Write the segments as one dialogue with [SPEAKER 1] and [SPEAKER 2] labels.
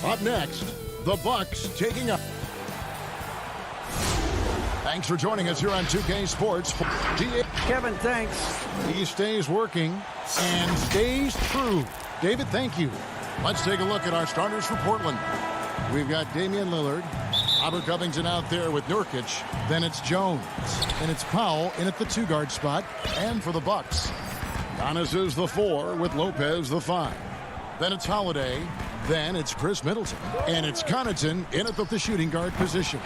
[SPEAKER 1] Up next, the Bucks taking up. Thanks for joining us here on 2K Sports.
[SPEAKER 2] Kevin, thanks.
[SPEAKER 1] He stays working and stays true. David, thank you. Let's take a look at our starters for Portland. We've got Damian Lillard, Robert Covington out there with Nurkic. Then it's Jones, and it's Powell in at the 2-guard spot. And for the Bucks, Giannis is the 4 with Lopez the 5. Then it's Holiday. Then it's Chris Middleton. And it's Connaughton in at the shooting guard position.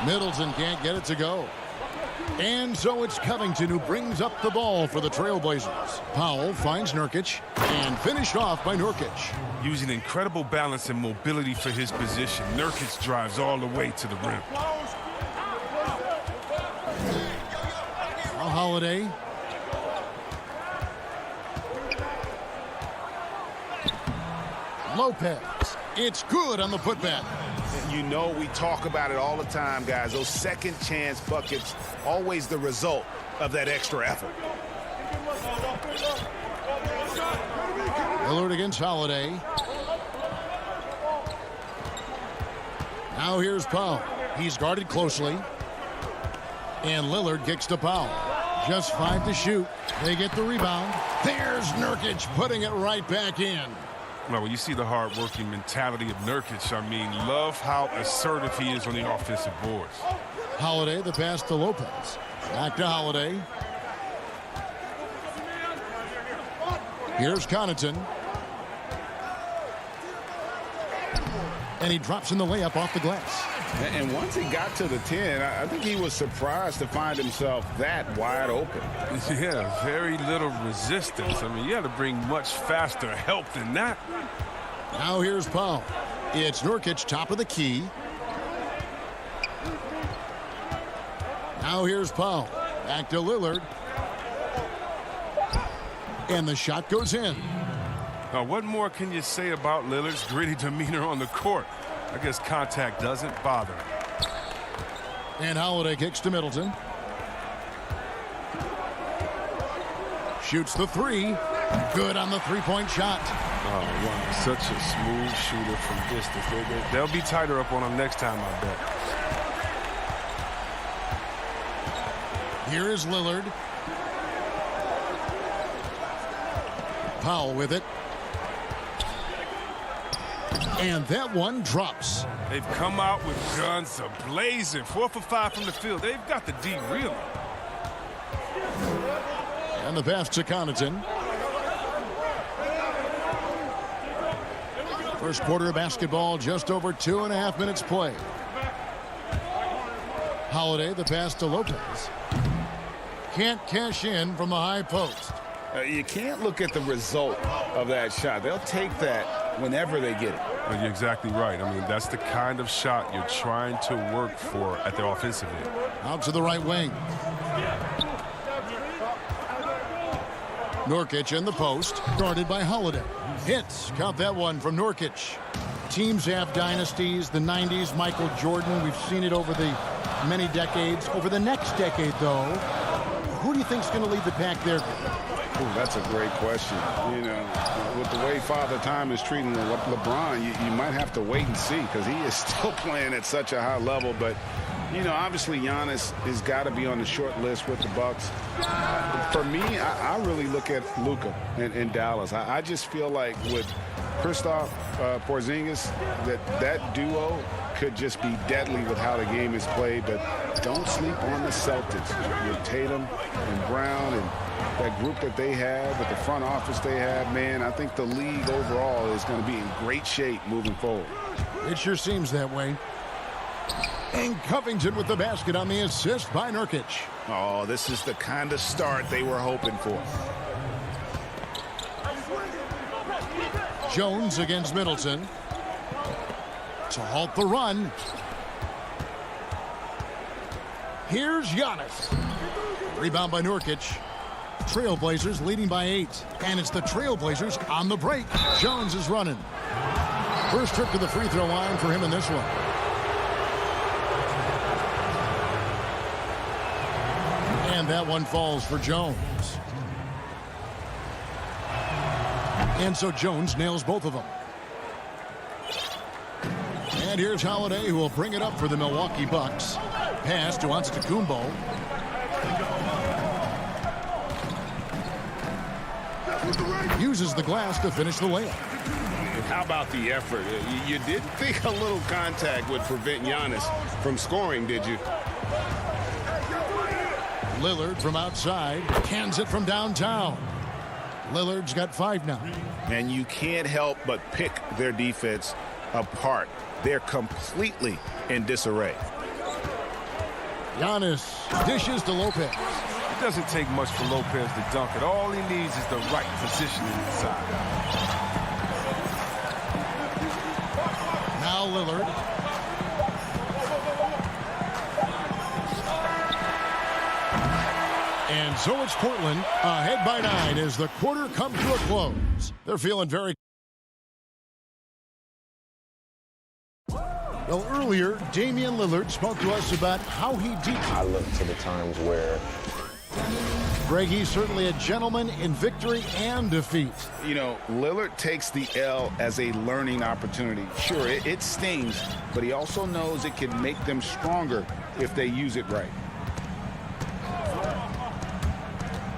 [SPEAKER 1] Middleton can't get it to go. And so it's Covington who brings up the ball for the Trailblazers. Powell finds Nurkic and finished off by Nurkic.
[SPEAKER 3] Using incredible balance and mobility for his position, Nurkic drives all the way to the rim.
[SPEAKER 1] Holiday. Lopez. It's good on the putback.
[SPEAKER 4] You know, we talk about it all the time, guys. Those second chance buckets, always the result of that extra effort.
[SPEAKER 1] Lillard against Holiday. Now here's Powell. He's guarded closely. And Lillard kicks to Powell. Just 5 to shoot. They get the rebound. There's Nurkic putting it right back in.
[SPEAKER 3] Well, when you see the hard-working mentality of Nurkic, I mean, love how assertive he is on the offensive boards.
[SPEAKER 1] Holiday, the pass to Lopez. Back to Holiday. Here's Connaughton. And he drops in the layup off the glass.
[SPEAKER 4] And once he got to the 10, I think he was surprised to find himself that wide open.
[SPEAKER 3] Yeah, very little resistance. I mean, you had to bring much faster help than that.
[SPEAKER 1] Now here's Powell. It's Nurkic, top of the key. Now here's Powell. Back to Lillard. And the shot goes in.
[SPEAKER 3] Now, what more can you say about Lillard's gritty demeanor on the court? I guess contact doesn't bother him.
[SPEAKER 1] And Holiday kicks to Middleton. Shoots the 3. Good on the 3-point shot.
[SPEAKER 3] Oh, wow. Such a smooth shooter from distance. They'll be tighter up on him next time, I bet.
[SPEAKER 1] Here is Lillard. Powell with it. And that one drops.
[SPEAKER 3] They've come out with guns a-blazing. 4 for 5 from the field. They've got the D reeling.
[SPEAKER 1] And the pass to Connaughton. First quarter of basketball, just over 2.5 minutes play. Holiday, the pass to Lopez. Can't cash in from the high post.
[SPEAKER 4] You can't look at the result of that shot. They'll take that whenever they get it.
[SPEAKER 3] Well, you're exactly right. I mean, that's the kind of shot you're trying to work for at the offensive end.
[SPEAKER 1] Out to the right wing. Nurkic in the post, guarded by Holiday. Hits. Count that one from Nurkic. Teams have dynasties. The 90s, Michael Jordan. We've seen it over the many decades. Over the next decade, though, who do you think is going to lead the pack there?
[SPEAKER 2] Ooh, that's a great question. You know, with the way Father Time is treating LeBron, you might have to wait and see because he is still playing at such a high level. But, you know, obviously Giannis has got to be on the short list with the Bucks. For me, I really look at Luka in Dallas. I just feel like with Kristaps Porzingis, that duo could just be deadly with how the game is played. But don't sleep on the Celtics with Tatum and Brown and that group that they have, with the front office they have. Man, I think the league overall is going to be in great shape moving forward.
[SPEAKER 1] It sure seems that way. And Covington with the basket on the assist by Nurkic.
[SPEAKER 4] Oh, this is the kind of start they were hoping for.
[SPEAKER 1] Jones against Middleton to halt the run. Here's Giannis. Rebound by Nurkic. Trailblazers leading by 8. And it's the Trailblazers on the break. Jones is running. First trip to the free throw line for him in this one. And that one falls for Jones. And so Jones nails both of them. And here's Holiday, who will bring it up for the Milwaukee Bucks. Pass to Antetokounmpo. Uses the glass to finish the layup.
[SPEAKER 2] How about the effort? You didn't think a little contact would prevent Giannis from scoring, did you?
[SPEAKER 1] Lillard from outside. Cans it from downtown. Lillard's got 5 now.
[SPEAKER 4] And you can't help but pick their defense apart. They're completely in disarray.
[SPEAKER 1] Giannis dishes to Lopez.
[SPEAKER 3] It doesn't take much for Lopez to dunk it. All he needs is the right positioning inside.
[SPEAKER 1] Now Lillard. And so it's Portland ahead by 9 as the quarter comes to a close. They're feeling very... Well, earlier, Damian Lillard spoke to us about how he
[SPEAKER 5] I look to the times where...
[SPEAKER 1] Greg, he's certainly a gentleman in victory and defeat.
[SPEAKER 2] You know, Lillard takes the L as a learning opportunity. Sure, it stings, but he also knows it can make them stronger if they use it right.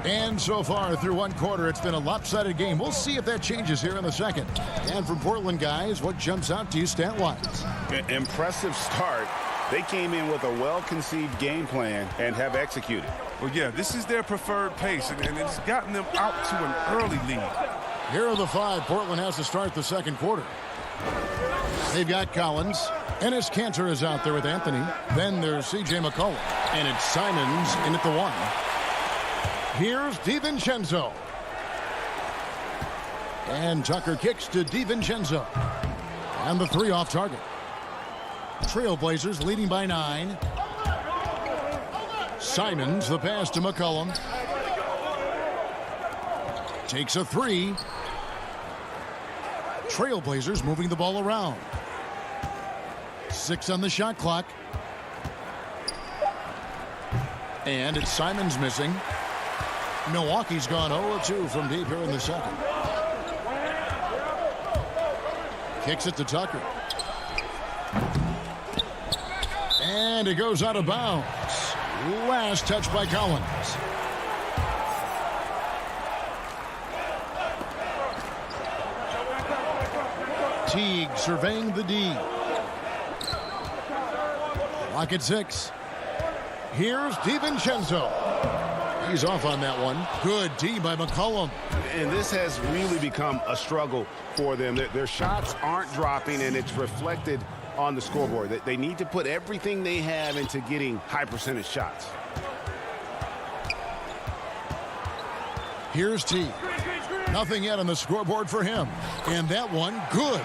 [SPEAKER 1] And so far through one quarter, it's been a lopsided game. We'll see if that changes here in the second. And from Portland, guys, what jumps out to you stat-wise?
[SPEAKER 2] Impressive start. They came in with a well-conceived game plan and have executed.
[SPEAKER 3] Well, yeah, this is their preferred pace, and it's gotten them out to an early lead.
[SPEAKER 1] Here are the 5 Portland has to start the second quarter. They've got Collins. Enes Kanter is out there with Anthony. Then there's C.J. McCollum. And it's Simons in at the 1. Here's DiVincenzo. And Tucker kicks to DiVincenzo. And the 3 off target. Trailblazers leading by 9. Simons, the pass to McCollum. Takes a 3. Trailblazers moving the ball around. 6 on the shot clock. And it's Simons missing. Milwaukee's gone 0-2 from deep here in the second. Kicks it to Tucker. And it goes out of bounds. Last touch by Collins. Teague surveying the D. Lock at 6. Here's DiVincenzo. He's off on that one. Good D by McCollum.
[SPEAKER 2] And this has really become a struggle for them. Their shots aren't dropping, and it's reflected on the scoreboard. They need to put everything they have into getting high percentage shots.
[SPEAKER 1] Here's T. Nothing yet on the scoreboard for him. And that one, good.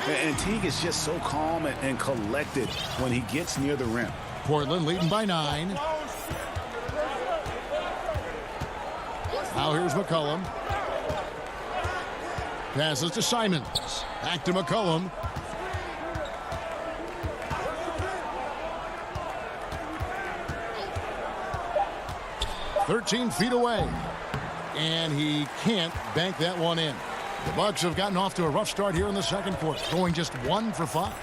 [SPEAKER 2] And Teague is just so calm and collected when he gets near the rim.
[SPEAKER 1] Portland leading by 9. Now here's McCollum. Passes to Simons. Back to McCollum. 13 feet away. And he can't bank that one in. The Bucks have gotten off to a rough start here in the second quarter, going just 1 for 5.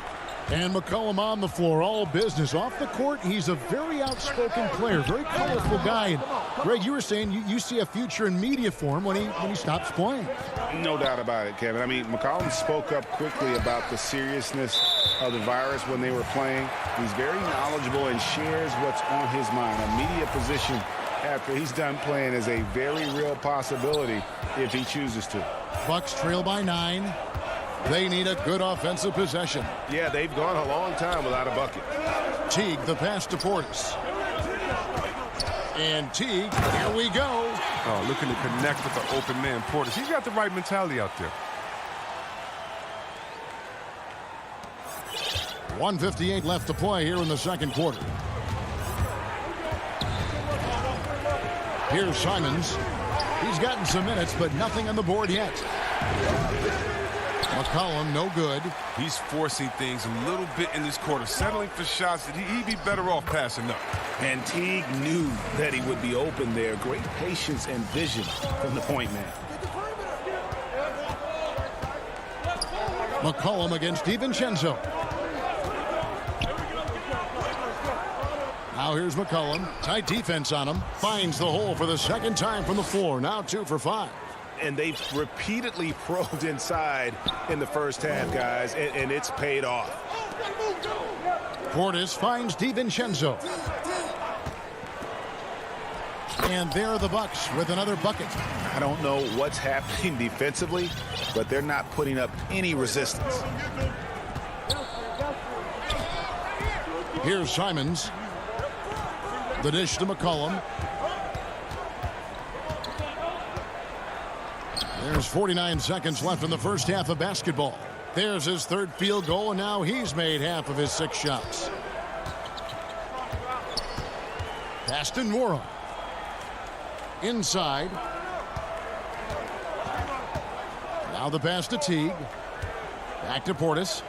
[SPEAKER 1] And McCollum on the floor, all business. Off the court, he's a very outspoken player, very colorful guy. And Greg, you were saying you see a future in media for him when he stops playing.
[SPEAKER 2] No doubt about it, Kevin. I mean, McCollum spoke up quickly about the seriousness of the virus when they were playing. He's very knowledgeable and shares what's on his mind. A media position after he's done playing is a very real possibility if he chooses to.
[SPEAKER 1] Bucks trail by 9. They need a good offensive possession.
[SPEAKER 4] Yeah, they've gone a long time without a bucket.
[SPEAKER 1] Teague, the pass to Portis. And Teague, here we go.
[SPEAKER 3] Oh, looking to connect with the open man, Portis. He's got the right mentality out there.
[SPEAKER 1] 1:58 left to play here in the second quarter. Here's Simons. He's gotten some minutes, but nothing on the board yet. McCollum, no good.
[SPEAKER 3] He's forcing things a little bit in this quarter, settling for shots that he'd be better off passing up.
[SPEAKER 4] And Teague knew that he would be open there. Great patience and vision from the point man.
[SPEAKER 1] McCollum against DiVincenzo. Now here's McCollum. Tight defense on him. Finds the hole for the second time from the floor. Now 2 for 5.
[SPEAKER 4] And they've repeatedly probed inside in the first half, guys, and it's paid off.
[SPEAKER 1] Portis finds DiVincenzo. And there are the Bucks with another bucket.
[SPEAKER 4] I don't know what's happening defensively, but they're not putting up any resistance.
[SPEAKER 1] Here's Simons. The dish to McCollum. There's 49 seconds left in the first half of basketball. There's his third field goal, and now he's made half of his 6 shots. Pass to Nora. Inside. Now the pass to Teague. Back to Portis.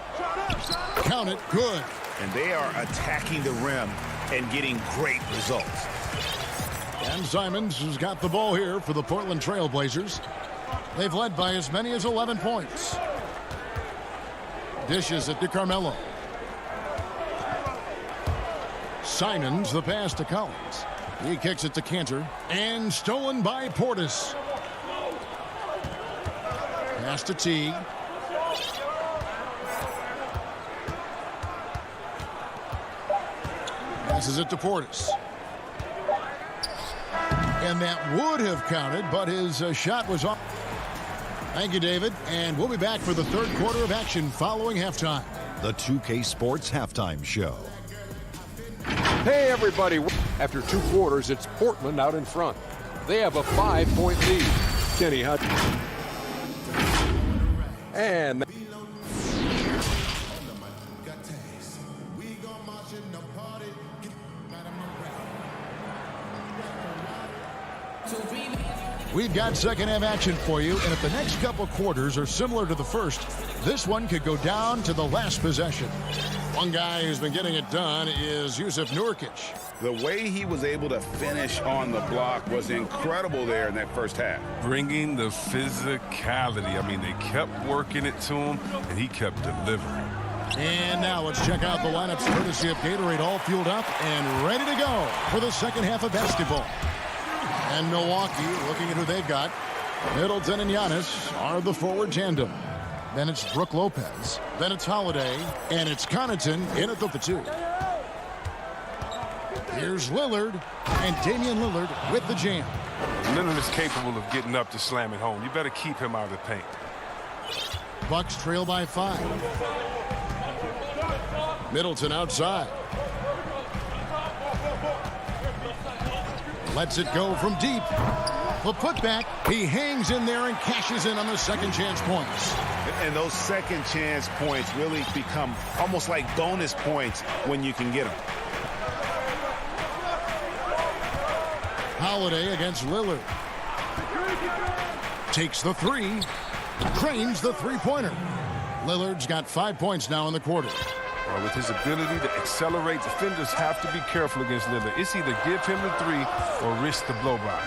[SPEAKER 1] Count it. Good.
[SPEAKER 4] And they are attacking the rim and getting great results.
[SPEAKER 1] And Simons has got the ball here for the Portland Trail Blazers. They've led by as many as 11 points. Dishes it to Carmelo. Simons, the pass to Collins. He kicks it to Cantor. And stolen by Portis. Pass to Teague. Passes it to Portis. And that would have counted, but his shot was off. Thank you, David. And we'll be back for the third quarter of action following halftime.
[SPEAKER 6] The 2K Sports Halftime Show.
[SPEAKER 7] Hey, everybody. After 2 quarters, it's Portland out in front. They have a 5-point lead. Kenny Hutton. And
[SPEAKER 1] we've got second half action for you, and if the next couple quarters are similar to the first, this one could go down to the last possession. One guy who's been getting it done is Jusuf Nurkic.
[SPEAKER 2] The way he was able to finish on the block was incredible there in that first half.
[SPEAKER 3] Bringing the physicality. I mean, they kept working it to him, and he kept delivering.
[SPEAKER 1] And now let's check out the lineups courtesy of Gatorade, all fueled up and ready to go for the second half of basketball. And Milwaukee, looking at who they've got, Middleton and Giannis are the forward tandem. Then it's Brook Lopez. Then it's Holiday. And it's Connaughton in at the 2. Here's Lillard. And Damian Lillard with the jam.
[SPEAKER 3] Lillard is capable of getting up to slam it home. You better keep him out of the paint.
[SPEAKER 1] Bucks trail by 5. Middleton outside. Lets it go from deep. The putback. He hangs in there and cashes in on the second chance points.
[SPEAKER 4] And those second chance points really become almost like bonus points when you can get them.
[SPEAKER 1] Holiday against Lillard. Takes the 3. Cranes the 3-pointer. Lillard's got 5 points now in the quarter.
[SPEAKER 3] With his ability to accelerate, defenders have to be careful against Lillard. It's either give him the three or risk the blow-by.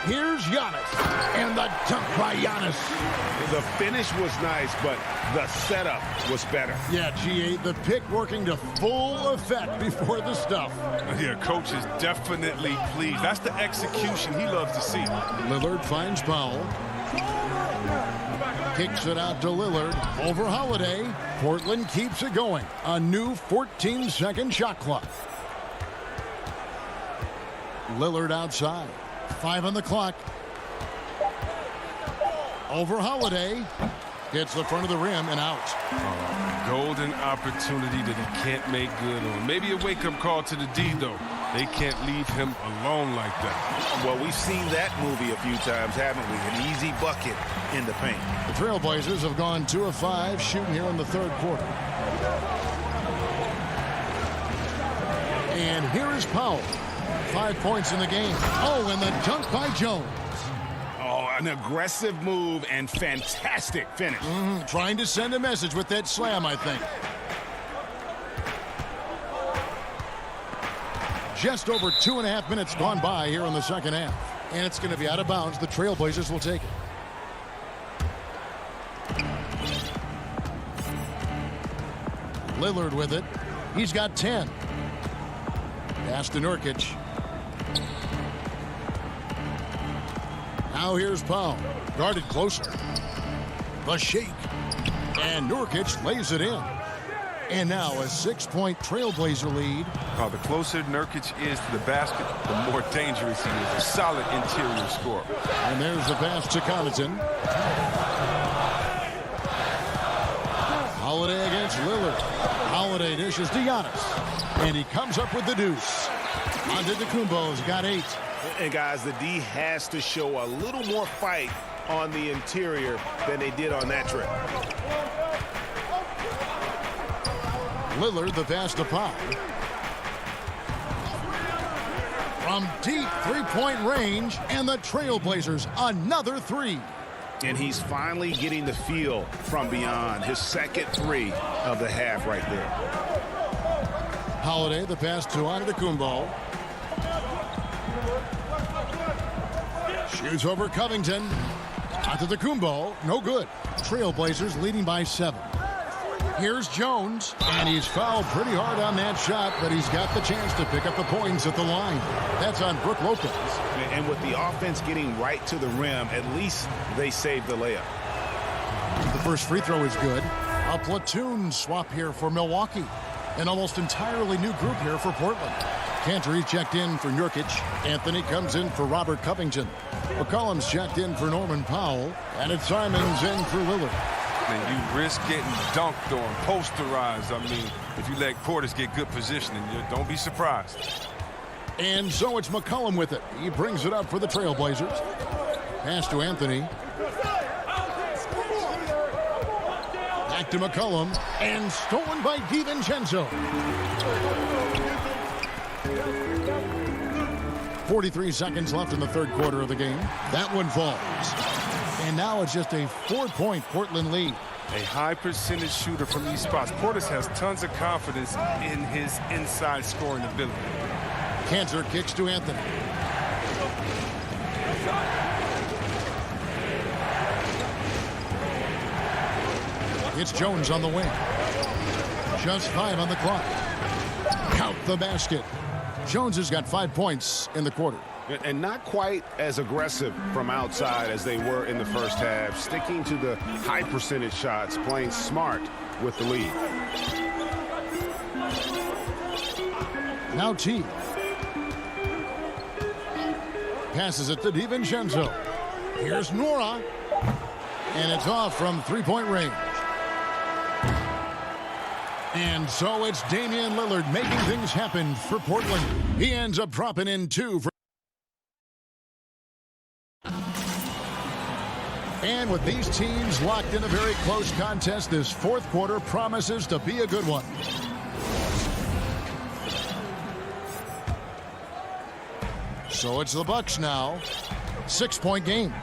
[SPEAKER 1] Here's Giannis, and the dunk by Giannis.
[SPEAKER 4] The finish was nice, but the setup was better.
[SPEAKER 1] Yeah, G8, the pick working to full effect before the stuff.
[SPEAKER 3] Yeah, coach is definitely pleased. That's the execution he loves to see.
[SPEAKER 1] Lillard finds Powell. Kicks it out to Lillard. Over Holiday. Portland keeps it going. A new 14-second shot clock. Lillard outside. 5 on the clock. Over Holiday. Hits the front of the rim and out.
[SPEAKER 3] Golden opportunity that he can't make good on. Maybe a wake-up call to the D, though. They can't leave him alone like that.
[SPEAKER 4] Well, we've seen that movie a few times, haven't we? An easy bucket in the paint.
[SPEAKER 1] The Trailblazers have gone 2 of 5 shooting here in the third quarter. And here is Powell. 5 points in the game. Oh, and the dunk by Jones.
[SPEAKER 4] Oh, an aggressive move and fantastic finish.
[SPEAKER 1] Trying to send a message with that slam, I think. Just over 2.5 minutes gone by here in the second half. And it's going to be out of bounds. The Trailblazers will take it. Lillard with it. He's got 10. Pass to Nurkic. Now here's Powell. Guarded closer. The shake. And Nurkic lays it in. And now a 6-point Trailblazer lead.
[SPEAKER 3] The closer Nurkic is to the basket, the more dangerous he is. A solid interior scorer.
[SPEAKER 1] And there's the pass to Connaughton. Holiday against Lillard. Holiday dishes to Giannis. And he comes up with the deuce. Antetokounmpo's got 8.
[SPEAKER 4] And guys, the D has to show a little more fight on the interior than they did on that trip.
[SPEAKER 1] Lillard, the pass to Powell. From deep three-point range, and the Trailblazers another 3.
[SPEAKER 4] And he's finally getting the feel from beyond. His second 3 of the half right there.
[SPEAKER 1] Holiday, the pass to Antetokounmpo. Shoots over Covington. Antetokounmpo, no good. Trailblazers leading by 7. Here's Jones, and he's fouled pretty hard on that shot, but he's got the chance to pick up the points at the line. That's on Brook Lopez.
[SPEAKER 4] And with the offense getting right to the rim, at least they saved the layup.
[SPEAKER 1] The first free throw is good. A platoon swap here for Milwaukee. An almost entirely new group here for Portland. Cantor checked in for Nurkic. Anthony comes in for Robert Covington. McCollum's checked in for Norman Powell. And it's Simons in for Lillard.
[SPEAKER 3] And you risk getting dunked on, posterized. I mean, if you let Portis get good positioning, don't be surprised.
[SPEAKER 1] And so it's McCollum with it. He brings it up for the Trailblazers. Pass to Anthony. Back to McCollum. And stolen by DiVincenzo. 43 seconds left in the third quarter of the game. That one falls. And now it's just a 4-point Portland lead.
[SPEAKER 3] A high percentage shooter from these spots. Portis has tons of confidence in his inside scoring ability.
[SPEAKER 1] Cantor kicks to Anthony. It's Jones on the wing. Just 5 on the clock. Count the basket. Jones has got 5 points in the quarter.
[SPEAKER 2] And not quite as aggressive from outside as they were in the first half. Sticking to the high percentage shots, playing smart with the lead.
[SPEAKER 1] Now T. Passes it to DiVincenzo. Here's Nora. And it's off from three-point range. And so it's Damian Lillard making things happen for Portland. He ends up dropping in 2 for. And with these teams locked in a very close contest, this fourth quarter promises to be a good one. So it's the Bucks now. 6-point game.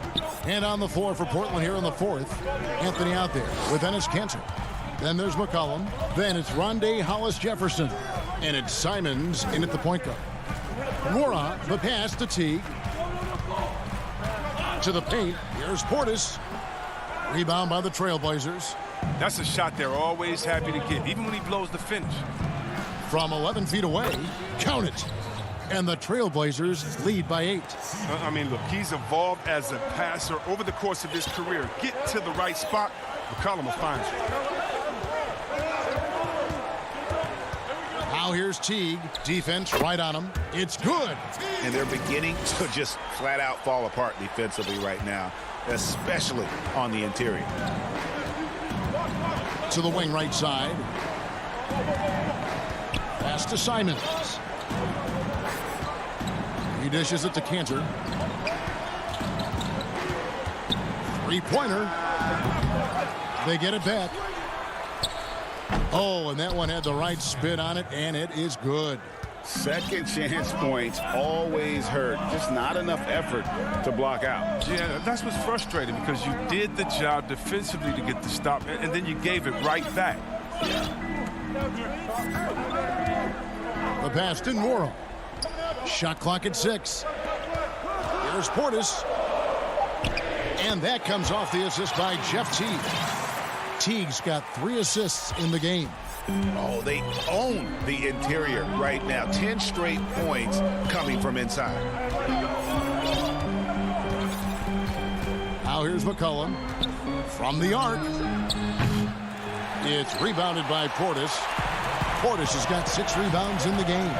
[SPEAKER 1] And on the floor for Portland here in the fourth. Anthony out there with Enes Kanter. Then there's McCollum. Then it's Rondé Hollis-Jefferson. And it's Simons in at the point guard. Nora, the pass to Teague. To the paint. Here's Portis. Rebound by the Trailblazers.
[SPEAKER 3] That's a shot they're always happy to get, even when he blows the finish.
[SPEAKER 1] From 11 feet away, count it. And the Trailblazers lead by 8.
[SPEAKER 3] I mean, look, he's evolved as a passer over the course of his career. Get to the right spot, McCollum will find you.
[SPEAKER 1] Now here's Teague. Defense right on him. It's good.
[SPEAKER 4] And they're beginning to just flat out fall apart defensively right now, especially on the interior.
[SPEAKER 1] To the wing right side. Pass to Simons. He dishes it to Cantor. Three-pointer. They get it back. Oh, and that one had the right spin on it, and it is good.
[SPEAKER 2] Second chance points always hurt. Just not enough effort to block out.
[SPEAKER 3] Yeah, that's what's frustrating because you did the job defensively to get the stop, and then you gave it right back.
[SPEAKER 1] The pass to Nora. Shot clock at 6. Here's Portis. And that comes off the assist by Jeff Teague. Teague's got 3 assists in the game.
[SPEAKER 4] Oh, they own the interior right now. 10 straight points coming from inside.
[SPEAKER 1] Now here's McCollum. From the arc. It's rebounded by Portis. Portis has got 6 rebounds in the game.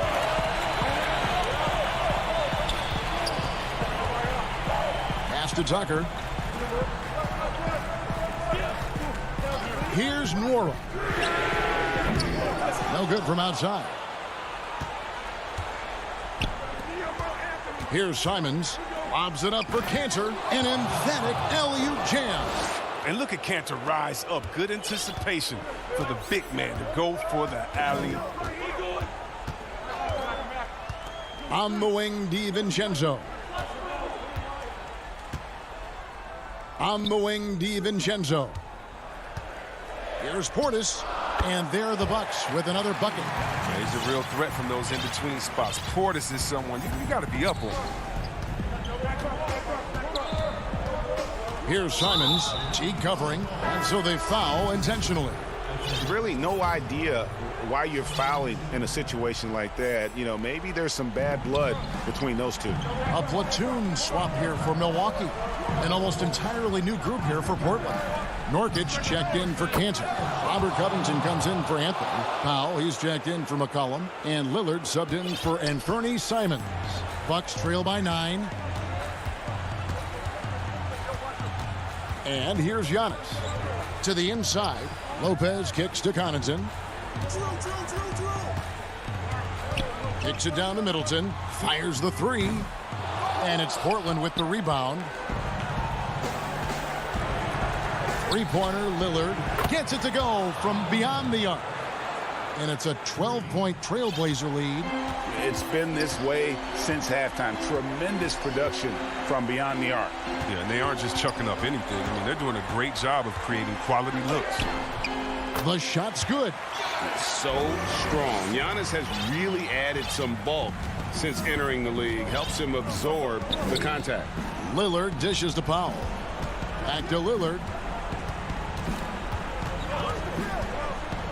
[SPEAKER 1] Pass to Tucker. Here's Nora. No good from outside. Here's Simons. Lobs it up for Cantor. An emphatic alley-oop jam.
[SPEAKER 3] And look at Cantor rise up. Good anticipation for the big man to go for the alley.
[SPEAKER 1] On the wing, DiVincenzo. On the wing, DiVincenzo. Here's Portis. And there are the Bucks with another bucket.
[SPEAKER 3] Yeah, he's a real threat from those in-between spots. Portis is someone you got to be up on.
[SPEAKER 1] Here's Simons. Teague covering. And so they foul intentionally.
[SPEAKER 4] Really no idea why you're fouling in a situation like that. You know, maybe there's some bad blood between those two.
[SPEAKER 1] A platoon swap here for Milwaukee. An almost entirely new group here for Portland. Nurkic checked in for Cantor. Robert Covington comes in for Anthony. Powell, he's checked in for McCollum. And Lillard subbed in for Anthony Simons. Bucks trail by 9. And here's Giannis. To the inside. Lopez kicks to Connaughton. Kicks it down to Middleton. Fires the 3. And it's Portland with the rebound. Three-pointer, Lillard gets it to go from beyond the arc. And it's a 12-point Trailblazer lead.
[SPEAKER 2] It's been this way since halftime. Tremendous production from beyond the arc.
[SPEAKER 3] Yeah, and they aren't just chucking up anything. I mean, they're doing a great job of creating quality looks.
[SPEAKER 1] The shot's good.
[SPEAKER 2] So strong. Giannis has really added some bulk since entering the league. Helps him absorb the contact.
[SPEAKER 1] Lillard dishes to Powell. Back to Lillard.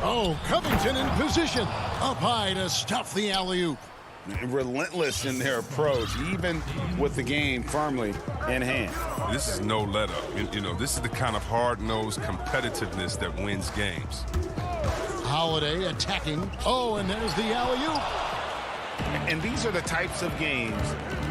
[SPEAKER 1] Oh, Covington in position. Up high to stuff the alley-oop.
[SPEAKER 2] Relentless in their approach, even with the game firmly in hand.
[SPEAKER 3] This is no let-up. You know, this is the kind of hard-nosed competitiveness that wins games.
[SPEAKER 4] Holiday attacking. Oh, and there's the alley-oop. And these are the types of games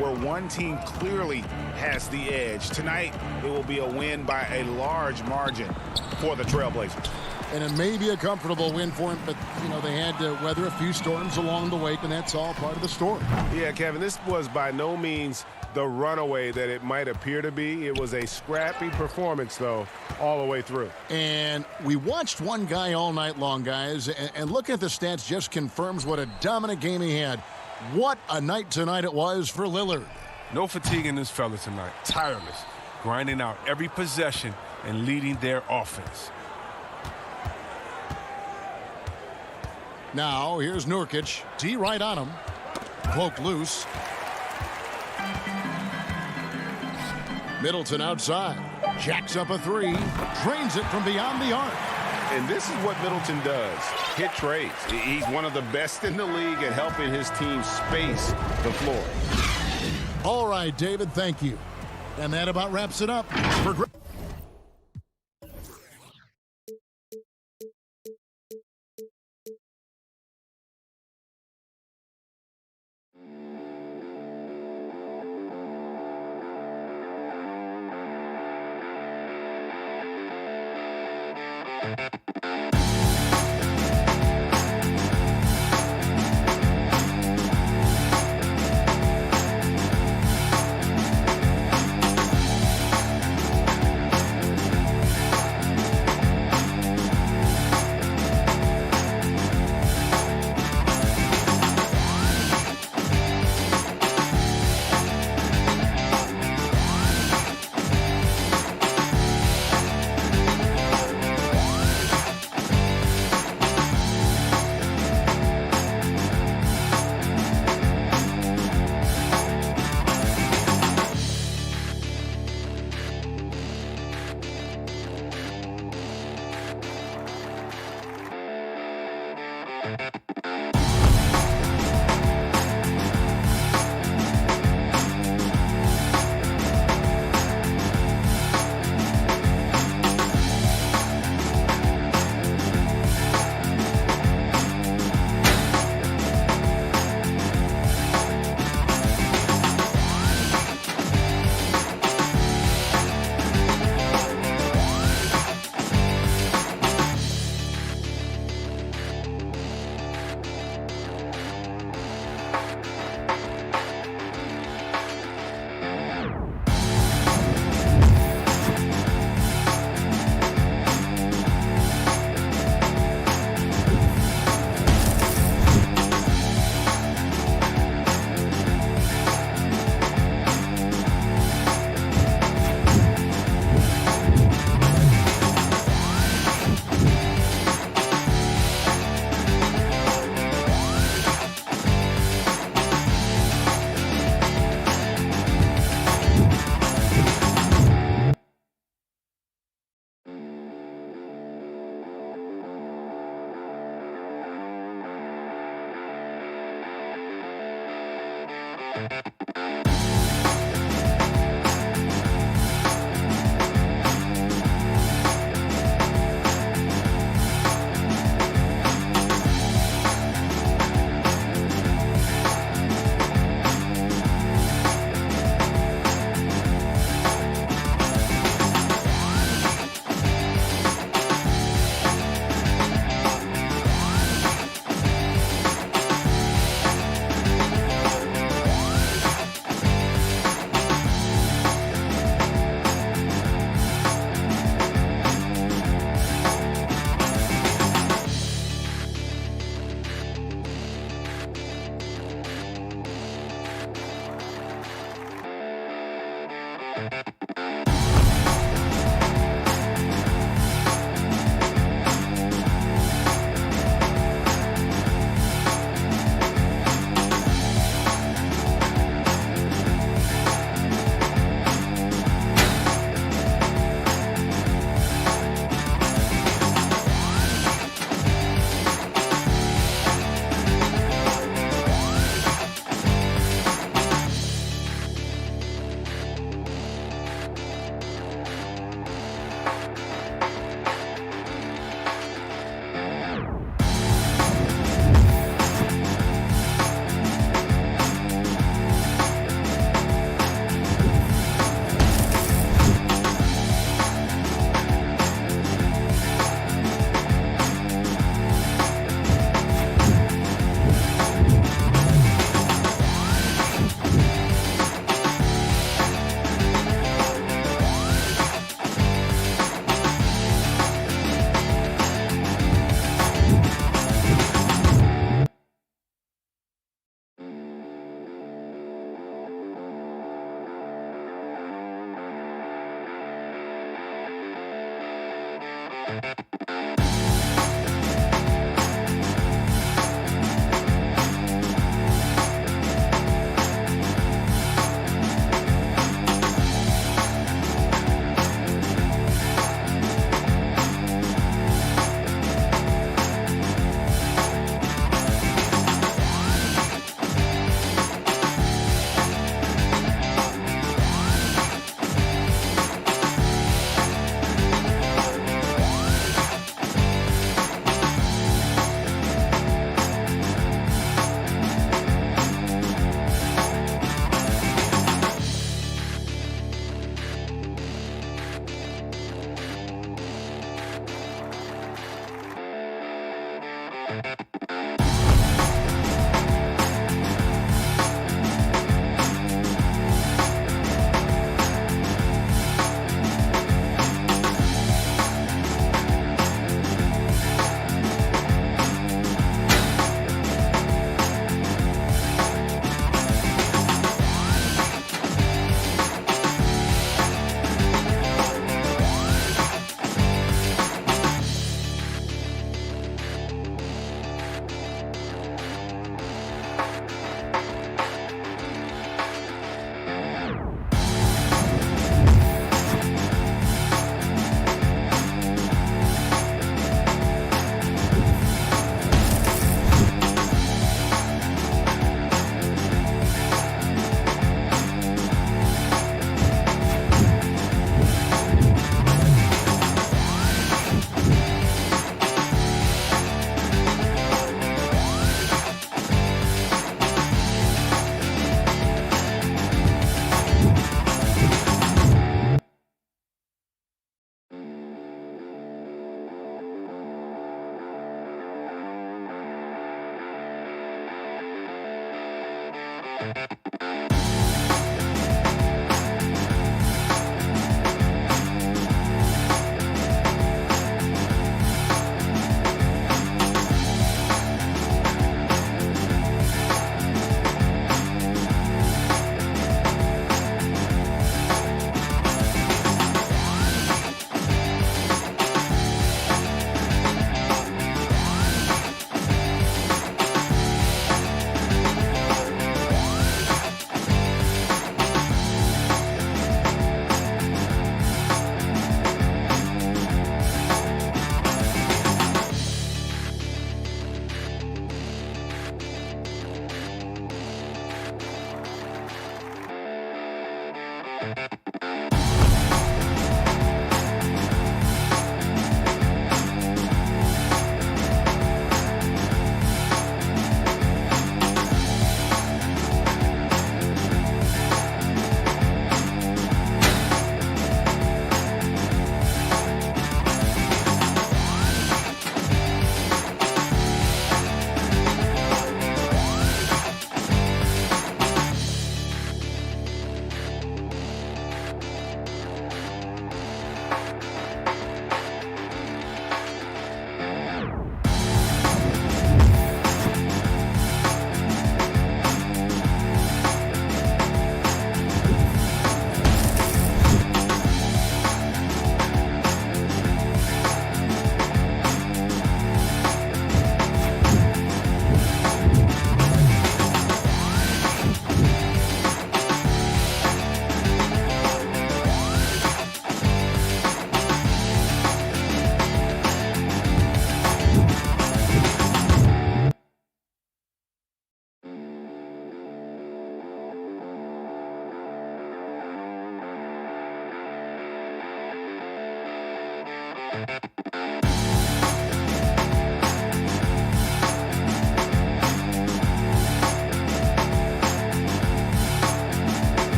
[SPEAKER 4] where one team clearly has the edge. Tonight, it will be a win by a large margin for the Trailblazers.
[SPEAKER 1] And it may be a comfortable win for him, but, you know, they had to weather a few storms along the way, and that's all part of the story.
[SPEAKER 8] Yeah, Kevin, this was by no means the runaway that it might appear to be. It was a scrappy performance, though, all the way through.
[SPEAKER 1] And we watched one guy all night long, guys, and look at the stats just confirms what a dominant game he had. What a night tonight it was for Lillard.
[SPEAKER 3] No fatigue in this fella tonight. Tireless, grinding out every possession and leading their offense.
[SPEAKER 1] Now, here's Nurkic. D right on him. Poke loose. Middleton outside. Jacks up a three. Drains it from beyond the arc.
[SPEAKER 2] And this is what Middleton does. Hit trades. He's one of the best in the league at helping his team space the floor.
[SPEAKER 1] All right, David, thank you. And that about wraps it up.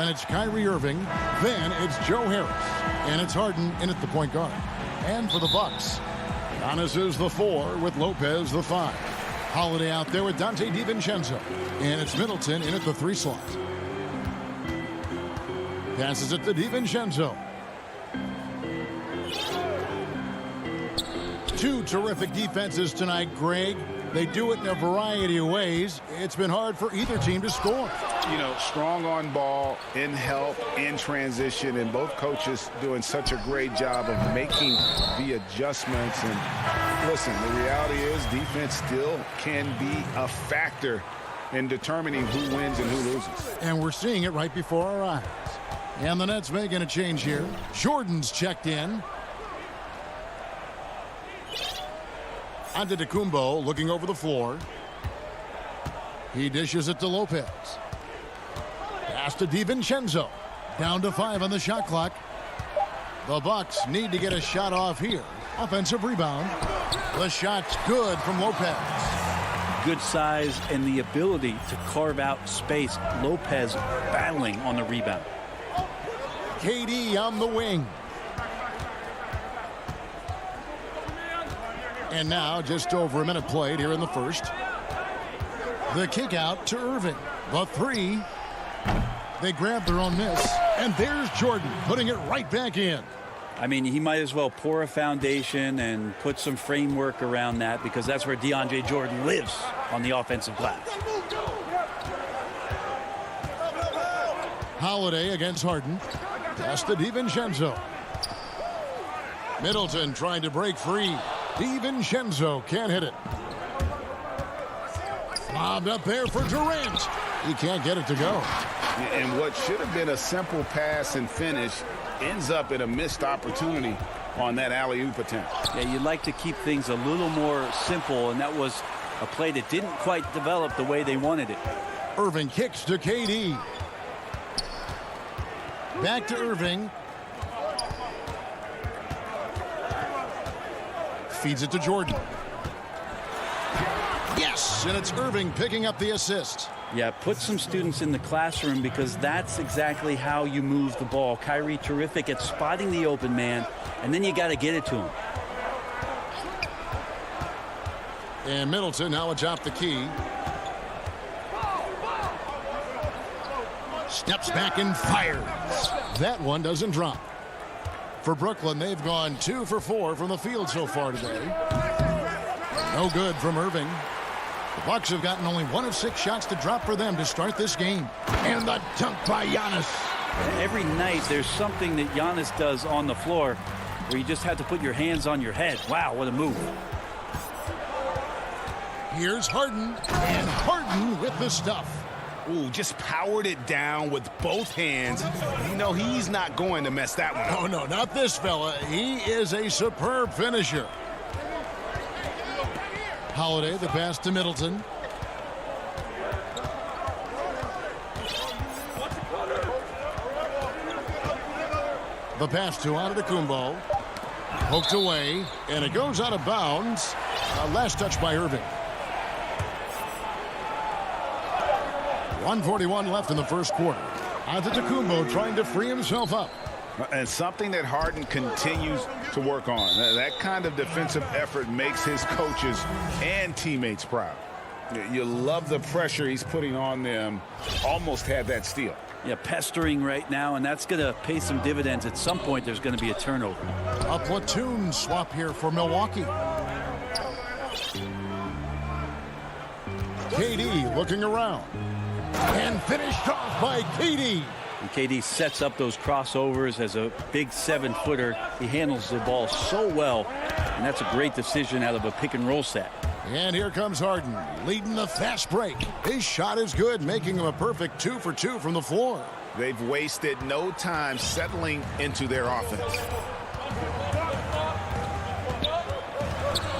[SPEAKER 1] Then it's Kyrie Irving. Then it's Joe Harris. And it's Harden in at the point guard. And for the Bucks, Giannis is the 4 with Lopez the 5. Holiday out there with Dante DiVincenzo. And it's Middleton in at the 3 slot. Passes it to DiVincenzo. Two terrific defenses tonight, Greg. They do it in a variety of ways. It's been hard for either team to score.
[SPEAKER 2] You know, strong on ball, in help, in transition, and both coaches doing such a great job of making the adjustments. And listen, the reality is defense still can be a factor in determining who wins and who loses.
[SPEAKER 1] And we're seeing it right before our eyes. And the Nets making a change here. Jordan's checked in. Antetokounmpo looking over the floor. He dishes it to Lopez. Pass to DiVincenzo. Down to 5 on the shot clock. The Bucks need to get a shot off here. Offensive rebound. The shot's good from Lopez.
[SPEAKER 9] Good size and the ability to carve out space. Lopez battling on the rebound.
[SPEAKER 1] KD on the wing. And now just over a minute played here in the first. The kick out to Irving. The 3. They grab their own miss. And there's Jordan putting it right back in.
[SPEAKER 9] I mean, he might as well pour a foundation and put some framework around that, because that's where DeAndre Jordan lives, on the offensive glass.
[SPEAKER 1] Holiday against Harden. Pass to DiVincenzo. Middleton trying to break free. DiVincenzo can't hit it. Lobbed up there for Durant. He can't get it to go.
[SPEAKER 2] And what should have been a simple pass and finish ends up in a missed opportunity on that alley-oop attempt.
[SPEAKER 9] Yeah, you'd like to keep things a little more simple, and that was a play that didn't quite develop the way they wanted it.
[SPEAKER 1] Irving kicks to KD. Back to Irving. Feeds it to Jordan. Yes, and it's Irving picking up the assist.
[SPEAKER 9] Yeah, put some students in the classroom because that's exactly how you move the ball. Kyrie terrific at spotting the open man, and then you got to get it to him.
[SPEAKER 1] And Middleton now atop the key. Steps back and fires. That one doesn't drop. For Brooklyn, they've gone 2 for 4 from the field so far today. No good from Irving. The Bucks have gotten only 1 of 6 shots to drop for them to start this game. And the dunk by Giannis.
[SPEAKER 9] Every night there's something that Giannis does on the floor where you just have to put your hands on your head. Wow, what a move.
[SPEAKER 1] Here's Harden, and Harden with the stuff.
[SPEAKER 2] Ooh, just powered it down with both hands. You know, he's not going to mess that one up.
[SPEAKER 1] Oh, no, not this fella. He is a superb finisher. Holiday, the pass to Middleton. The pass to Antetokounmpo. Poked away, and it goes out of bounds. Last touch by Irving. 1:41 left in the first quarter. Antetokounmpo trying to free himself up.
[SPEAKER 2] And something that Harden continues to work on. That kind of defensive effort makes his coaches and teammates proud. You love the pressure he's putting on them. Almost had that steal.
[SPEAKER 9] Yeah, pestering right now, and that's going to pay some dividends. At some point, there's going to be a turnover.
[SPEAKER 1] A platoon swap here for Milwaukee. KD looking around. And finished off by KD.
[SPEAKER 9] And KD sets up those crossovers as a big 7-footer. He handles the ball so well, and that's a great decision out of a pick-and-roll set.
[SPEAKER 1] And here comes Harden, leading the fast break. His shot is good, making him a perfect 2 for 2 from the floor.
[SPEAKER 2] They've wasted no time settling into their offense.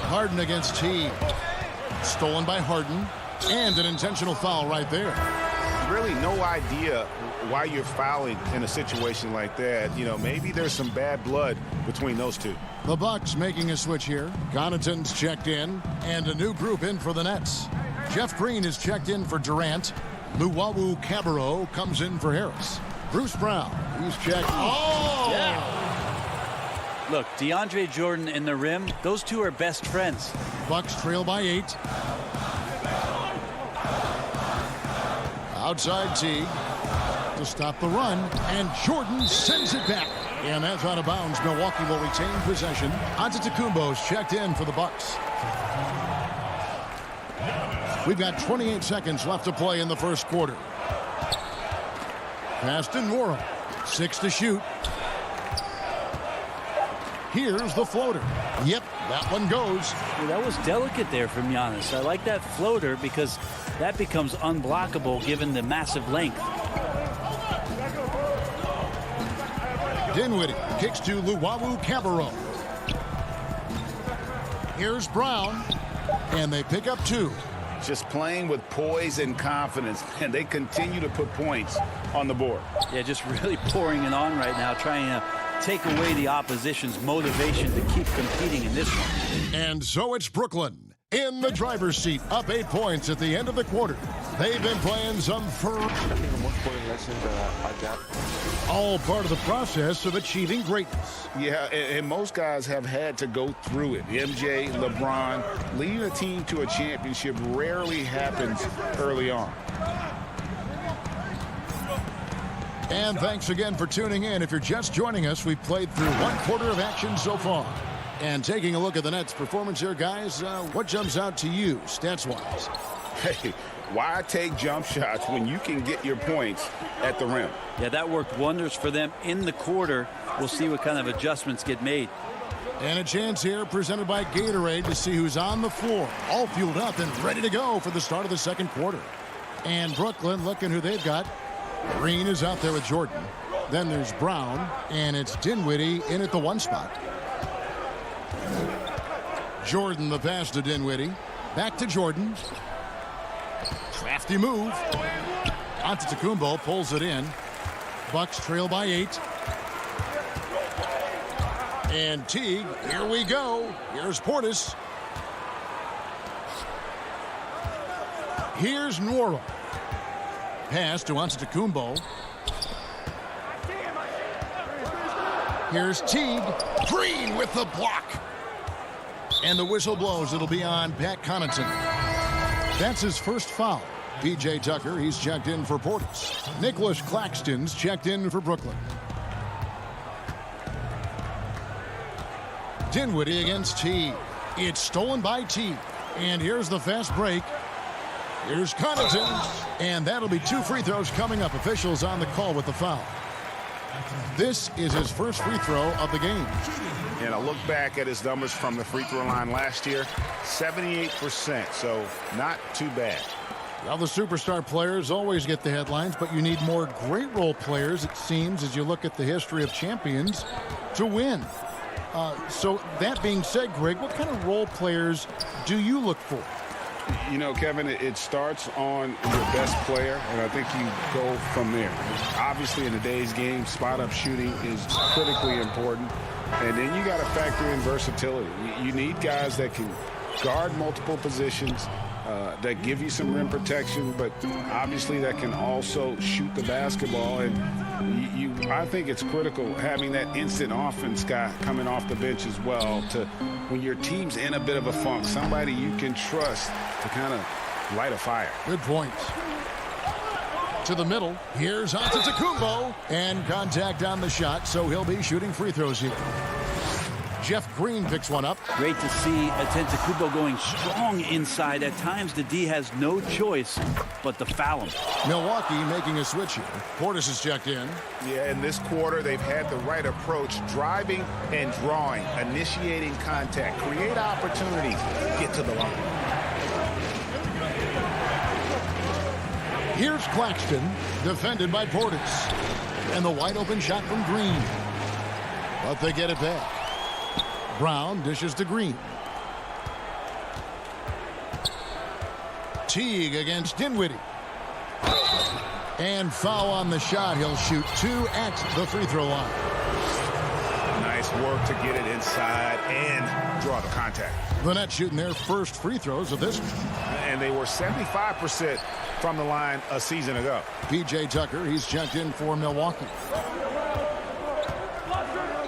[SPEAKER 1] Harden against T. Stolen by Harden. And an intentional foul right there.
[SPEAKER 2] Really no idea why you're fouling in a situation like that. You know, maybe there's some bad blood between those two.
[SPEAKER 1] The Bucks making a switch here. Connaughton's checked in, and a new group in for the Nets. Jeff Green is checked in for Durant. Luwawu Cabarrot comes in for Harris. Bruce Brown, he's checked. Oh!
[SPEAKER 9] Yeah. Look, DeAndre Jordan and the rim, those two are best friends.
[SPEAKER 1] Bucks trail by 8. Outside T to stop the run, and Jordan sends it back. And that's out of bounds. Milwaukee will retain possession. Antetokounmpo's checked in for the Bucks. We've got 28 seconds left to play in the first quarter. Pass to Nora. 6 to shoot. Here's the floater. Yep, that one goes.
[SPEAKER 9] Well, that was delicate there from Giannis. I like that floater because that becomes unblockable given the massive length.
[SPEAKER 1] Dinwiddie kicks to Luwawu Cabarrot. Here's Brown, and they pick up 2.
[SPEAKER 2] Just playing with poise and confidence, and they continue to put points on the board.
[SPEAKER 9] Yeah, just really pouring it on right now, trying to take away the opposition's motivation to keep competing in this one.
[SPEAKER 1] And so it's Brooklyn in the driver's seat, up 8 points at the end of the quarter. They've been playing some all part of the process of achieving greatness.
[SPEAKER 2] Yeah, and most guys have had to go through it. MJ, LeBron, leading a team to a championship rarely happens early on.
[SPEAKER 1] And thanks again for tuning in. If you're just joining us, we've played through 1 quarter of action so far. And taking a look at the Nets' performance here, guys, what jumps out to you, stats-wise?
[SPEAKER 2] Hey, Why take jump shots when you can get your points at the rim?
[SPEAKER 9] Yeah, that worked wonders for them in the quarter. We'll see what kind of adjustments get made.
[SPEAKER 1] And a chance here presented by Gatorade to see who's on the floor. All fueled up and ready to go for the start of the second quarter. And Brooklyn looking who they've got. Green is out there with Jordan. Then there's Brown, and it's Dinwiddie in at the 1 spot. Jordan the pass to Dinwiddie. Back to Jordan. Crafty move. Antetokounmpo pulls it in. Bucks trail by 8. And Teague, here we go. Here's Portis. Here's Nwora. Pass to Antetokounmpo. Here's Teague. Green with the block. And the whistle blows. It'll be on Pat Connaughton. That's his first foul. P.J. Tucker, he's checked in for Portis. Nicholas Claxton's checked in for Brooklyn. Dinwiddie against Teague. It's stolen by Teague. And here's the fast break. Here's Connaughton. And that'll be 2 free throws coming up. Officials on the call with the foul. This is his first free throw of the game.
[SPEAKER 2] And I look back at his numbers from the free throw line last year, 78%, so not too bad.
[SPEAKER 1] Well, the superstar players always get the headlines, but you need more great role players, it seems, as you look at the history of champions, to win. So that being said, Greg, what kind of role players do you look for?
[SPEAKER 2] You know, Kevin, it starts on your best player, and I think you go from there. Obviously, in today's game, spot-up shooting is critically important. And then you got to factor in versatility. You need guys that can guard multiple positions, that give you some rim protection, but obviously that can also shoot the basketball. And I think it's critical having that instant offense guy coming off the bench as well, to when your team's in a bit of a funk, somebody you can trust to kind of light a fire.
[SPEAKER 1] Good point. To the middle. Here's Antetokounmpo. And contact on the shot, so he'll be shooting free throws here. Jeff Green picks one up.
[SPEAKER 9] Great to see Antetokounmpo going strong inside. At times, the D has no choice but to foul him.
[SPEAKER 1] Milwaukee making a switch here. Portis is checked in.
[SPEAKER 4] Yeah, in this quarter, they've had the right approach, driving and drawing, initiating contact, create opportunities, get to the line.
[SPEAKER 1] Here's Claxton, defended by Portis. And the wide open shot from Green. But they get it back. Brown dishes to Green. Teague against Dinwiddie. And foul on the shot. He'll shoot 2 at the free throw line.
[SPEAKER 4] Nice work to get it inside and draw the contact.
[SPEAKER 1] The Nets shooting their first free throws of this.
[SPEAKER 4] And they were 75% from the line a season ago.
[SPEAKER 1] P.J. Tucker, he's checked in for Milwaukee.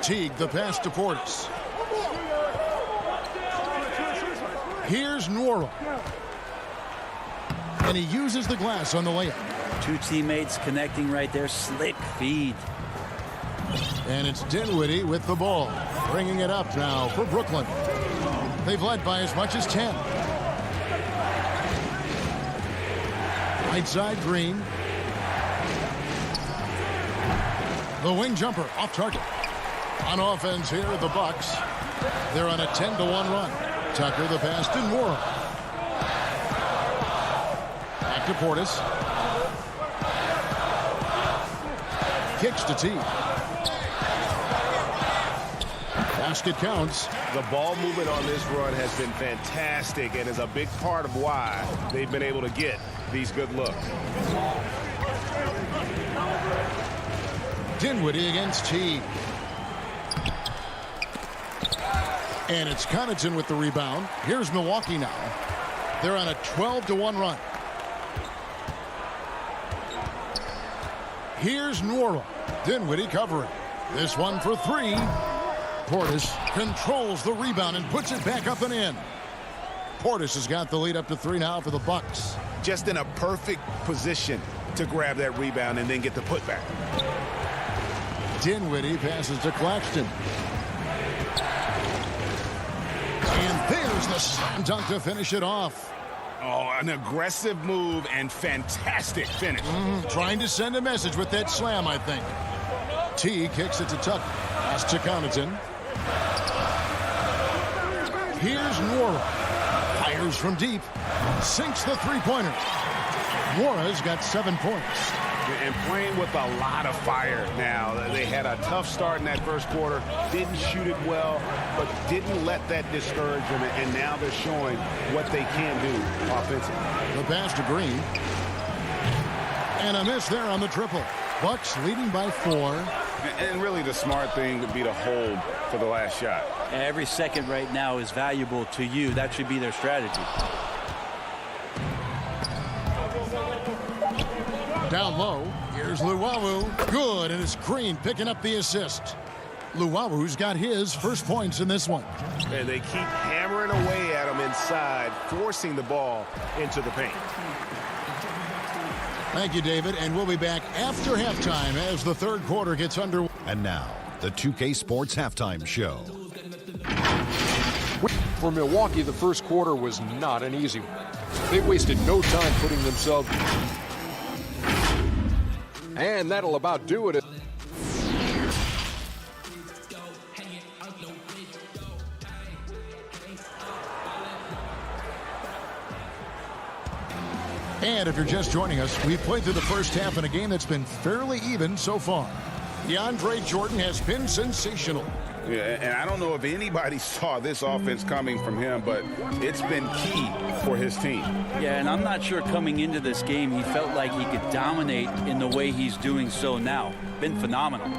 [SPEAKER 1] Teague, the pass to Portis. Here's Nwora. And he uses the glass on the layup.
[SPEAKER 9] 2 teammates connecting right there. Slick feed.
[SPEAKER 1] And it's Dinwiddie with the ball. Bringing it up now for Brooklyn. They've led by as much as 10. Right side, Green. The wing jumper off target. On offense here, the Bucks. They're on a 10-1 run. Tucker the pass to Nwora. Back to Portis. Kicks to Teague. Basket counts.
[SPEAKER 8] The ball movement on this run has been fantastic and is a big part of why they've been able to get these good looks.
[SPEAKER 1] Dinwiddie against Teague. And it's Connaughton with the rebound. Here's Milwaukee now. They're on a 12-1 run. Here's Nwora. Dinwiddie covering. This one for 3. Portis controls the rebound and puts it back up and in. Portis has got the lead up to 3 now for the Bucks.
[SPEAKER 4] Just in a perfect position to grab that rebound and then get the putback.
[SPEAKER 1] Dinwiddie passes to Claxton. And there's the slam dunk to finish it off.
[SPEAKER 4] Oh, an aggressive move and fantastic finish.
[SPEAKER 1] Trying to send a message with that slam, I think. T kicks it to Tucker. Pass to Connaughton. Here's Nwora. Fires from deep. Sinks the three-pointer. Nwora's got 7 points.
[SPEAKER 4] And playing with a lot of fire now. They had a tough start in that first quarter. Didn't shoot it well, but didn't let that discourage them. And now they're showing what they can do offensively.
[SPEAKER 1] The pass to Green. And a miss there on the triple. Bucks leading by 4.
[SPEAKER 2] And really the smart thing would be to hold for the last shot.
[SPEAKER 9] Every second right now is valuable to you. That should be their strategy.
[SPEAKER 1] Down low, here's Luwawu. Good, and it's Green picking up the assist. Luwawu's got his first points in this one.
[SPEAKER 8] And they keep hammering away at him inside, forcing the ball into the paint.
[SPEAKER 1] Thank you, David, and we'll be back after halftime as the third quarter gets underway.
[SPEAKER 6] And now, the 2K Sports Halftime Show.
[SPEAKER 7] For Milwaukee, the first quarter was not an easy one. They wasted no time putting themselves... And that'll about do it.
[SPEAKER 1] And if you're just joining us, we've played through the first half in a game that's been fairly even so far. DeAndre Jordan has been sensational.
[SPEAKER 2] Yeah, and I don't know if anybody saw this offense coming from him, but it's been key for his team.
[SPEAKER 9] Yeah, and I'm not sure coming into this game he felt like he could dominate in the way he's doing so now. Been phenomenal.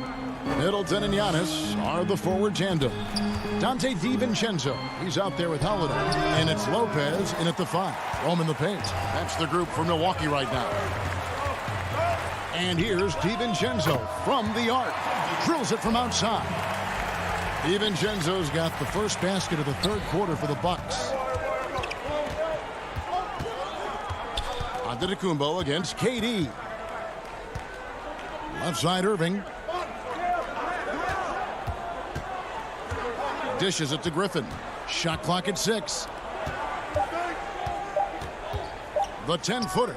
[SPEAKER 1] Middleton and Giannis are the forward tandem. Dante DiVincenzo, he's out there with Holiday. And it's Lopez in at the 5. Roman the paint. That's the group for Milwaukee right now. And here's DiVincenzo from the arc. Drills it from outside. DiVincenzo's got the first basket of the third quarter for the Bucks. Antetokounmpo against KD. Left side Irving. Dishes it to Griffin. Shot clock at 6. The 10-footer.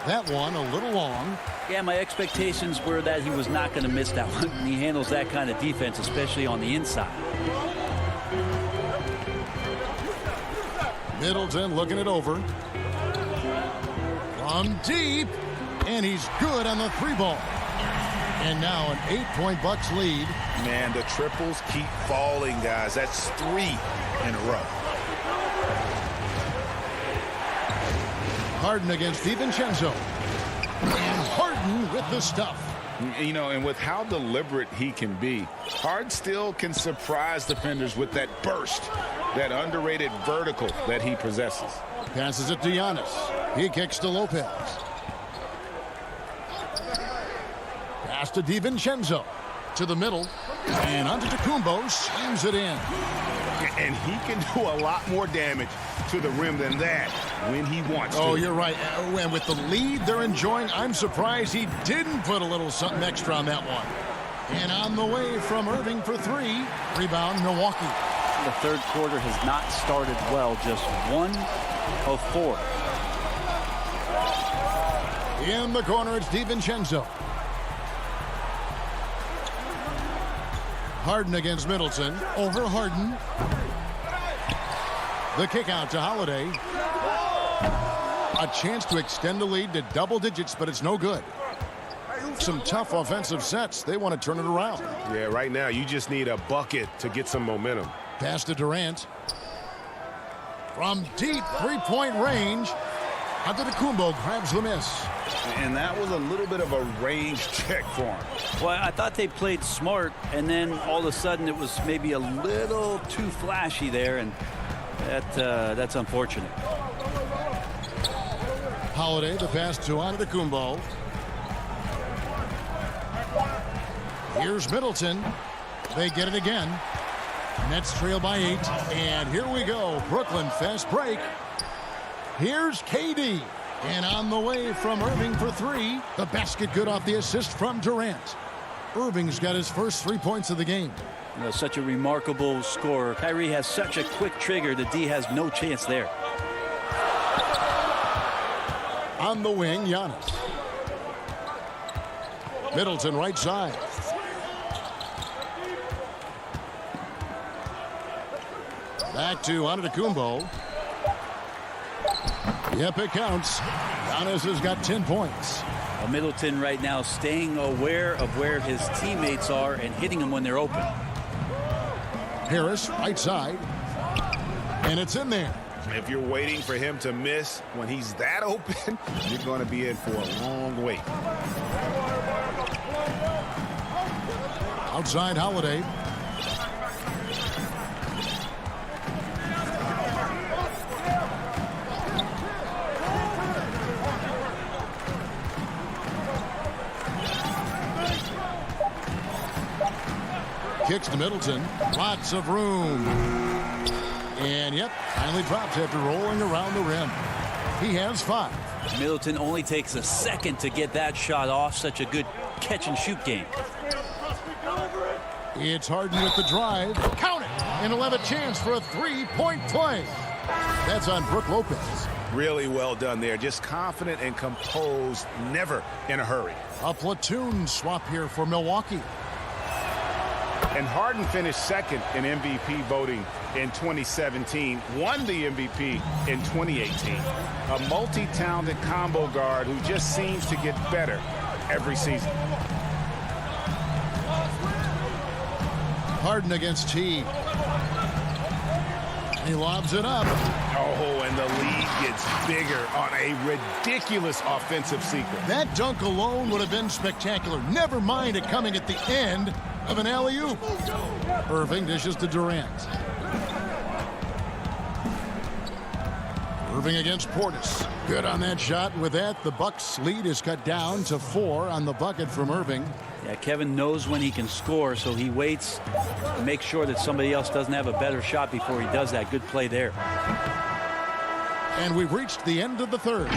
[SPEAKER 1] That one a little long.
[SPEAKER 9] Yeah, my expectations were that he was not going to miss that one. He handles that kind of defense, especially on the inside.
[SPEAKER 1] Middleton looking it over. From deep. And he's good on the 3-ball. And now an 8-point Bucks lead.
[SPEAKER 4] Man, the triples keep falling, guys. That's 3 in a row.
[SPEAKER 1] Harden against DiVincenzo. And Harden with the stuff.
[SPEAKER 2] You know, and with how deliberate he can be, Harden still can surprise defenders with that burst, that underrated vertical that he possesses.
[SPEAKER 1] Passes it to Giannis. He kicks to Lopez. Pass to DiVincenzo. To the middle. And Antetokounmpo slams it in.
[SPEAKER 4] And he can do a lot more damage to the rim than that when he wants to.
[SPEAKER 1] Oh, you're right. And with the lead they're enjoying, I'm surprised he didn't put a little something extra on that one. And on the way from Irving for 3. Rebound, Milwaukee.
[SPEAKER 9] The third quarter has not started well. Just 1 of 4.
[SPEAKER 1] In the corner, it's DiVincenzo. Harden against Middleton. Over Harden. The kick out to Holiday. A chance to extend the lead to double digits, but it's no good. Some tough offensive sets. They want to turn it around.
[SPEAKER 8] Yeah, right now you just need a bucket to get some momentum.
[SPEAKER 1] Pass to Durant. From deep 3-point range. Antetokounmpo grabs the miss.
[SPEAKER 2] And that was a little bit of a range check for him.
[SPEAKER 9] Well, I thought they played smart, and then all of a sudden it was maybe a little too flashy there, and that's unfortunate.
[SPEAKER 1] Holiday, the pass to Antetokounmpo. Here's Middleton. They get it again. Nets trail by 8. And here we go. Brooklyn fast break. Here's KD. And on the way from Irving for 3. The basket good off the assist from Durant. Irving's got his first 3 points of the game.
[SPEAKER 9] You know, such a remarkable scorer. Kyrie has such a quick trigger. The D has no chance there.
[SPEAKER 1] On the wing, Giannis. Middleton right side. Back to Antetokounmpo. Yep, it counts. Giannis has got 10 points.
[SPEAKER 9] Well, Middleton right now staying aware of where his teammates are and hitting them when they're open.
[SPEAKER 1] Harris, right side. And it's in there.
[SPEAKER 4] If you're waiting for him to miss when he's that open, you're going to be in for a long wait.
[SPEAKER 1] Outside Holiday. Kicks to Middleton. Lots of room. And yep, finally drops after rolling around the rim. He has 5.
[SPEAKER 9] Middleton only takes a second to get that shot off. Such a good catch and shoot game.
[SPEAKER 1] It's Harden with the drive. Count it! And he'll have a chance for a 3-point play. That's on Brook Lopez.
[SPEAKER 4] Really well done there. Just confident and composed. Never in a hurry.
[SPEAKER 1] A platoon swap here for Milwaukee.
[SPEAKER 4] And Harden finished second in MVP voting in 2017, won the MVP in 2018. A multi-talented combo guard who just seems to get better every season.
[SPEAKER 1] Harden against Teague. He lobs it up.
[SPEAKER 4] Oh, and the lead gets bigger on a ridiculous offensive sequence.
[SPEAKER 1] That dunk alone would have been spectacular. Never mind it coming at the end of an alley-oop. Irving dishes to Durant. Irving against Portis. Good on that shot. With that, the Bucks lead is cut down to 4 on the bucket from Irving.
[SPEAKER 9] Yeah, Kevin knows when he can score, so he waits to make sure that somebody else doesn't have a better shot before he does that. Good play there.
[SPEAKER 1] And we've reached the end of the third.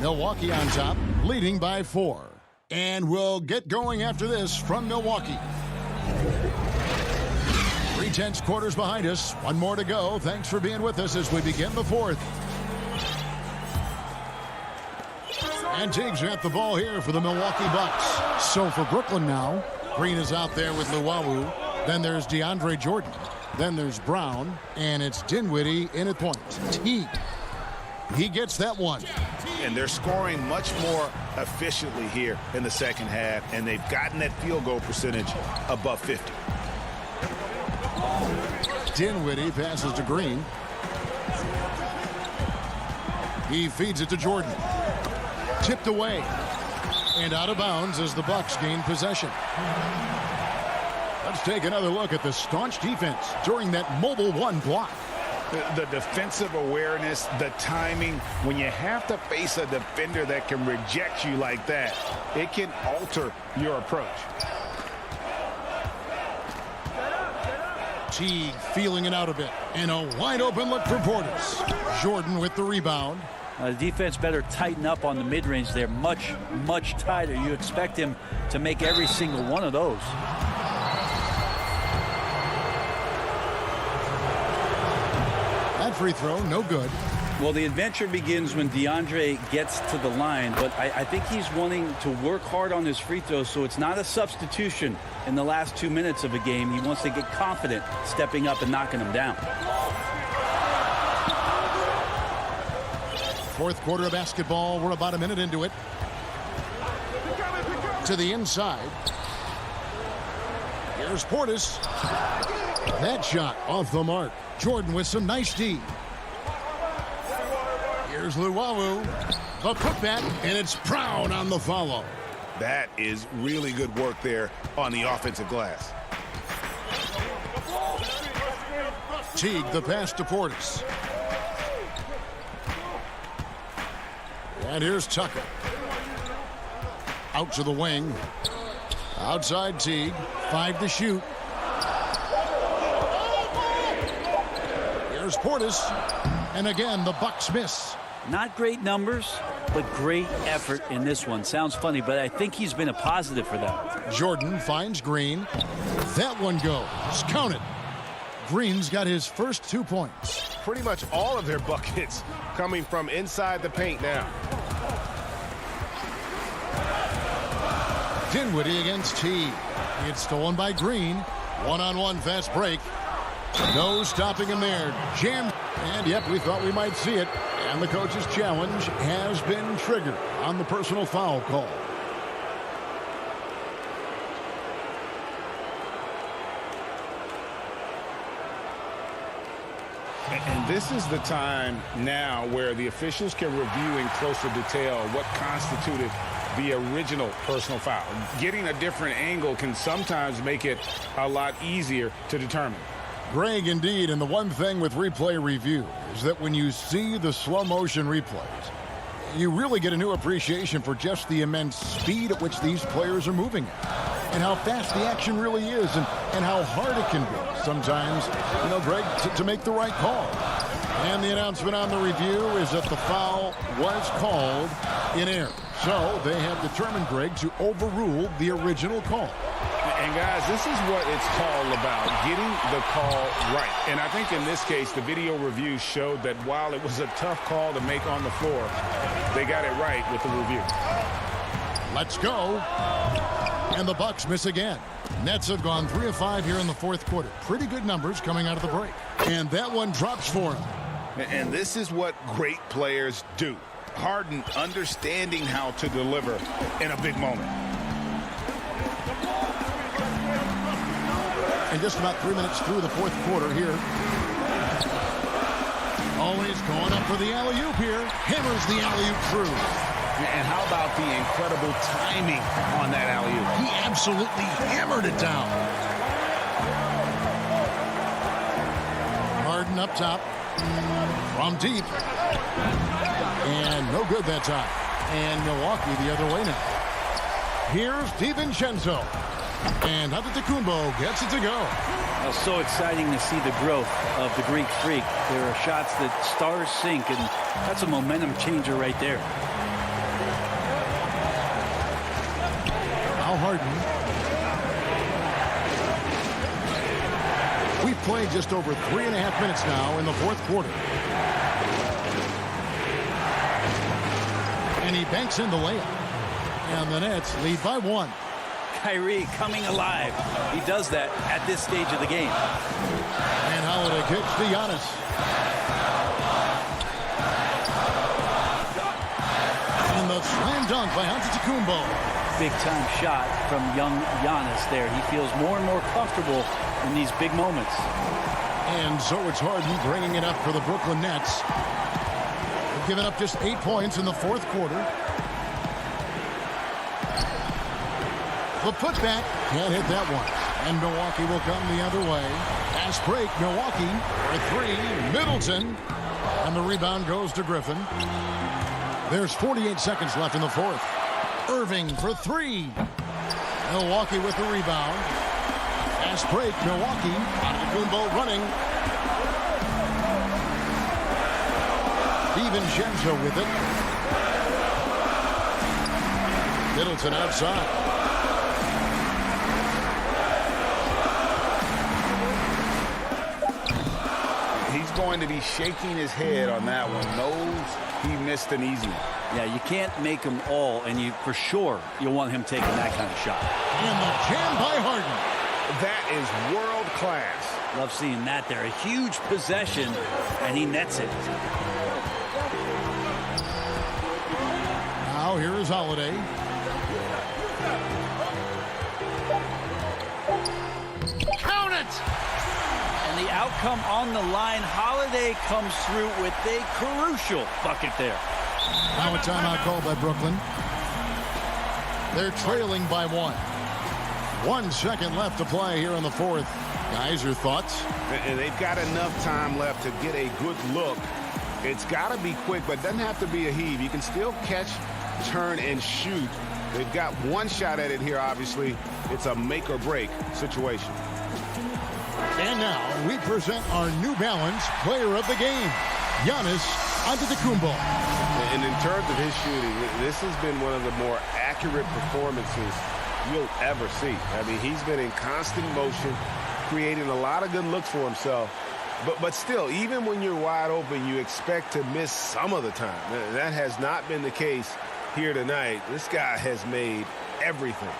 [SPEAKER 1] Milwaukee on top, leading by 4. And we'll get going after this from Milwaukee. 3/10 quarters behind us. One more to go. Thanks for being with us as we begin the fourth. And Teague's got the ball here for the Milwaukee Bucks. So for Brooklyn now, Green is out there with Luwawu. Then there's DeAndre Jordan. Then there's Brown. And it's Dinwiddie in at point. Teague. He gets that one.
[SPEAKER 4] And they're scoring much more efficiently here in the second half. And they've gotten that field goal percentage above 50.
[SPEAKER 1] Dinwiddie passes to Green. He feeds it to Jordan. Tipped away. And out of bounds as the Bucks gain possession. Let's take another look at the staunch defense during that mobile 1 block.
[SPEAKER 4] The defensive awareness, the timing, when you have to face a defender that can reject you like that, it can alter your approach.
[SPEAKER 1] Teague feeling it out a bit. And a wide open look for Portis. Jordan with the rebound.
[SPEAKER 9] The defense better tighten up on the mid-range. They're much, much tighter. You expect him to make every single one of those.
[SPEAKER 1] That free throw, no good.
[SPEAKER 9] Well, the adventure begins when DeAndre gets to the line, but I think he's wanting to work hard on his free throws, so it's not a substitution in the last 2 minutes of a game. He wants to get confident stepping up and knocking them down.
[SPEAKER 1] Fourth quarter of basketball. We're about a minute into it. To the inside. Here's Portis. That shot off the mark. Jordan with some nice D. Here's Luwawu. The putback, and it's Brown on the follow.
[SPEAKER 4] That is really good work there on the offensive glass.
[SPEAKER 1] Teague, the pass to Portis. And here's Tucker. Out to the wing. Outside Teague. 5 to shoot. Here's Portis. And again, the Bucks miss.
[SPEAKER 9] Not great numbers, but great effort in this one. Sounds funny, but I think he's been a positive for them.
[SPEAKER 1] Jordan finds Green. That one goes. Count it. Green's got his first 2 points.
[SPEAKER 8] Pretty much all of their buckets coming from inside the paint now.
[SPEAKER 1] Dinwiddie against T. It's stolen by Green. One-on-one fast break. No stopping him there. Jammed. And, yep, we thought we might see it. And the coach's challenge has been triggered on the personal foul call.
[SPEAKER 2] And this is the time now where the officials can review in closer detail what constituted the original personal foul. Getting a different angle can sometimes make it a lot easier to determine.
[SPEAKER 1] Greg, indeed, and the one thing with replay review is that when you see the slow motion replays, you really get a new appreciation for just the immense speed at which these players are moving at, and how fast the action really is, and how hard it can be sometimes, Greg, to make the right call. And the announcement on the review is that the foul was called in error. So they have determined, Greg, to overrule the original call.
[SPEAKER 2] And, guys, this is what it's all about, getting the call right. And I think in this case, the video review showed that while it was a tough call to make on the floor, they got it right with the review.
[SPEAKER 1] Let's go. And the Bucks miss again. Nets have gone 3 of 5 here in the fourth quarter. Pretty good numbers coming out of the break. And that one drops for him.
[SPEAKER 2] And this is what great players do. Harden understanding how to deliver in a big moment.
[SPEAKER 1] And just about 3 minutes through the fourth quarter here. Always going up for the alley-oop here. Hammers the alley-oop through.
[SPEAKER 2] And how about the incredible timing on that alley-oop?
[SPEAKER 1] He absolutely hammered it down. Harden up top. From deep. And no good that time. And Milwaukee the other way now. Here's DiVincenzo. And Antetokounmpo gets it to go.
[SPEAKER 9] Well, so exciting to see the growth of the Greek Freak. There are shots that stars sink, and that's a momentum changer right there.
[SPEAKER 1] Now Harden. We've played just over 3.5 minutes now in the fourth quarter. And he banks in the layup. And the Nets lead by 1.
[SPEAKER 9] Kyrie coming alive. He does that at this stage of the game.
[SPEAKER 1] And Holiday kicks to Giannis. And the slam dunk by Antetokounmpo.
[SPEAKER 9] Big time shot from young Giannis there. He feels more and more comfortable in these big moments.
[SPEAKER 1] And so it's Harden bringing it up for the Brooklyn Nets. They've given up just 8 points in the fourth quarter. The putback can't hit that one. And Milwaukee will come the other way. Fast break, Milwaukee for 3. Middleton. And the rebound goes to Griffin. There's 48 seconds left in the fourth. Irving for 3. Milwaukee with the rebound. Fast break, Milwaukee. Antetokounmpo running. DiVincenzo with it. Middleton outside.
[SPEAKER 2] He's going to be shaking his head on that one. Knows he missed an easy one.
[SPEAKER 9] Yeah, you can't make them all, and you for sure you'll want him taking that kind of shot.
[SPEAKER 1] And the jam by Harden.
[SPEAKER 2] That is world class.
[SPEAKER 9] Love seeing that there. A huge possession, and he nets it.
[SPEAKER 1] Now here is Holiday. Count it!
[SPEAKER 9] And the outcome on the line, Holiday comes through with a crucial bucket there.
[SPEAKER 1] Now a timeout called by Brooklyn. They're trailing by 1. 1 second left to play here in the fourth. Guys, your thoughts?
[SPEAKER 2] And they've got enough time left to get a good look. It's got to be quick, but it doesn't have to be a heave. You can still catch, turn, and shoot. They've got 1 shot at it here, obviously. It's a make-or-break situation.
[SPEAKER 1] And now we present our New Balance Player of the Game, Giannis Antetokounmpo.
[SPEAKER 8] And in terms of his shooting, this has been one of the more accurate performances you'll ever see. I mean, he's been in constant motion, creating a lot of good looks for himself. But still, even when you're wide open, you expect to miss some of the time. That has not been the case here tonight. This guy has made everything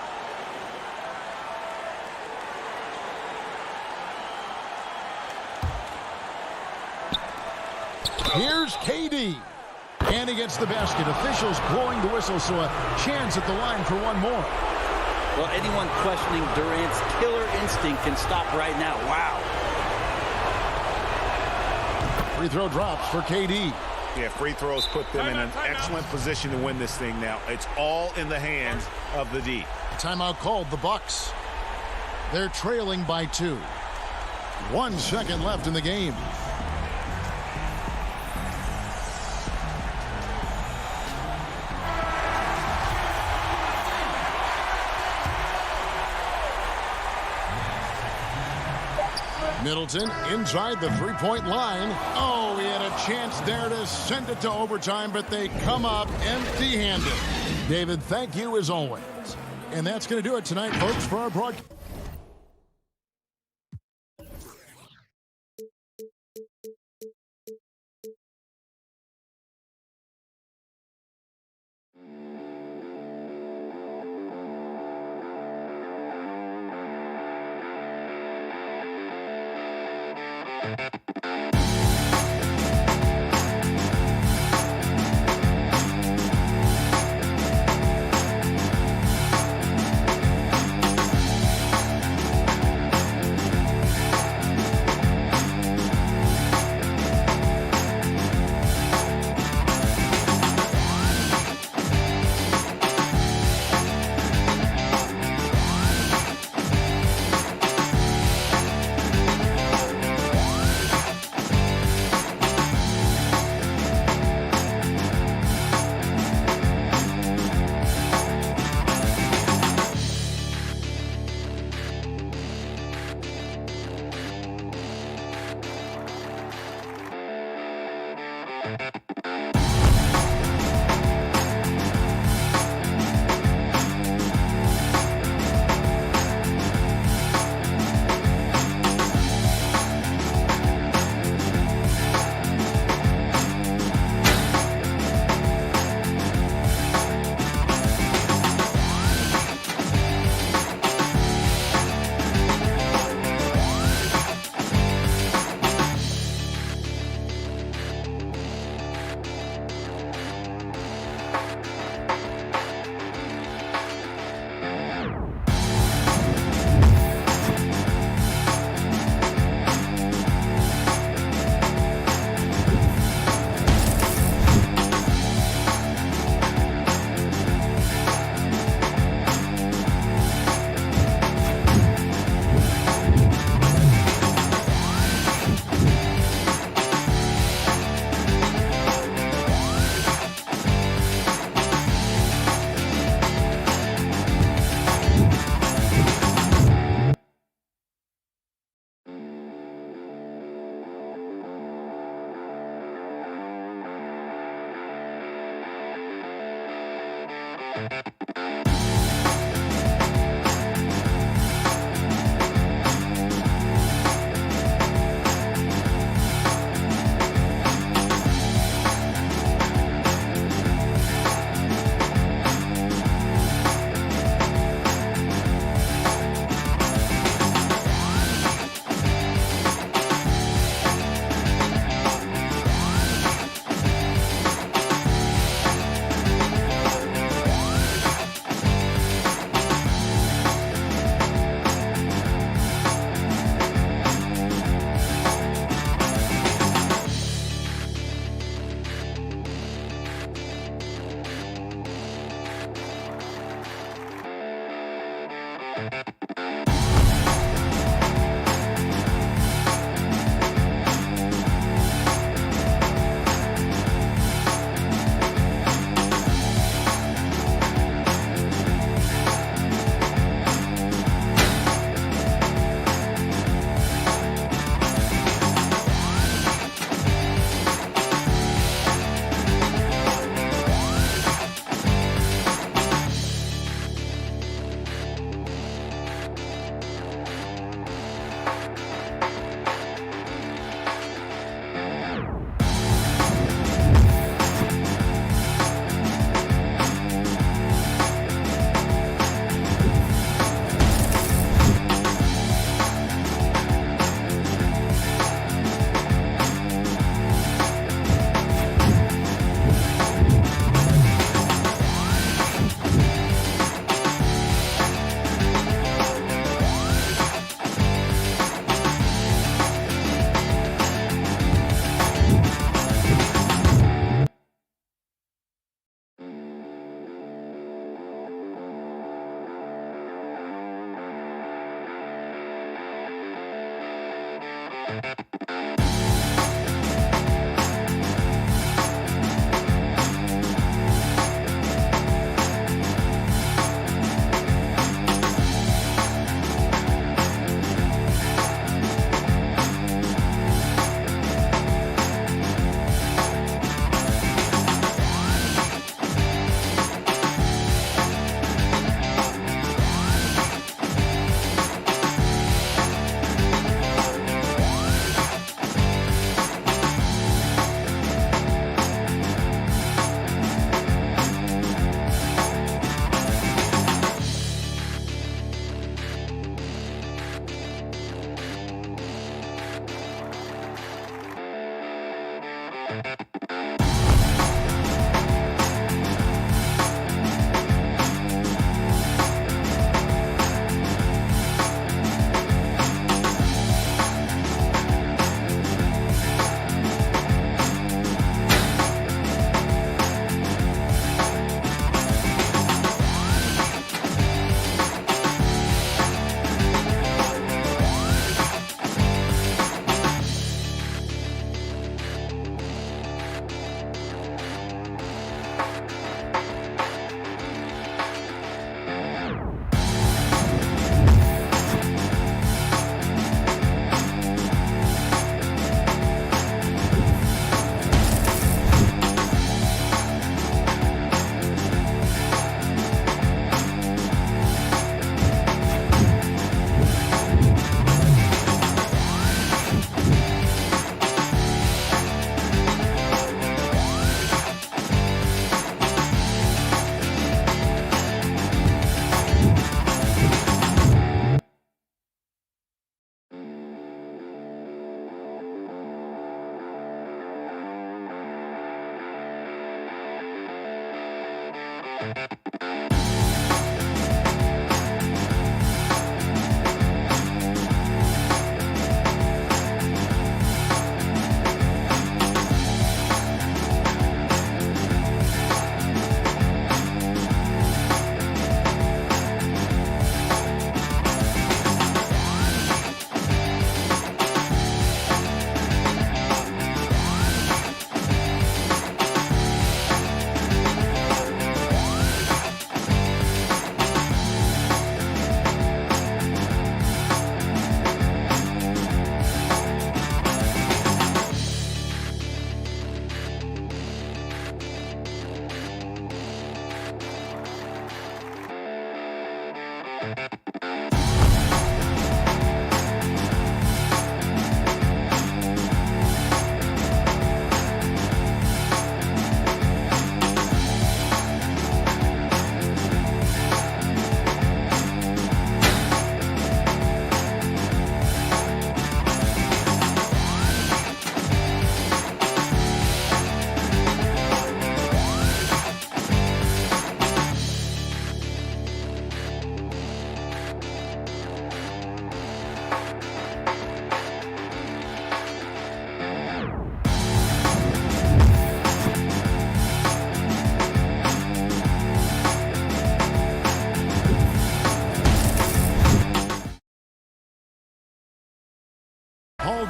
[SPEAKER 1] Here's KD. And he gets the basket. Officials blowing the whistle, so a chance at the line for one more.
[SPEAKER 9] Well, anyone questioning Durant's killer instinct can stop right now. Wow.
[SPEAKER 1] Free throw drops for KD.
[SPEAKER 4] Yeah, free throws put them in an excellent position to win this thing now. It's all in the hands of the D.
[SPEAKER 1] Timeout called, the Bucks. They're trailing by 2. 1 second left in the game. Middleton inside the three-point line. Oh, he had a chance there to send it to overtime, but they come up empty-handed. David, thank you as always. And that's going to do it tonight, folks, for our broadcast.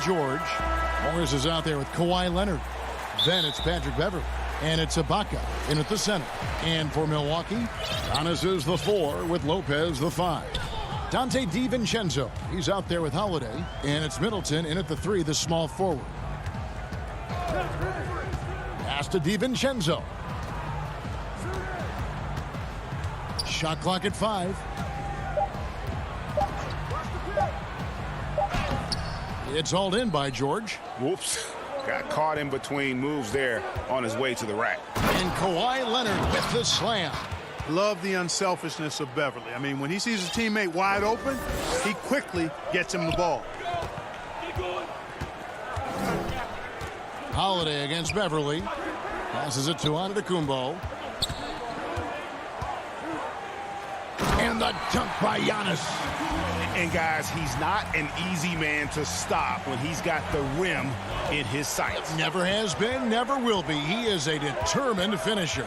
[SPEAKER 1] George. Morris is out there with Kawhi Leonard. Then it's Patrick Beverley. And it's Ibaka in at the center. And for Milwaukee, Giannis is the 4 with Lopez the 5. Dante DiVincenzo, he's out there with Holiday. And it's Middleton in at the 3, the small forward. Pass to DiVincenzo. Shot clock at 5. It's hauled in by George.
[SPEAKER 4] Whoops. Got caught in between moves there on his way to the rack.
[SPEAKER 1] And Kawhi Leonard with the slam.
[SPEAKER 10] Love the unselfishness of Beverley. I mean, when he sees his teammate wide open, he quickly gets him the ball.
[SPEAKER 1] Holiday against Beverley. Passes it to Antetokounmpo. And the dunk by Giannis.
[SPEAKER 4] And guys, he's not an easy man to stop when he's got the rim in his sights.
[SPEAKER 1] Never has been, never will be. He is a determined finisher.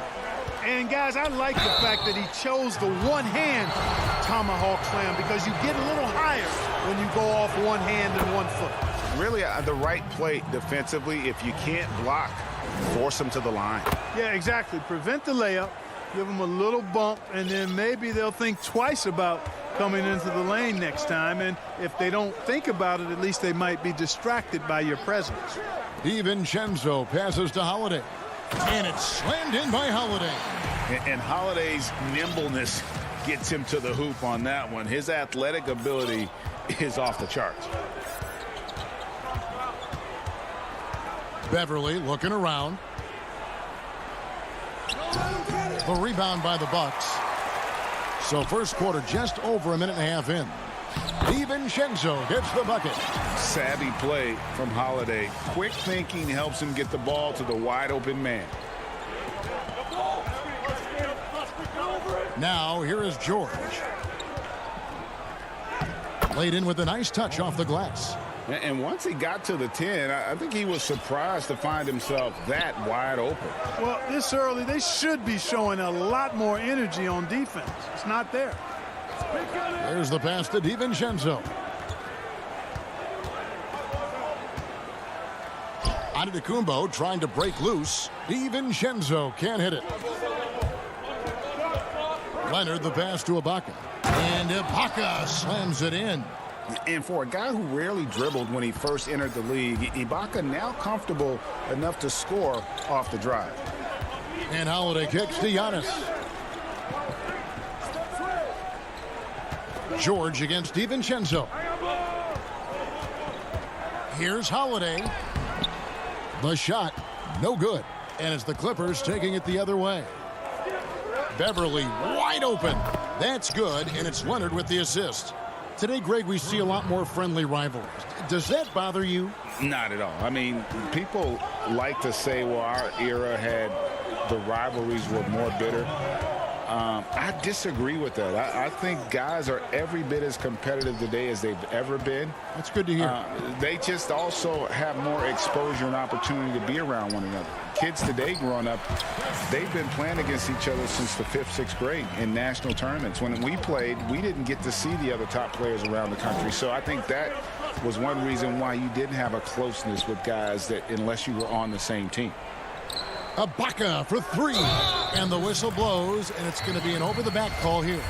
[SPEAKER 10] And guys, I like the fact that he chose the one-hand tomahawk slam because you get a little higher when you go off one hand and 1 foot.
[SPEAKER 2] really the right play defensively. If you can't block, force them to the line.
[SPEAKER 10] Yeah, exactly. Prevent the layup, give them a little bump, and then maybe they'll think twice about coming into the lane next time. And if they don't think about it, at least they might be distracted by your presence.
[SPEAKER 1] DiVincenzo passes to Holiday. And it's slammed in by Holiday.
[SPEAKER 2] And Holiday's nimbleness gets him to the hoop on that one. His athletic ability is off the charts.
[SPEAKER 1] Beverly looking around. The rebound by the Bucks. So first quarter just over a minute and a half in. DiVincenzo gets the bucket.
[SPEAKER 2] Savvy play from Holiday. Quick thinking helps him get the ball to the wide open man.
[SPEAKER 1] Now here is George. Laid in with a nice touch off the glass.
[SPEAKER 2] And once he got to the 10, I think he was surprised to find himself that wide open.
[SPEAKER 10] Well, this early, they should be showing a lot more energy on defense. It's not there.
[SPEAKER 1] There's the pass to DiVincenzo. Antetokounmpo trying to break loose. DiVincenzo can't hit it. Leonard the pass to Ibaka. And Ibaka slams it in.
[SPEAKER 2] And for a guy who rarely dribbled when he first entered the league, Ibaka now comfortable enough to score off the drive.
[SPEAKER 1] And Holiday kicks to Giannis. George against DiVincenzo. Here's Holiday. The shot, no good. And it's the Clippers taking it the other way. Beverly wide open. That's good, and it's Leonard with the assist. Today, Greg, we see a lot more friendly rivalries. Does that bother you?
[SPEAKER 2] Not at all. I mean, people like to say, well, our era had the rivalries were more bitter. I disagree with that. I think guys are every bit as competitive today as they've ever been.
[SPEAKER 1] That's good to hear.
[SPEAKER 2] They just also have more exposure and opportunity to be around one another. Kids today growing up, they've been playing against each other since the 5th, 6th grade in national tournaments. When we played, we didn't get to see the other top players around the country. So I think that was one reason why you didn't have a closeness with guys that unless you were on the same team.
[SPEAKER 1] Ibaka for three. And the whistle blows, and it's going to be an over-the-back call here.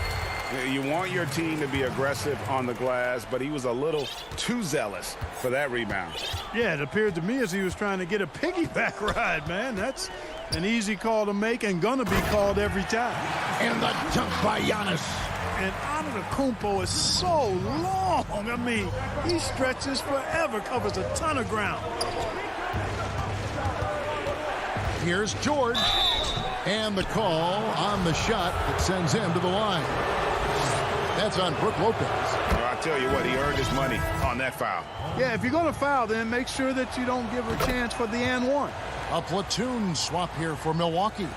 [SPEAKER 2] You want your team to be aggressive on the glass, but he was a little too zealous for that rebound.
[SPEAKER 10] Yeah, it appeared to me as he was trying to get a piggyback ride, man. That's an easy call to make and gonna be called every time.
[SPEAKER 1] And the dunk by Giannis.
[SPEAKER 10] And Antetokounmpo is so long. I mean, he stretches forever, covers a ton of ground.
[SPEAKER 1] Here's George. And the call on the shot that sends him to the line. That's on Brook Lopez.
[SPEAKER 2] Well, I tell you what, he earned his money on that foul.
[SPEAKER 10] Yeah, if you're going to foul, then make sure that you don't give a chance for the and one.
[SPEAKER 1] A platoon swap here for Milwaukee.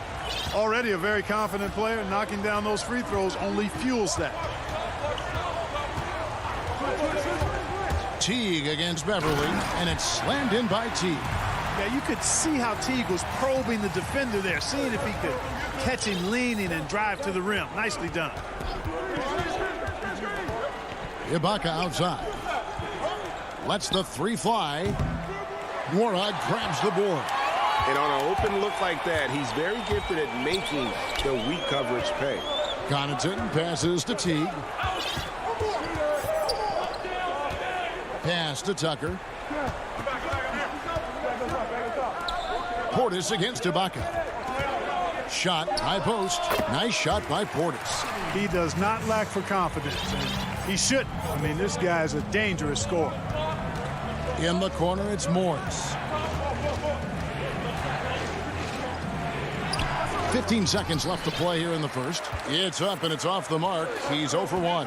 [SPEAKER 10] Already a very confident player. Knocking down those free throws only fuels that.
[SPEAKER 1] Teague against Beverly, and it's slammed in by Teague.
[SPEAKER 10] Yeah, you could see how Teague was probing the defender there, seeing if he could catch him leaning and drive to the rim. Nicely done.
[SPEAKER 1] Ibaka outside. Lets the three fly. Warhol grabs the board.
[SPEAKER 8] And on an open look like that, he's very gifted at making the weak coverage pay.
[SPEAKER 1] Connaughton passes to Teague. Pass to Tucker. Portis against Ibaka. Shot, high post. Nice shot by Portis.
[SPEAKER 10] He does not lack for confidence. He shouldn't. I mean, this guy's a dangerous scorer.
[SPEAKER 1] In the corner, it's Morris. 15 seconds left to play here in the first. It's up and it's off the mark. He's 0 for 1.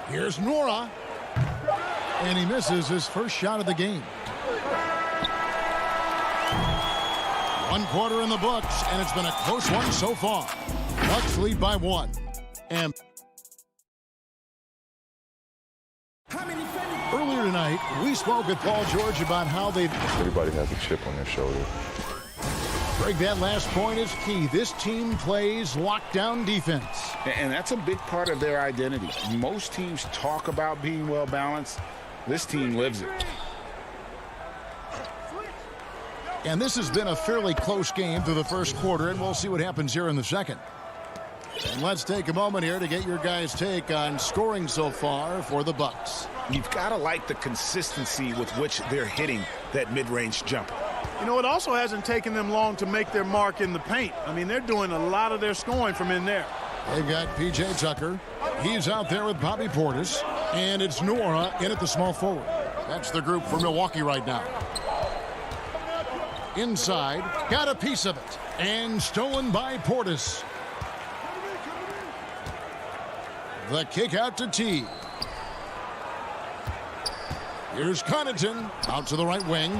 [SPEAKER 1] Here's Nora. And he misses his first shot of the game. 1 quarter in the books, and it's been a close one so far. Bucks lead by 1. And earlier tonight, we spoke with Paul George about how they've...
[SPEAKER 11] Everybody has a chip on their shoulder.
[SPEAKER 1] Greg, that last point is key. This team plays lockdown defense.
[SPEAKER 2] And that's a big part of their identity. Most teams talk about being well-balanced. This team lives it.
[SPEAKER 1] And this has been a fairly close game through the first quarter, and we'll see what happens here in the second. And let's take a moment here to get your guys' take on scoring so far for the Bucks.
[SPEAKER 4] You've got to like the consistency with which they're hitting that mid-range jumper.
[SPEAKER 10] You know, it also hasn't taken them long to make their mark in the paint. I mean, they're doing a lot of their scoring from in there.
[SPEAKER 1] They've got P.J. Tucker. He's out there with Bobby Portis. And it's Nora in at the small forward. That's the group for Milwaukee right now. Inside, got a piece of it. And stolen by Portis. The kick out to T. Here's Connaughton out to the right wing.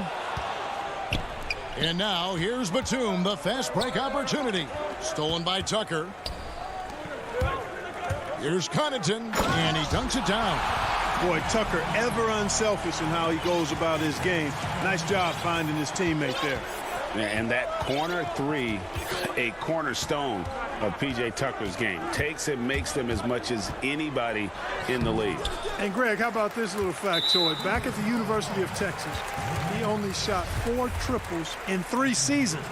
[SPEAKER 1] And now here's Batum, the fast break opportunity. Stolen by Tucker. Here's Connaughton, and he dunks it down.
[SPEAKER 10] Boy, Tucker ever unselfish in how he goes about his game. Nice job finding his teammate there.
[SPEAKER 2] And that corner three, a cornerstone of P.J. Tucker's game. Takes and makes them as much as anybody in the league.
[SPEAKER 10] And Greg, how about this little factoid? Back at the University of Texas, he only shot 4 triples in 3 seasons.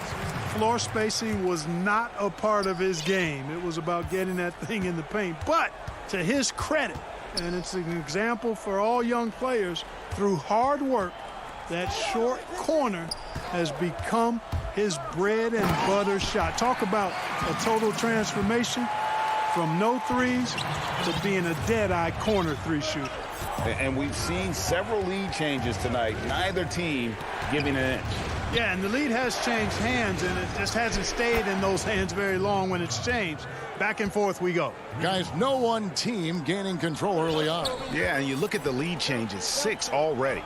[SPEAKER 10] Floor spacing was not a part of his game. It was about getting that thing in the paint. But to his credit, and it's an example for all young players, through hard work, that short corner has become his bread and butter shot. Talk about a total transformation from no threes to being a dead-eye corner 3 shooter.
[SPEAKER 2] And we've seen several lead changes tonight. Neither team giving an inch.
[SPEAKER 10] Yeah, and the lead has changed hands, and it just hasn't stayed in those hands very long when it's changed. Back and forth we go.
[SPEAKER 1] Guys, no one team gaining control early on.
[SPEAKER 4] Yeah, and you look at the lead changes, 6 already.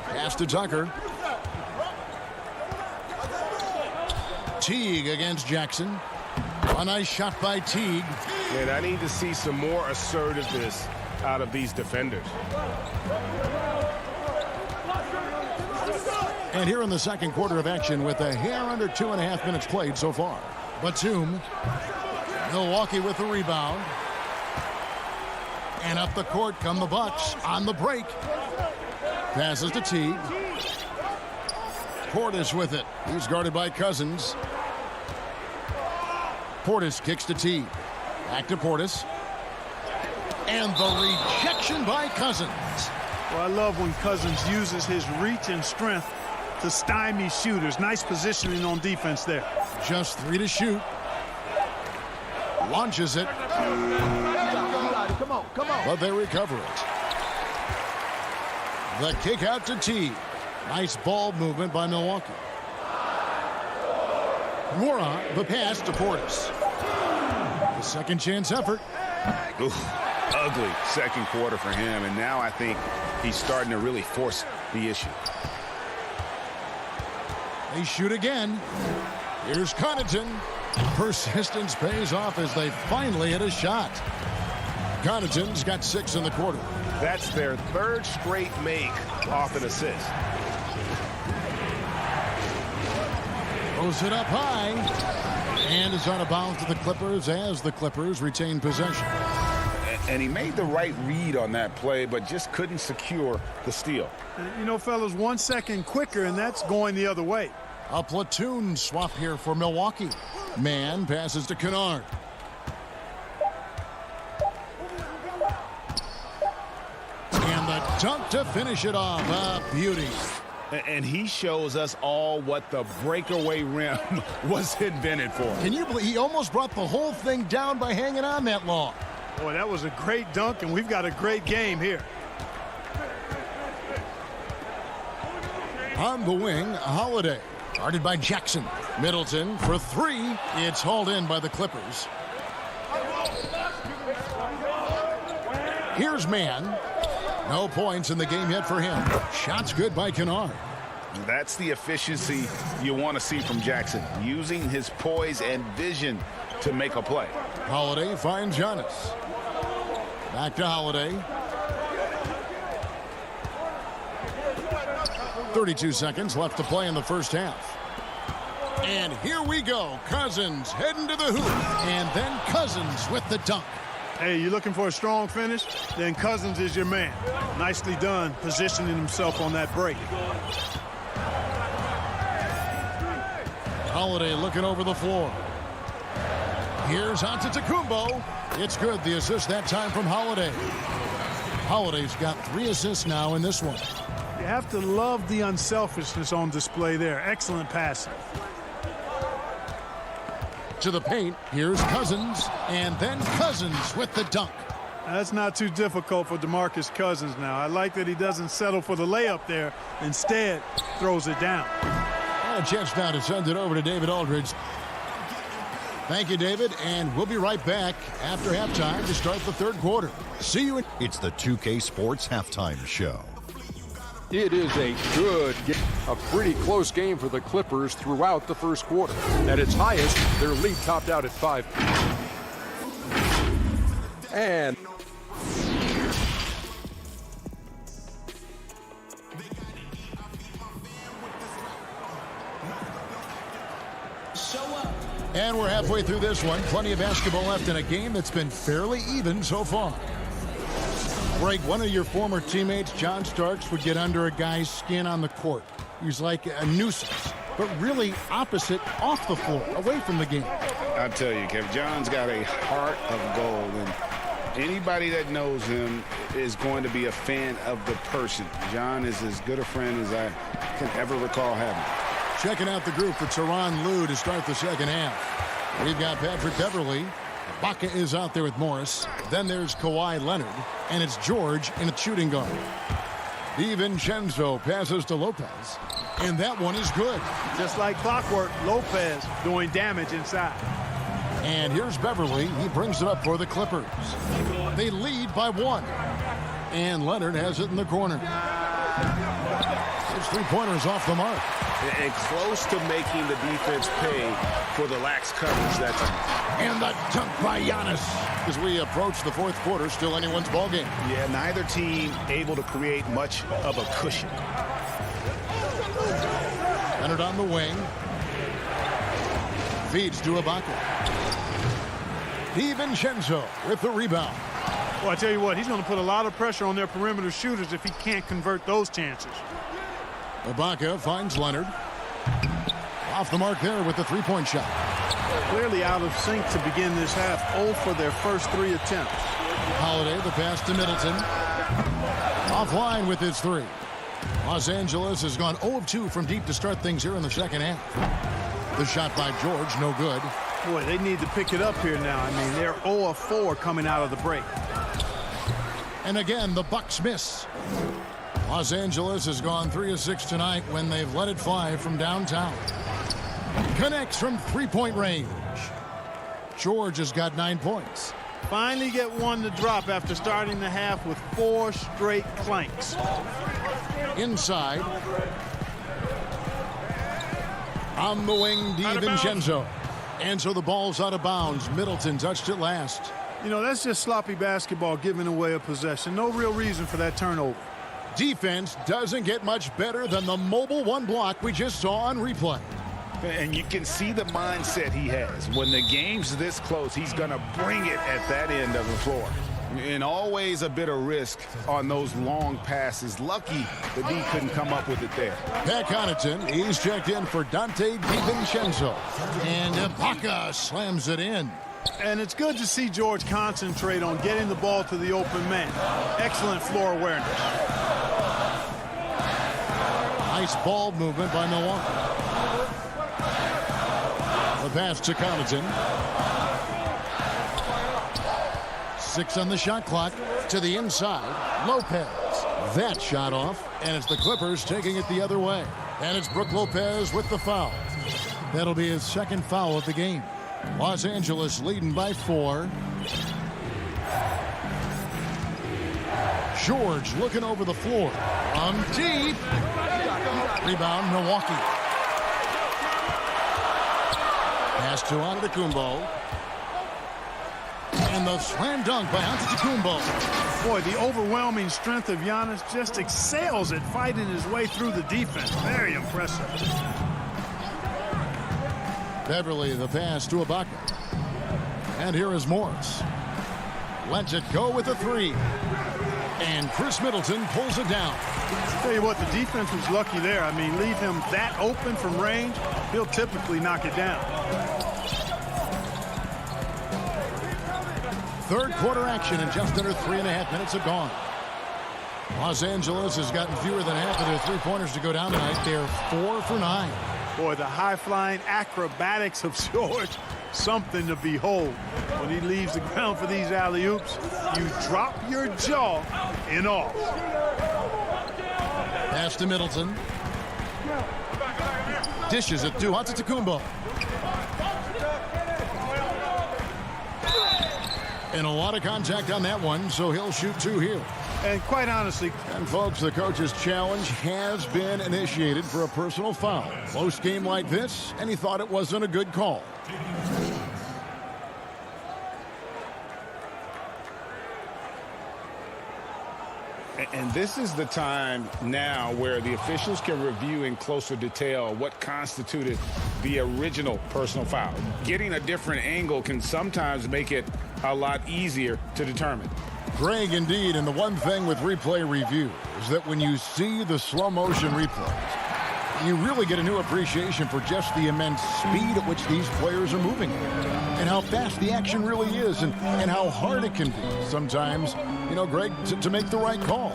[SPEAKER 1] Pass to Tucker. Teague against Jackson. A nice shot by Teague.
[SPEAKER 8] And I need to see some more assertiveness out of these defenders.
[SPEAKER 1] And here in the second quarter of action with a hair under 2.5 minutes played so far. Batum. Milwaukee with the rebound. And up the court come the Bucks on the break. Passes to Teague. Portis with it. He's guarded by Cousins. Portis kicks to Teague. Back to Portis. And the rejection by Cousins.
[SPEAKER 10] Well, I love when Cousins uses his reach and strength to stymie shooters. Nice positioning on defense there.
[SPEAKER 1] Just 3 to shoot. Launches it.
[SPEAKER 10] Come on.
[SPEAKER 1] But they recover it. The kick out to T. Nice ball movement by Milwaukee. Mora, the pass to Portis. The second chance effort.
[SPEAKER 2] Oof, ugly second quarter for him, and now I think he's starting to really force the issue.
[SPEAKER 1] They shoot again. Here's Connaughton. Persistence pays off as they finally hit a shot. Connaughton's got 6 in the quarter.
[SPEAKER 8] That's their 3rd straight make off an assist.
[SPEAKER 1] Throws it up high. And is out of bounds to the Clippers as the Clippers retain possession.
[SPEAKER 2] And he made the right read on that play, but just couldn't secure the steal.
[SPEAKER 10] You know, fellas, 1 second quicker, and that's going the other way.
[SPEAKER 1] A platoon swap here for Milwaukee. Man passes to Kennard. And the dunk to finish it off. A beauty.
[SPEAKER 8] And he shows us all what the breakaway rim was invented for.
[SPEAKER 1] Can you believe he almost brought the whole thing down by hanging on that long?
[SPEAKER 10] Boy, that was a great dunk, and we've got a great game here.
[SPEAKER 1] On the wing, Holiday. Guarded by Jackson. Middleton for 3. It's hauled in by the Clippers. Here's Mann. No points in the game yet for him. Shots good by Kennard.
[SPEAKER 2] That's the efficiency you want to see from Jackson. Using his poise and vision to make a play.
[SPEAKER 1] Holiday finds Giannis. Back to Holiday. 32 seconds left to play in the first half. And here we go. Cousins heading to the hoop. And then Cousins with the dunk.
[SPEAKER 10] Hey, you looking for a strong finish? Then Cousins is your man. Nicely done, positioning himself on that break.
[SPEAKER 1] Holiday looking over the floor. Here's Antetokounmpo. It's good. The assist that time from Holiday. Holiday's got 3 assists now in this one.
[SPEAKER 10] You have to love the unselfishness on display there. Excellent passing.
[SPEAKER 1] To the paint. Here's Cousins. And then Cousins with the dunk.
[SPEAKER 10] That's not too difficult for DeMarcus Cousins now. I like that he doesn't settle for the layup there. Instead, throws it down.
[SPEAKER 1] A chance now to send it over to David Aldridge. Thank you, David, and we'll be right back after halftime to start the third quarter. See you.
[SPEAKER 6] It's the 2K Sports Halftime Show.
[SPEAKER 7] It is a pretty close game for the Clippers throughout the first quarter. At its highest, their lead topped out at 5. And
[SPEAKER 1] And we're halfway through this one. Plenty of basketball left in a game that's been fairly even so far. Greg, one of your former teammates, John Starks, would get under a guy's skin on the court. He's like a nuisance, but really opposite off the floor, away from the game.
[SPEAKER 2] I tell you, Kevin, John's got a heart of gold, and anybody that knows him is going to be a fan of the person. John is as good a friend as I can ever recall having.
[SPEAKER 1] Checking out the group for Tyronn Lue to start the second half. We've got Patrick Beverly. Ibaka is out there with Morris. Then there's Kawhi Leonard. And it's George in a shooting guard. DiVincenzo passes to Lopez. And that one is good.
[SPEAKER 10] Just like clockwork, Lopez doing damage inside.
[SPEAKER 1] And here's Beverly. He brings it up for the Clippers. They lead by 1. And Leonard has it in the corner. His three-pointers off the mark.
[SPEAKER 8] And close to making the defense pay for the lax coverage that time.
[SPEAKER 1] And the dunk by Giannis. As we approach the fourth quarter, still anyone's ballgame.
[SPEAKER 4] Yeah, neither team able to create much of a cushion.
[SPEAKER 1] Leonard on the wing. Feeds to Ibaka. DiVincenzo with the rebound.
[SPEAKER 10] Well, I tell you what, he's going to put a lot of pressure on their perimeter shooters if he can't convert those chances.
[SPEAKER 1] Ibaka finds Leonard. Off the mark there with the three-point shot.
[SPEAKER 10] Clearly out of sync to begin this half. 0 for their first 3 attempts.
[SPEAKER 1] Holiday, the pass to Middleton. Offline with his 3. Los Angeles has gone 0 of 2 from deep to start things here in the second half. The shot by George, no good.
[SPEAKER 10] Boy, they need to pick it up here now. I mean, they're 0 of 4 coming out of the break.
[SPEAKER 1] And again, the Bucks miss. Los Angeles has gone 3 of 6 tonight when they've let it fly from downtown. Connects from three-point range. George has got 9 points.
[SPEAKER 10] Finally get one to drop after starting the half with 4 straight clanks.
[SPEAKER 1] Inside. On the wing, DiVincenzo. And so the ball's out of bounds. Middleton touched it last.
[SPEAKER 10] You know, that's just sloppy basketball, giving away a possession. No real reason for that turnover.
[SPEAKER 1] Defense doesn't get much better than the mobile one block we just saw on replay.
[SPEAKER 4] And you can see the mindset he has. When the game's this close, he's going to bring it at that end of the floor. And always a bit of risk on those long passes. Lucky the D couldn't come up with it there.
[SPEAKER 1] Pat Connaughton, he's checked in for Dante DiVincenzo. And Ibaka slams it in.
[SPEAKER 10] And it's good to see George concentrate on getting the ball to the open man. Excellent floor awareness.
[SPEAKER 1] Nice ball movement by Milwaukee. The pass to Connaughton. 6 on the shot clock. To the inside. Lopez. That shot off. And it's the Clippers taking it the other way. And it's Brook Lopez with the foul. That'll be his second foul of the game. Los Angeles leading by 4. George looking over the floor. From deep. Rebound, Milwaukee. Pass to Antetokounmpo. And the slam dunk by Antetokounmpo.
[SPEAKER 10] Boy, the overwhelming strength of Giannis just excels at fighting his way through the defense. Very impressive.
[SPEAKER 1] Beverly, the pass to Ibaka. And here is Morris. Lets it go with a three. And Chris Middleton pulls it down.
[SPEAKER 10] I'll tell you what, the defense was lucky there. I mean, leave him that open from range, he'll typically knock it down.
[SPEAKER 1] Third quarter action, and just under 3.5 minutes have gone. Los Angeles has gotten fewer than half of their three-pointers to go down tonight. They're 4 for 9.
[SPEAKER 10] Boy, the high-flying acrobatics of George, something to behold. When he leaves the ground for these alley-oops, you drop your jaw in awe.
[SPEAKER 1] Pass to Middleton. Dishes it to Antetokounmpo. And a lot of contact on that one, so he'll shoot 2 here.
[SPEAKER 10] And quite honestly,
[SPEAKER 1] and folks, the coach's challenge has been initiated for a personal foul. Close game like this, and he thought it wasn't a good call.
[SPEAKER 2] And this is the time now where the officials can review in closer detail what constituted the original personal foul. Getting a different angle can sometimes make it a lot easier to determine.
[SPEAKER 1] Greg, indeed, and the one thing with replay review is that when you see the slow motion replays, you really get a new appreciation for just the immense speed at which these players are moving and how fast the action really is and how hard it can be sometimes, you know, Greg, to make the right call.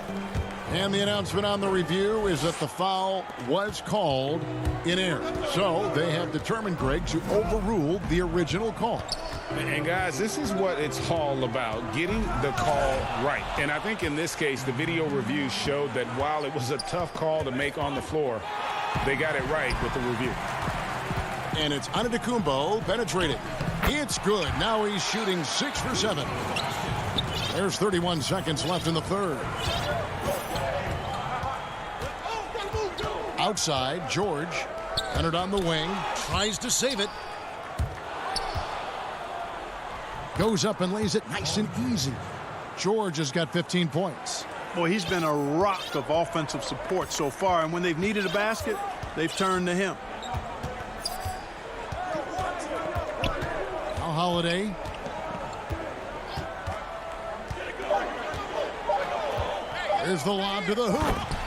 [SPEAKER 1] And the announcement on the review is that the foul was called in error. So they have determined, Greg, to overrule the original call.
[SPEAKER 2] And guys, this is what it's all about, getting the call right. And I think in this case, the video review showed that while it was a tough call to make on the floor, they got it right with the review.
[SPEAKER 1] And it's Antetokounmpo penetrated. It's good. Now he's shooting 6 for 7. There's 31 seconds left in the third. Outside, George. Leonard on the wing. Tries to save it. Goes up and lays it nice and easy. George has got 15 points.
[SPEAKER 10] Boy, he's been a rock of offensive support so far, and when they've needed a basket, they've turned to him.
[SPEAKER 1] Now Holiday. There's the lob to the hoop.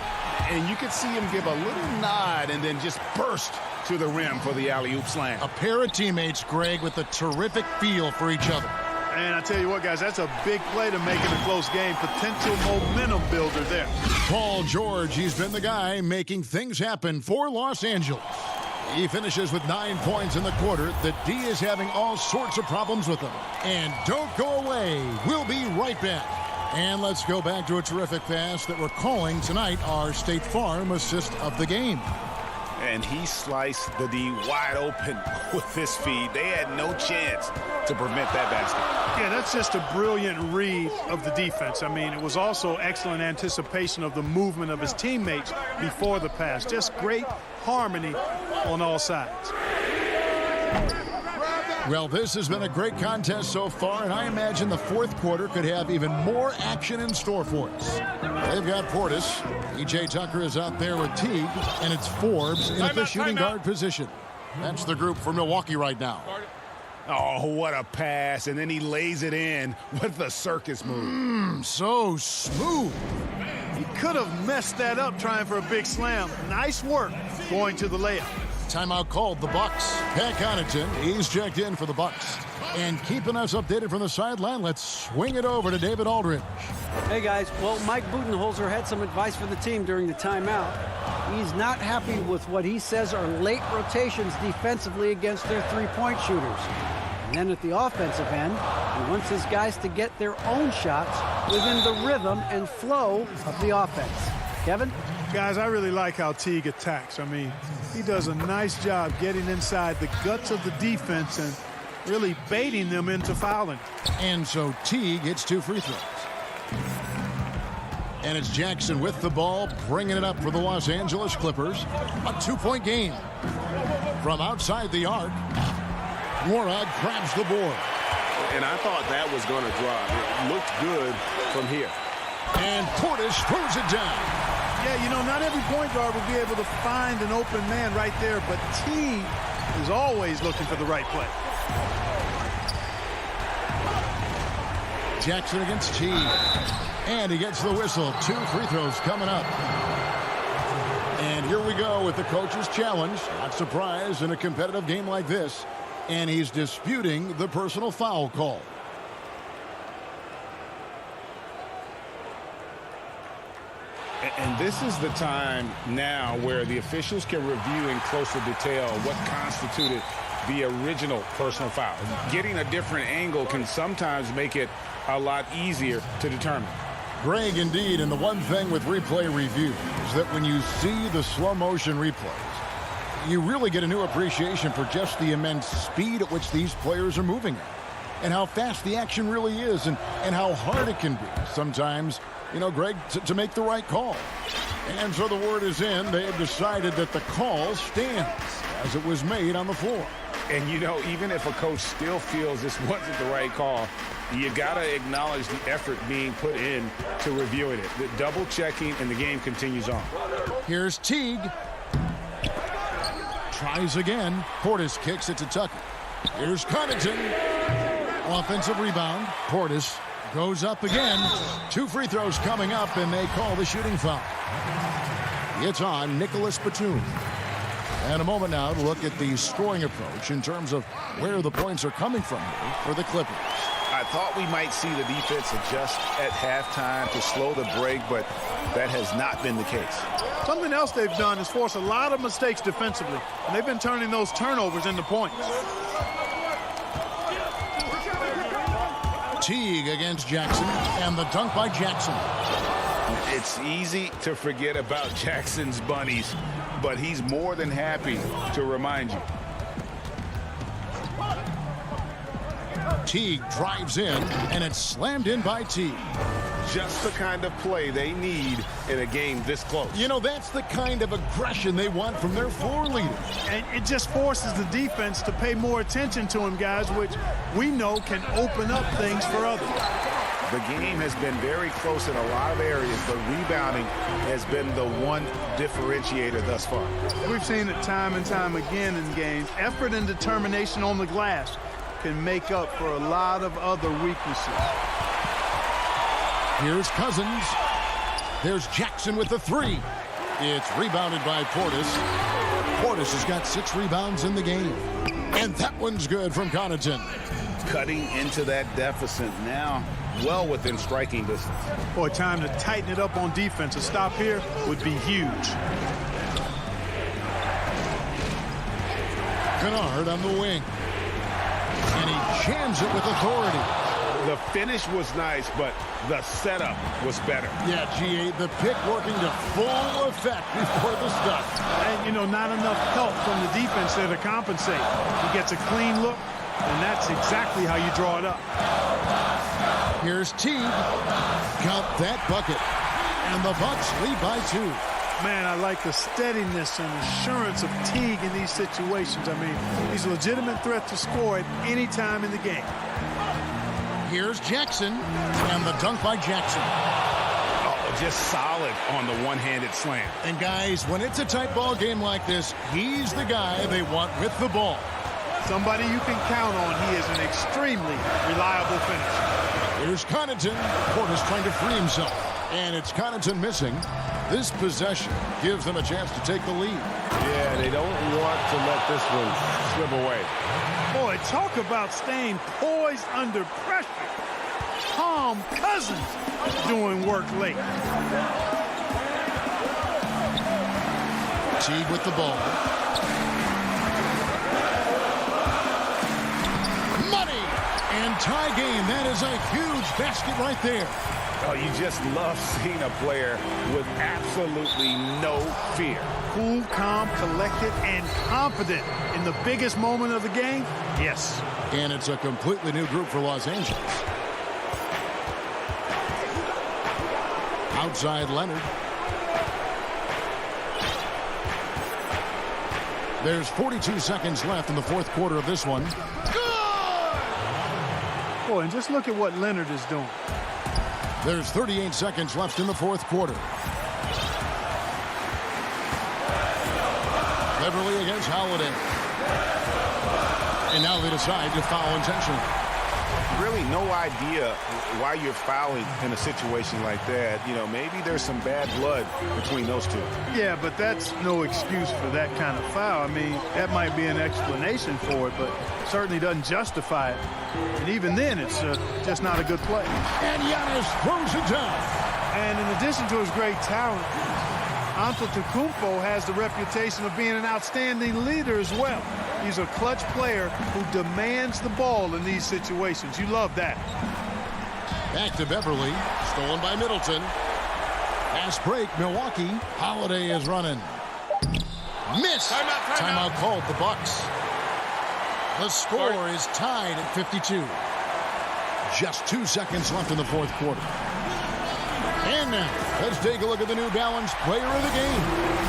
[SPEAKER 4] And you could see him give a little nod and then just burst to the rim for the alley-oop slam.
[SPEAKER 1] A pair of teammates, Greg, with a terrific feel for each other.
[SPEAKER 10] And I tell you what, guys, that's a big play to make it a close game. Potential momentum builder there.
[SPEAKER 1] Paul George, he's been the guy making things happen for Los Angeles. He finishes with 9 points in the quarter. The D is having all sorts of problems with him. And don't go away. We'll be right back. And let's go back to a terrific pass that we're calling tonight our State Farm assist of the game.
[SPEAKER 4] And he sliced the D wide open with this feed. They had no chance to prevent that basket.
[SPEAKER 10] Yeah, that's just a brilliant read of the defense. I mean, it was also excellent anticipation of the movement of his teammates before the pass. Just great harmony on all sides.
[SPEAKER 1] Well, this has been a great contest so far, and I imagine the fourth quarter could have even more action in store for us. They've got Portis. E.J. Tucker is out there with Teague, and it's Forbes in the shooting guard position. That's the group for Milwaukee right now.
[SPEAKER 4] Oh, what a pass. And then he lays it in with the circus move.
[SPEAKER 1] So smooth.
[SPEAKER 10] He could have messed that up trying for a big slam. Nice work going to the layup.
[SPEAKER 1] Timeout called the Bucks. Pat Connaughton, he's checked in for the Bucks. And keeping us updated from the sideline, let's swing it over to David Aldridge.
[SPEAKER 11] Hey guys, well, Mike Budenholzer had some advice for the team during the timeout. He's not happy with what he says are late rotations defensively against their three-point shooters. And then at the offensive end, he wants his guys to get their own shots within the rhythm and flow of the offense. Kevin?
[SPEAKER 10] Guys, I really like how Teague attacks. I mean, he does a nice job getting inside the guts of the defense and really baiting them into fouling.
[SPEAKER 1] And so Teague hits 2 free throws. And it's Jackson with the ball, bringing it up for the Los Angeles Clippers. A 2-point game. From outside the arc, Morag grabs the board.
[SPEAKER 8] and I thought that was going to drop. It looked good from here.
[SPEAKER 1] And Portis throws it down.
[SPEAKER 10] Yeah, you know, not every point guard will be able to find an open man right there, but T is always looking for the right play.
[SPEAKER 1] Jackson against T. And he gets the whistle. 2 free throws coming up. And here we go with the coach's challenge. Not surprised in a competitive game like this. And he's disputing the personal foul call.
[SPEAKER 2] And this is the time now where the officials can review in closer detail what constituted the original personal foul. Getting a different angle can sometimes make it a lot easier to determine.
[SPEAKER 1] Greg, indeed, and the one thing with replay review is that when you see the slow motion replays, you really get a new appreciation for just the immense speed at which these players are moving at, and how fast the action really is, and how hard it can be sometimes, you know, Greg, to make the right call. And so the word is in. They have decided that the call stands as it was made on the floor.
[SPEAKER 2] And, you know, even if a coach still feels this wasn't the right call, you got to acknowledge the effort being put in to reviewing it. The double checking, and the game continues on.
[SPEAKER 1] Here's Teague. Tries again. Portis kicks it to Tucker. Here's Connaughton. Offensive rebound. Portis goes up again. 2 free throws coming up, and they call the shooting foul. It's on Nicholas Batum. And a moment now to look at the scoring approach in terms of where the points are coming from here for the Clippers.
[SPEAKER 4] I thought we might see the defense adjust at halftime to slow the break, but that has not been the case.
[SPEAKER 10] Something else they've done is force a lot of mistakes defensively, and they've been turning those turnovers into points.
[SPEAKER 1] Teague against Jackson, and the dunk by Jackson.
[SPEAKER 4] It's easy to forget about Jackson's bunnies, but he's more than happy to remind you.
[SPEAKER 1] Teague drives in, and it's slammed in by Teague.
[SPEAKER 4] Just the kind of play they need in a game this close.
[SPEAKER 1] You know, that's the kind of aggression they want from their floor leaders.
[SPEAKER 10] And it just forces the defense to pay more attention to him, guys, which we know can open up things for others.
[SPEAKER 4] The game has been very close in a lot of areas, but rebounding has been the one differentiator thus far.
[SPEAKER 10] We've seen it time and time again in games. Effort and determination on the glass can make up for a lot of other weaknesses.
[SPEAKER 1] Here's Cousins. There's Jackson with the 3. It's rebounded by Portis. Portis has got 6 rebounds in the game. And that one's good from Connaughton.
[SPEAKER 4] Cutting into that deficit now, well within striking distance.
[SPEAKER 10] Boy, time to tighten it up on defense. A stop here would be huge.
[SPEAKER 1] Kennard on the wing. And he jams it with authority.
[SPEAKER 2] The finish was nice, but the setup was better.
[SPEAKER 1] Yeah, G8, the pick working to full effect before the stop.
[SPEAKER 10] And, you know, not enough help from the defense there to compensate. He gets a clean look, and that's exactly how you draw it up.
[SPEAKER 1] Here's Teague. Count that bucket. And the Bucks lead by 2.
[SPEAKER 10] Man, I like the steadiness and assurance of Teague in these situations. I mean, he's a legitimate threat to score at any time in the game.
[SPEAKER 1] Here's Jackson, and the dunk by Jackson.
[SPEAKER 2] Oh, just solid on the one-handed slam.
[SPEAKER 1] And guys, when it's a tight ball game like this, he's the guy they want with the ball.
[SPEAKER 10] Somebody you can count on. He is an extremely reliable finisher.
[SPEAKER 1] Here's Connaughton. Portis trying to free himself. And it's Connaughton missing. This possession gives them a chance to take the lead.
[SPEAKER 8] Yeah, they don't want to let this one slip away.
[SPEAKER 10] Boy, talk about staying poised under pressure. Calm Cousins doing work late.
[SPEAKER 1] Teague with the ball. Money! And tie game. That is a huge basket right there.
[SPEAKER 4] Oh, you just love seeing a player with absolutely no fear.
[SPEAKER 10] Cool, calm, collected, and confident in the biggest moment of the game? Yes.
[SPEAKER 1] And it's a completely new group for Los Angeles. Outside Leonard. There's 42 seconds left in the fourth quarter of this one. Good!
[SPEAKER 10] Boy, and just look at what Leonard is doing.
[SPEAKER 1] There's 38 seconds left in the fourth quarter. Beverly against Holiday. And now they decide to foul intentionally.
[SPEAKER 4] Really no idea why you're fouling in a situation like that. You know, maybe there's some bad blood between those two.
[SPEAKER 10] Yeah, but that's no excuse for that kind of foul. I mean, that might be an explanation for it, but certainly doesn't justify it. And even then, it's just not a good play.
[SPEAKER 1] And Giannis throws it down.
[SPEAKER 10] And in addition to his great talent, Antetokounmpo has the reputation of being an outstanding leader as well. He's a clutch player who demands the ball in these situations. You love that.
[SPEAKER 1] Back to Beverly. Stolen by Middleton. Fast break, Milwaukee. Holiday is running. Miss. Timeout called the Bucks. The score is tied at 52. Just 2 seconds left in the fourth quarter. And now, let's take a look at the New Balance player of the game,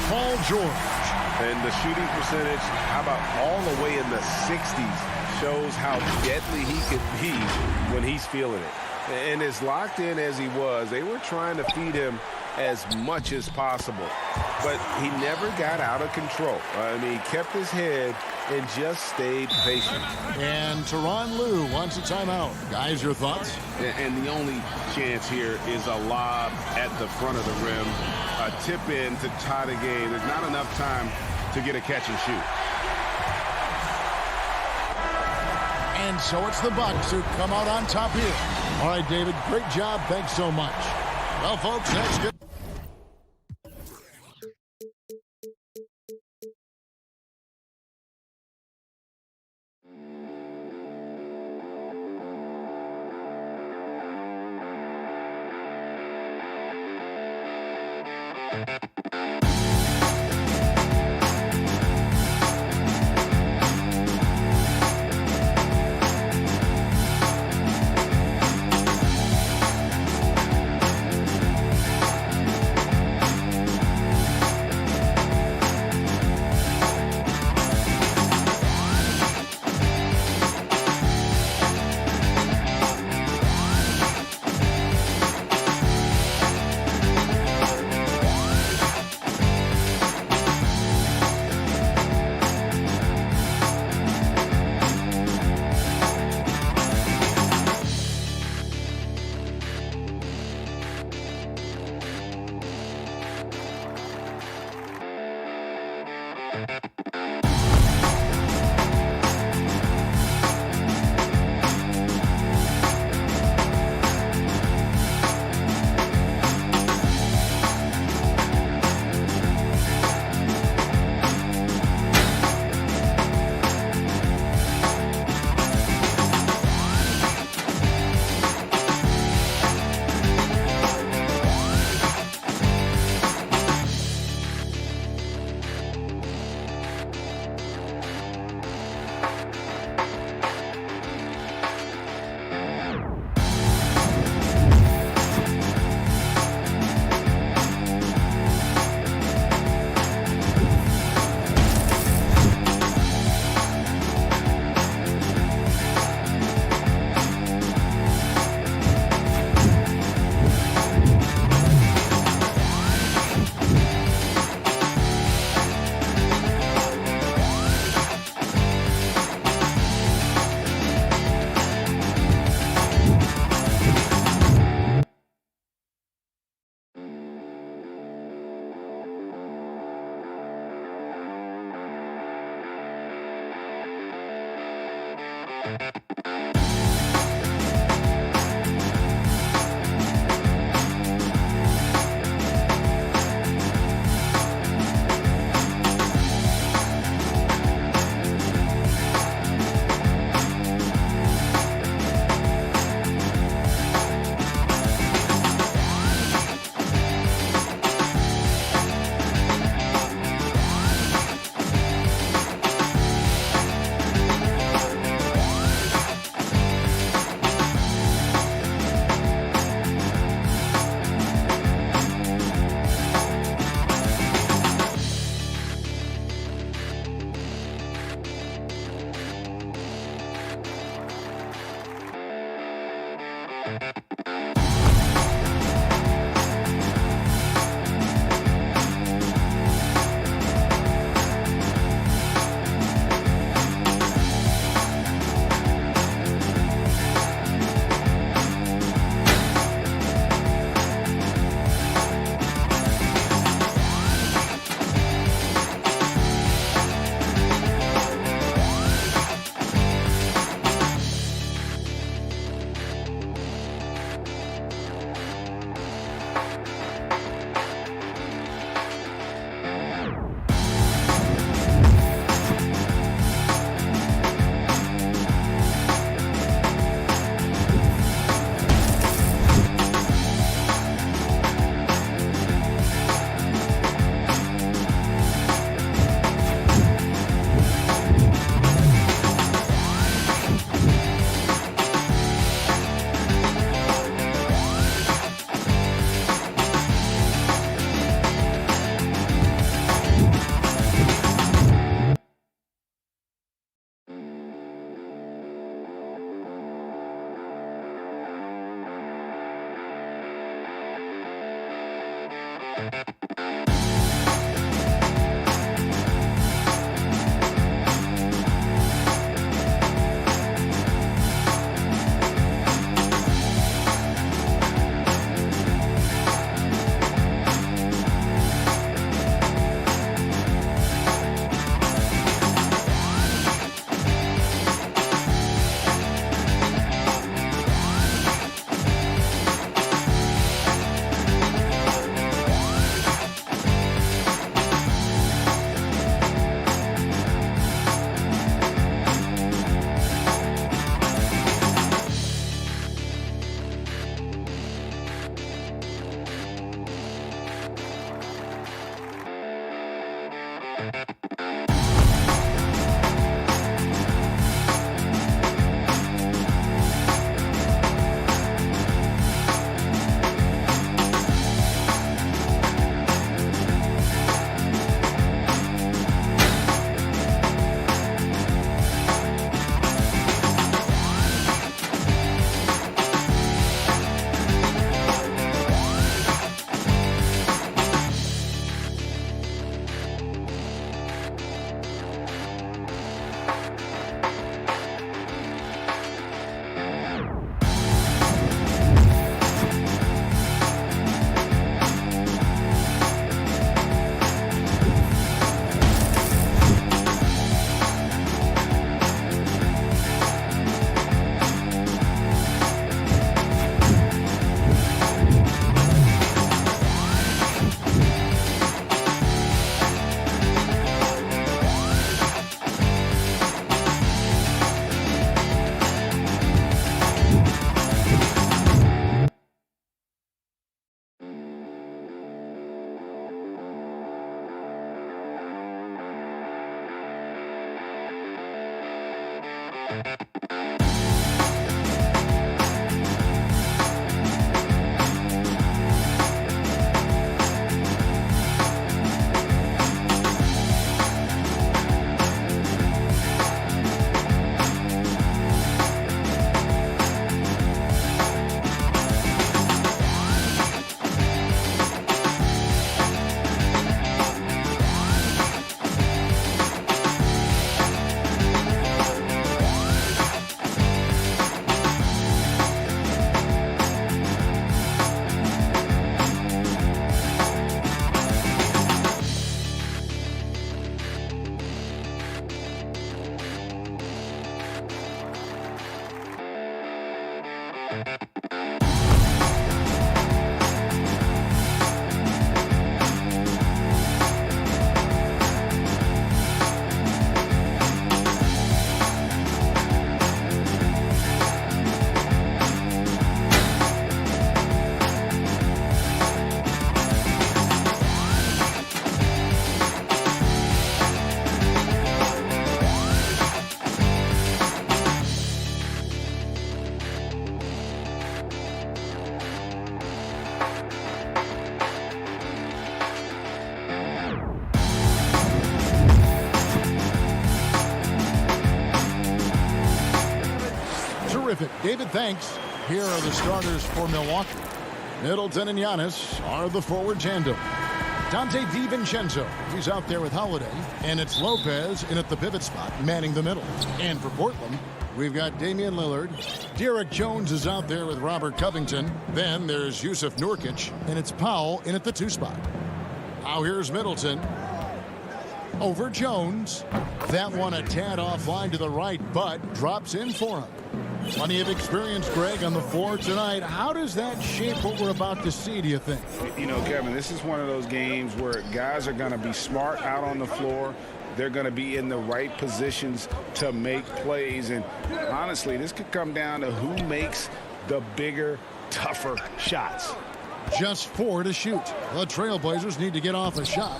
[SPEAKER 1] Paul George.
[SPEAKER 8] And the shooting percentage, how about all the way in the 60s, shows how deadly he could be when he's feeling it. And as locked in as he was, they were trying to feed him as much as possible. But he never got out of control. I mean, he kept his head and just stayed patient.
[SPEAKER 1] And Tyronn Lue wants a timeout. Guys, your thoughts?
[SPEAKER 8] And the only chance here is a lob at the front of the rim, a tip in to tie the game. There's not enough time to get a catch and shoot.
[SPEAKER 1] And so it's the Bucks who come out on top here. All right, David, great job. Thanks so much. Well, folks, that's good. Terrific. David, thanks. Here are the starters for Milwaukee. Middleton and Giannis are the forward tandem. Dante DiVincenzo, he's out there with Holiday. And it's Lopez in at the pivot spot, manning the middle. And for Portland, we've got Damian Lillard. Derek Jones is out there with Robert Covington. Then there's Yusuf Nurkic. And it's Powell in at the 2 spot. Now here's Middleton. Over Jones. That one a tad offline to the right, but drops in for him. Plenty of experience, Greg, on the floor tonight. How does that shape what we're about to see, do you think?
[SPEAKER 2] You know, Kevin, this is one of those games where guys are going to be smart out on the floor. They're going to be in the right positions to make plays. And honestly, this could come down to who makes the bigger, tougher shots.
[SPEAKER 1] Just 4 to shoot. The Trailblazers need to get off a shot.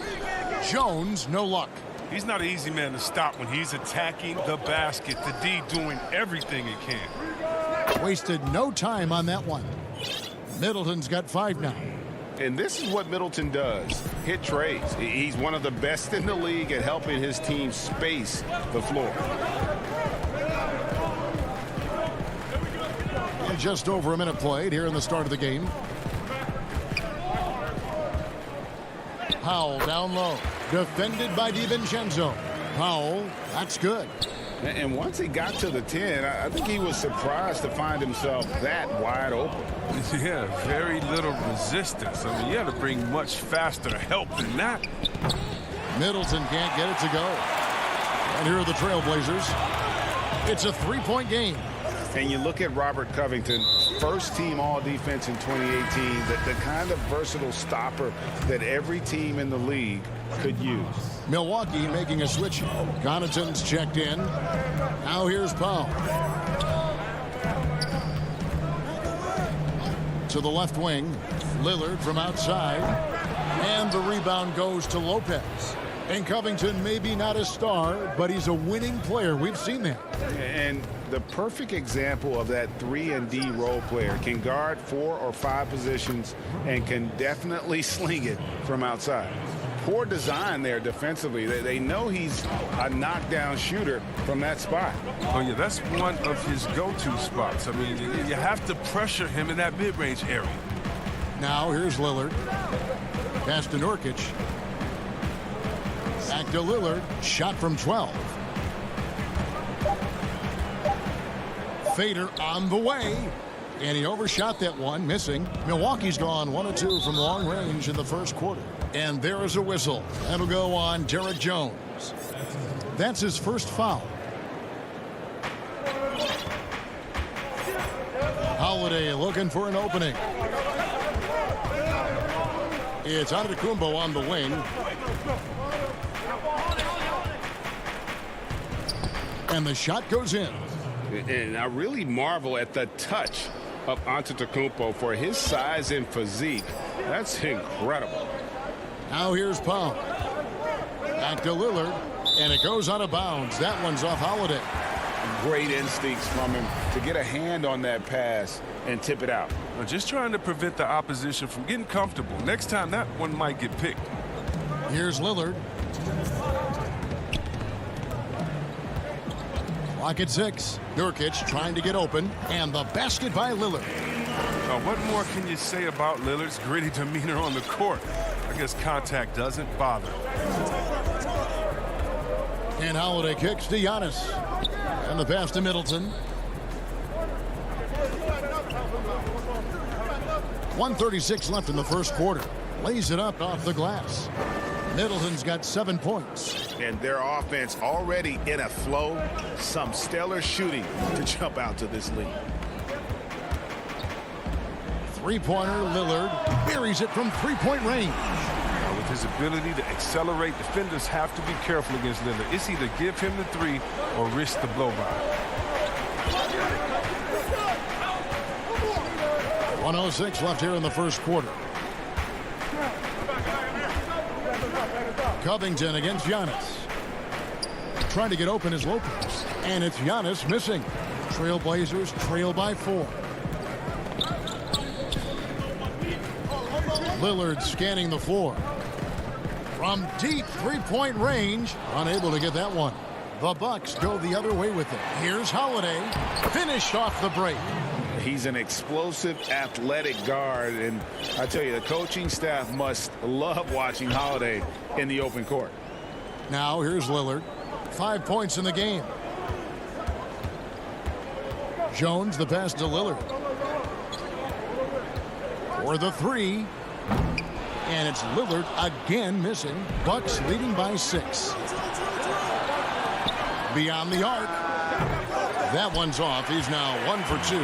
[SPEAKER 1] Jones, no luck.
[SPEAKER 3] He's not an easy man to stop when he's attacking the basket. The D doing everything he can.
[SPEAKER 1] Wasted no time on that one. Middleton's got 5 now.
[SPEAKER 2] And this is what Middleton does. Hit trades. He's one of the best in the league at helping his team space the floor.
[SPEAKER 1] And just over a minute played here in the start of the game. Powell down low. Defended by DiVincenzo. Powell, that's good.
[SPEAKER 2] And once he got to the 10, I think he was surprised to find himself that wide open.
[SPEAKER 3] Yeah, very little resistance. I mean, you had to bring much faster help than that.
[SPEAKER 1] Middleton can't get it to go. And here are the Trailblazers. It's a 3-point game.
[SPEAKER 2] And you look at Robert Covington, first team all defense in 2018, the kind of versatile stopper that every team in the league could use.
[SPEAKER 1] Milwaukee making a switch. Connaughton's checked in. Now here's Powell. To the left wing. Lillard from outside. And the rebound goes to Lopez. And Covington maybe not a star, but he's a winning player. We've seen that.
[SPEAKER 2] And the perfect example of that 3-and-D role player. Can guard 4 or 5 positions and can definitely sling it from outside. Poor design there defensively. They know he's a knockdown shooter from that spot.
[SPEAKER 3] Oh, yeah, that's one of his go-to spots. I mean, you have to pressure him in that mid-range area.
[SPEAKER 1] Now here's Lillard. Pass to Nurkic. Back to Lillard. Shot from 12. Fader on the way. And he overshot that one, missing. Milwaukee's gone 1 of 2 from long range in the first quarter. And there is a whistle. That'll go on Derek Jones. That's his first foul. Holiday looking for an opening. It's Antetokounmpo on the wing. And the shot goes in.
[SPEAKER 2] And I really marvel at the touch of Antetokounmpo for his size and physique. That's incredible.
[SPEAKER 1] Now here's Powell. Back to Lillard. And it goes out of bounds. That one's off Holiday.
[SPEAKER 2] Great instincts from him to get a hand on that pass and tip it out.
[SPEAKER 3] Well, just trying to prevent the opposition from getting comfortable. Next time, that one might get picked.
[SPEAKER 1] Here's Lillard. Clock at 6. Nurkic trying to get open. And the basket by Lillard.
[SPEAKER 3] What more can you say about Lillard's gritty demeanor on the court? I guess contact doesn't bother.
[SPEAKER 1] And Holiday kicks to Giannis. And the pass to Middleton. 1:36 left in the first quarter. Lays it up off the glass. Middleton's got 7 points.
[SPEAKER 2] And their offense already in a flow. Some stellar shooting to jump out to this lead.
[SPEAKER 1] Three-pointer, Lillard buries it from three-point range.
[SPEAKER 3] With his ability to accelerate, defenders have to be careful against Lillard. It's either give him the 3 or risk the blow-by.
[SPEAKER 1] 1:06 left here in the first quarter. Covington against Giannis. Trying to get open is Lopez. And it's Giannis missing. Trailblazers trail by 4. Lillard scanning the floor. From deep three-point range. Unable to get that one. The Bucks go the other way with it. Here's Holiday. Finished off the break.
[SPEAKER 2] He's an explosive, athletic guard, and I tell you, the coaching staff must love watching Holiday in the open court.
[SPEAKER 1] Now here's Lillard. 5 points in the game. Jones, the pass to Lillard. For the three. And it's Lillard again missing. Bucks leading by 6. Beyond the arc. That one's off. He's now 1 for 2.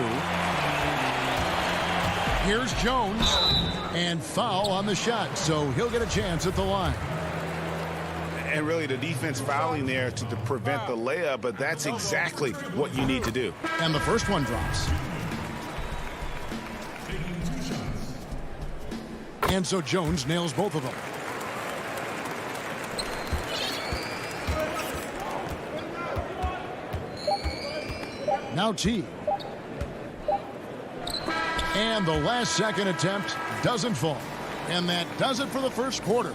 [SPEAKER 1] Here's Jones. And foul on the shot, so he'll get a chance at the line.
[SPEAKER 2] And really the defense fouling there to prevent the layup, but that's exactly what you need to do.
[SPEAKER 1] And the first one drops. And so Jones nails both of them. Now T. And the last second attempt doesn't fall. And that does it for the first quarter.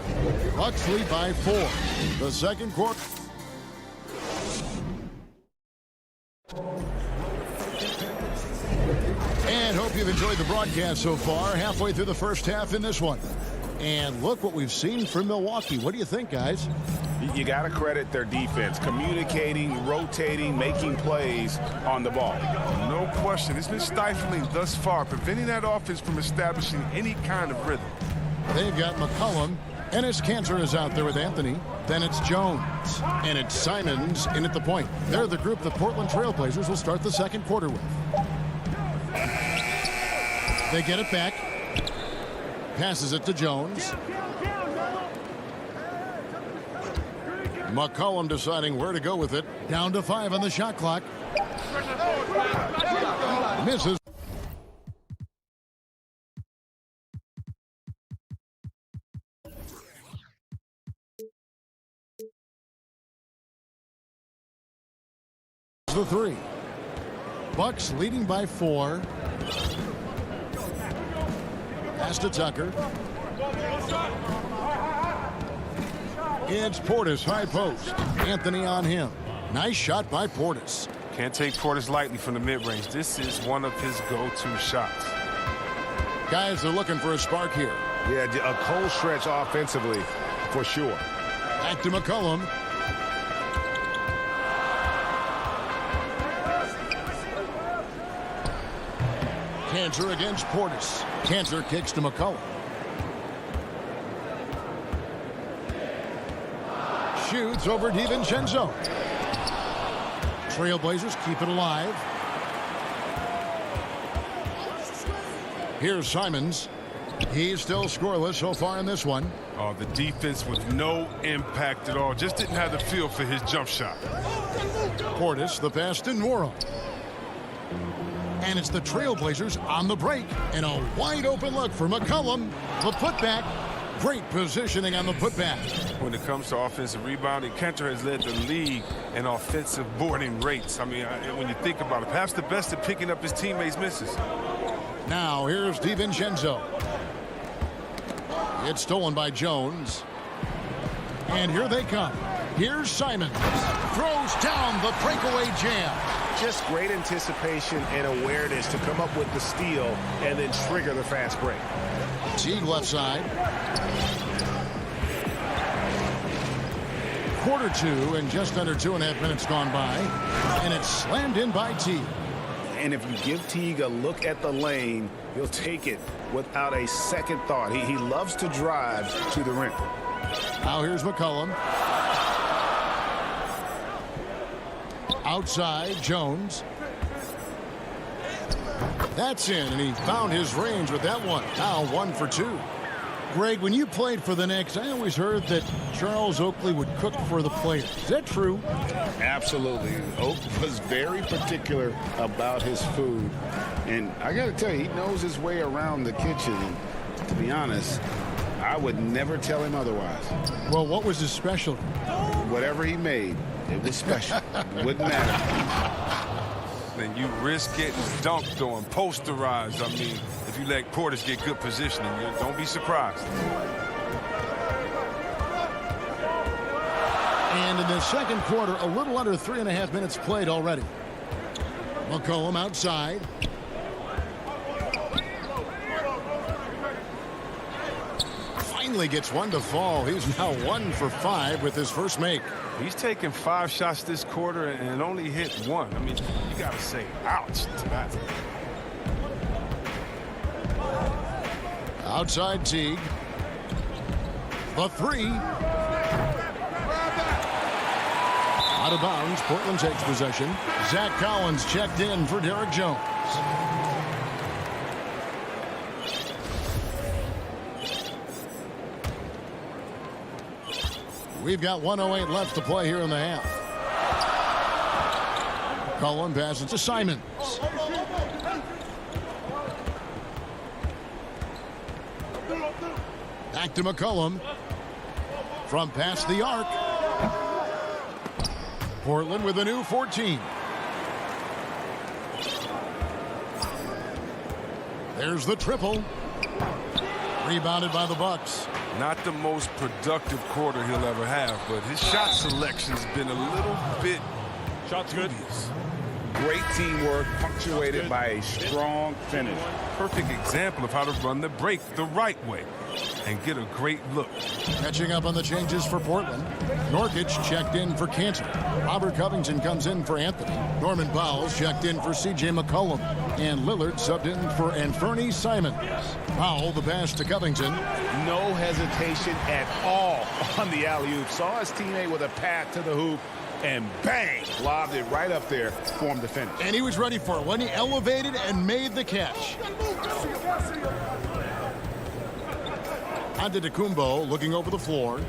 [SPEAKER 1] Bucks lead by 4. The second quarter. And hope you've enjoyed the broadcast so far. Halfway through the first half in this one. And look what we've seen from Milwaukee. What do you think, guys?
[SPEAKER 2] You got to credit their defense. Communicating, rotating, making plays on the ball.
[SPEAKER 3] No question. It's been stifling thus far, preventing that offense from establishing any kind of rhythm.
[SPEAKER 1] They've got McCollum. Enes Kanter is out there with Anthony. Then it's Jones. And it's Simons in at the point. They're the group the Portland Trailblazers will start the second quarter with. They get it back. Passes it to Jones. McCollum deciding where to go with it. Down to 5 on the shot clock. Misses. The 3. Bucks leading by 4. Pass to Tucker. It's Portis, high post. Anthony on him. Nice shot by Portis.
[SPEAKER 3] Can't take Portis lightly from the mid-range. This is one of his go-to shots.
[SPEAKER 1] Guys are looking for a spark here.
[SPEAKER 2] Yeah, a cold stretch offensively, for sure.
[SPEAKER 1] Back to McCollum. Kanter against Portis. Kanter kicks to McCollum. Shoots over DiVincenzo. Trailblazers keep it alive. Here's Simons. He's still scoreless so far in this one.
[SPEAKER 3] Oh, the defense with no impact at all. Just didn't have the feel for his jump shot.
[SPEAKER 1] Portis, the pass to Nwora. And it's the Trailblazers on the break. And a wide open look for McCollum. The putback. Great positioning on the putback.
[SPEAKER 3] When it comes to offensive rebounding, Kanter has led the league in offensive boarding rates. I mean, when you think about it, perhaps the best at picking up his teammates' misses.
[SPEAKER 1] Now here's DiVincenzo. It's stolen by Jones. And here they come. Here's Simons. Throws down the breakaway jam.
[SPEAKER 8] Just great anticipation and awareness to come up with the steal and then trigger the fast break.
[SPEAKER 1] Teague left side. Quarter 2 and just under 2.5 minutes gone by. And it's slammed in by Teague.
[SPEAKER 2] And if you give Teague a look at the lane, he'll take it without a second thought. He loves to drive to the rim.
[SPEAKER 1] Now here's McCollum. Outside, Jones. That's in, and he found his range with that one. Now 1 for 2. Greg, when you played for the Knicks, I always heard that Charles Oakley would cook for the players. Is that true?
[SPEAKER 2] Absolutely. Oak was very particular about his food. And I got to tell you, he knows his way around the kitchen. And to be honest, I would never tell him otherwise.
[SPEAKER 1] Well, what was his specialty?
[SPEAKER 2] Whatever he made, it was special. Wouldn't matter.
[SPEAKER 3] And you risk getting dunked on, posterized. I mean, if you let Portis get good positioning, don't be surprised.
[SPEAKER 1] And in the second quarter, a little under 3.5 minutes played already. McCollum outside. finally gets one to fall. He's now 1 for 5 with his first make.
[SPEAKER 3] He's taken 5 shots this quarter and only hit 1. I mean, you got to say, ouch to that.
[SPEAKER 1] Outside Teague. The 3. Out of bounds. Portland takes possession. Zach Collins checked in for Derek Jones. We've got 1:08 left to play here in the half. Cullen passes to Simons. Back to McCollum. From past the arc. Portland with a new 14. There's the triple. Rebounded by the Bucks.
[SPEAKER 3] Not the most productive quarter he'll ever have, but his shot selection's been a little bit dubious.
[SPEAKER 2] Great teamwork punctuated by a strong finish.
[SPEAKER 3] Perfect example of how to run the break the right way and get a great look.
[SPEAKER 1] Catching up on the changes for Portland. Nurkic checked in for Cantor. Robert Covington comes in for Anthony. Norman Powell's checked in for C.J. McCollum. And Lillard subbed in for Anthony Simons. Powell the pass to Covington.
[SPEAKER 4] No hesitation at all on the alley-oop. Saw his teammate with a path to the hoop. And bang, lobbed it right up there for him to finish.
[SPEAKER 1] And he was ready for it when he elevated and made the catch. Antetokounmpo looking over the floor.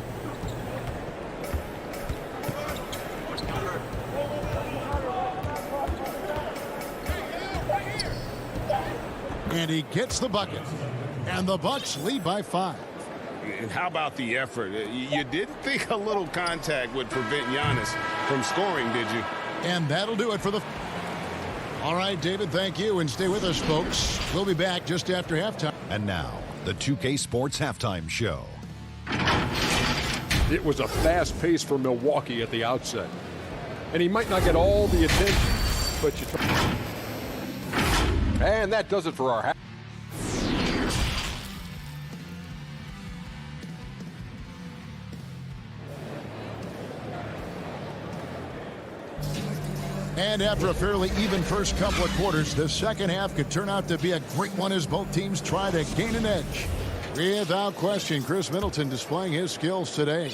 [SPEAKER 1] And he gets the bucket. And the Bucks lead by 5.
[SPEAKER 2] And how about the effort? You didn't think a little contact would prevent Giannis from scoring, did you?
[SPEAKER 1] And that'll do it for the... All right, David, thank you. And stay with us, folks. We'll be back just after halftime.
[SPEAKER 6] And now, the 2K Sports Halftime Show.
[SPEAKER 7] It was a fast pace for Milwaukee at the outset. And he might not get all the attention, but you try. And that does it for our half.
[SPEAKER 1] And after a fairly even first couple of quarters, the second half could turn out to be a great one as both teams try to gain an edge. Without question, Chris Middleton displaying his skills today.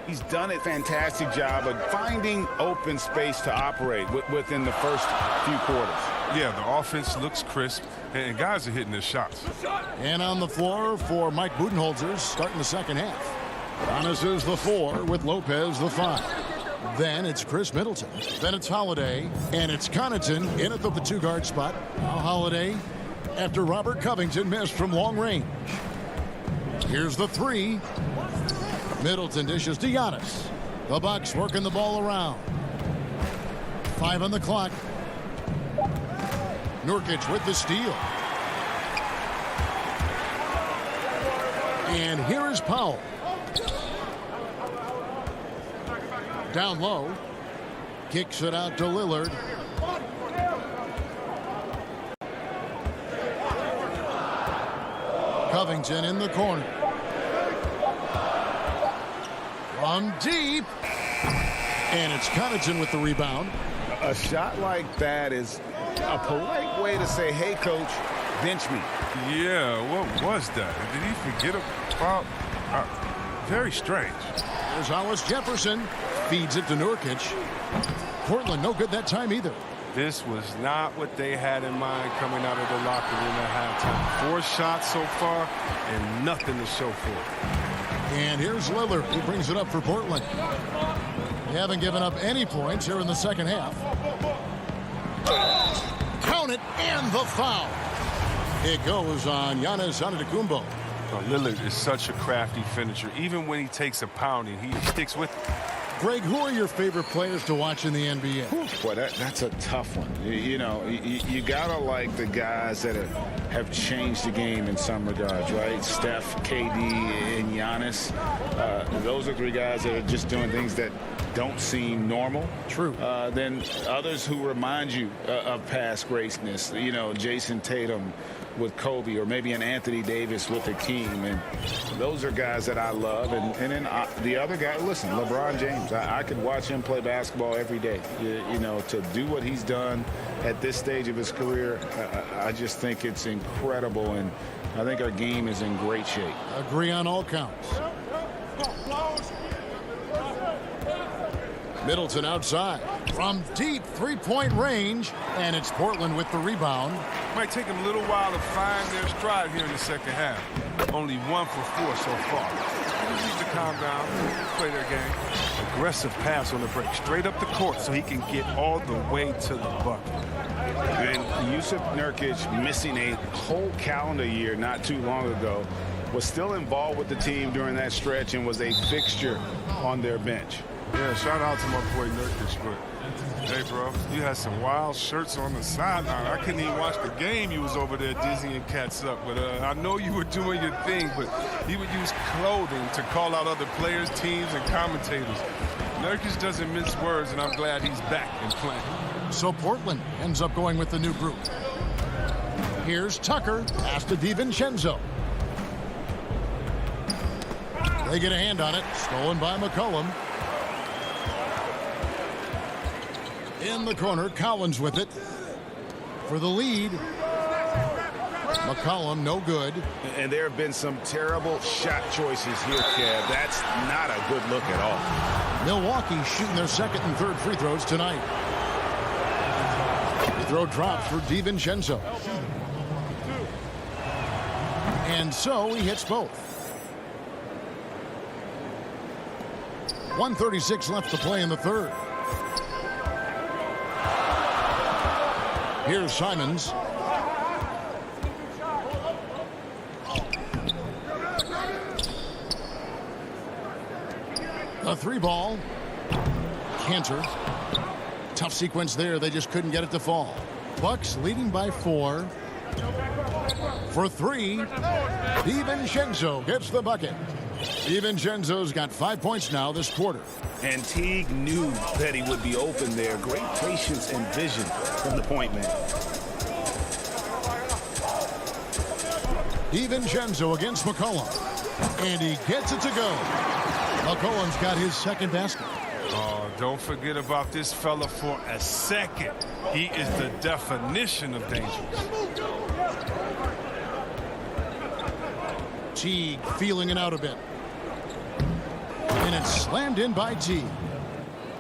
[SPEAKER 2] He's done a fantastic job of finding open space to operate within the first few quarters.
[SPEAKER 3] Yeah, the offense looks crisp, and guys are hitting their shots.
[SPEAKER 1] And on the floor for Mike Budenholzer starting the second half. Giannis is the 4 with Lopez the 5. Then it's Chris Middleton. Then it's Holiday. And it's Connaughton in at the 2-guard spot. Now Holiday after Robert Covington missed from long range. Here's the 3. Middleton dishes to Giannis. The Bucks working the ball around. 5 on the clock. Nurkic with the steal. And here is Powell. Down low. Kicks it out to Lillard. Covington in the corner. From deep. And it's Connaughton with the rebound.
[SPEAKER 2] A shot like that is a polite way to say, hey, coach, bench me.
[SPEAKER 3] Yeah, what was that? Did he forget about? Very strange.
[SPEAKER 1] There's Hollis Jefferson. Feeds it to Nurkic. Portland no good that time either.
[SPEAKER 3] This was not what they had in mind coming out of the locker room at halftime. 4 shots so far and nothing to show for it.
[SPEAKER 1] And here's Lillard, who brings it up for Portland. They haven't given up any points here in the second half. Count it, and the foul. It goes on Giannis Antetokounmpo.
[SPEAKER 3] Lillard is such a crafty finisher. Even when he takes a pounding, he sticks with it.
[SPEAKER 1] Greg, who are your favorite players to watch in the NBA?
[SPEAKER 2] Boy, that's a tough one. You know, you got to like the guys that have changed the game in some regards, right? Steph, KD, and Giannis. Those are three guys that are just doing things that don't seem normal.
[SPEAKER 1] True.
[SPEAKER 2] Then others who remind you of past greatness, you know, Jason Tatum with Kobe, or maybe an Anthony Davis with Hakeem. And those are guys that I love. And then the other guy, listen, LeBron James. I could watch him play basketball every day. You know, to do what he's done at this stage of his career, I just think it's incredible. And I think our game is in great shape.
[SPEAKER 1] Agree on all counts. Middleton outside from deep three-point range, and it's Portland with the rebound.
[SPEAKER 3] Might take them a little while to find their stride here in the second half. Only 1 for 4 so far. They just need to calm down, play their game. Aggressive pass on the break, straight up the court so he can get all the way to the bucket.
[SPEAKER 2] And Yusuf Nurkic, missing a whole calendar year not too long ago, was still involved with the team during that stretch and was a fixture on their bench.
[SPEAKER 3] Yeah, shout out to my boy Nurkic, but hey, bro, you had some wild shirts on the sideline. I couldn't even watch the game. You was over there dizzying cats up, but I know you were doing your thing, but he would use clothing to call out other players, teams, and commentators. Nurkic doesn't mince words, and I'm glad he's back and playing.
[SPEAKER 1] So Portland ends up going with the new group. Here's Tucker, pass to DiVincenzo. They get a hand on it, stolen by McCollum. In the corner, Collins with it for the lead. McCollum, no good.
[SPEAKER 2] And there have been some terrible shot choices here, Kev. That's not a good look at all.
[SPEAKER 1] Milwaukee shooting their second and third free throws tonight. The throw drops for DiVincenzo. And so he hits both. 1:36 left to play in the third. Here's Simons. A three ball. Cantor. Tough sequence there. They just couldn't get it to fall. Bucks leading by 4. For 3. DiVincenzo gets the bucket. DiVincenzo's got 5 points now this quarter.
[SPEAKER 2] And Teague knew that he would be open there. Great patience and vision from the point man.
[SPEAKER 1] DiVincenzo against McCollum. And he gets it to go. McCollum's got his second basket.
[SPEAKER 3] Oh, don't forget about this fella for a second. He is the definition of dangerous.
[SPEAKER 1] Teague feeling it out a bit. And it's slammed in by Teague.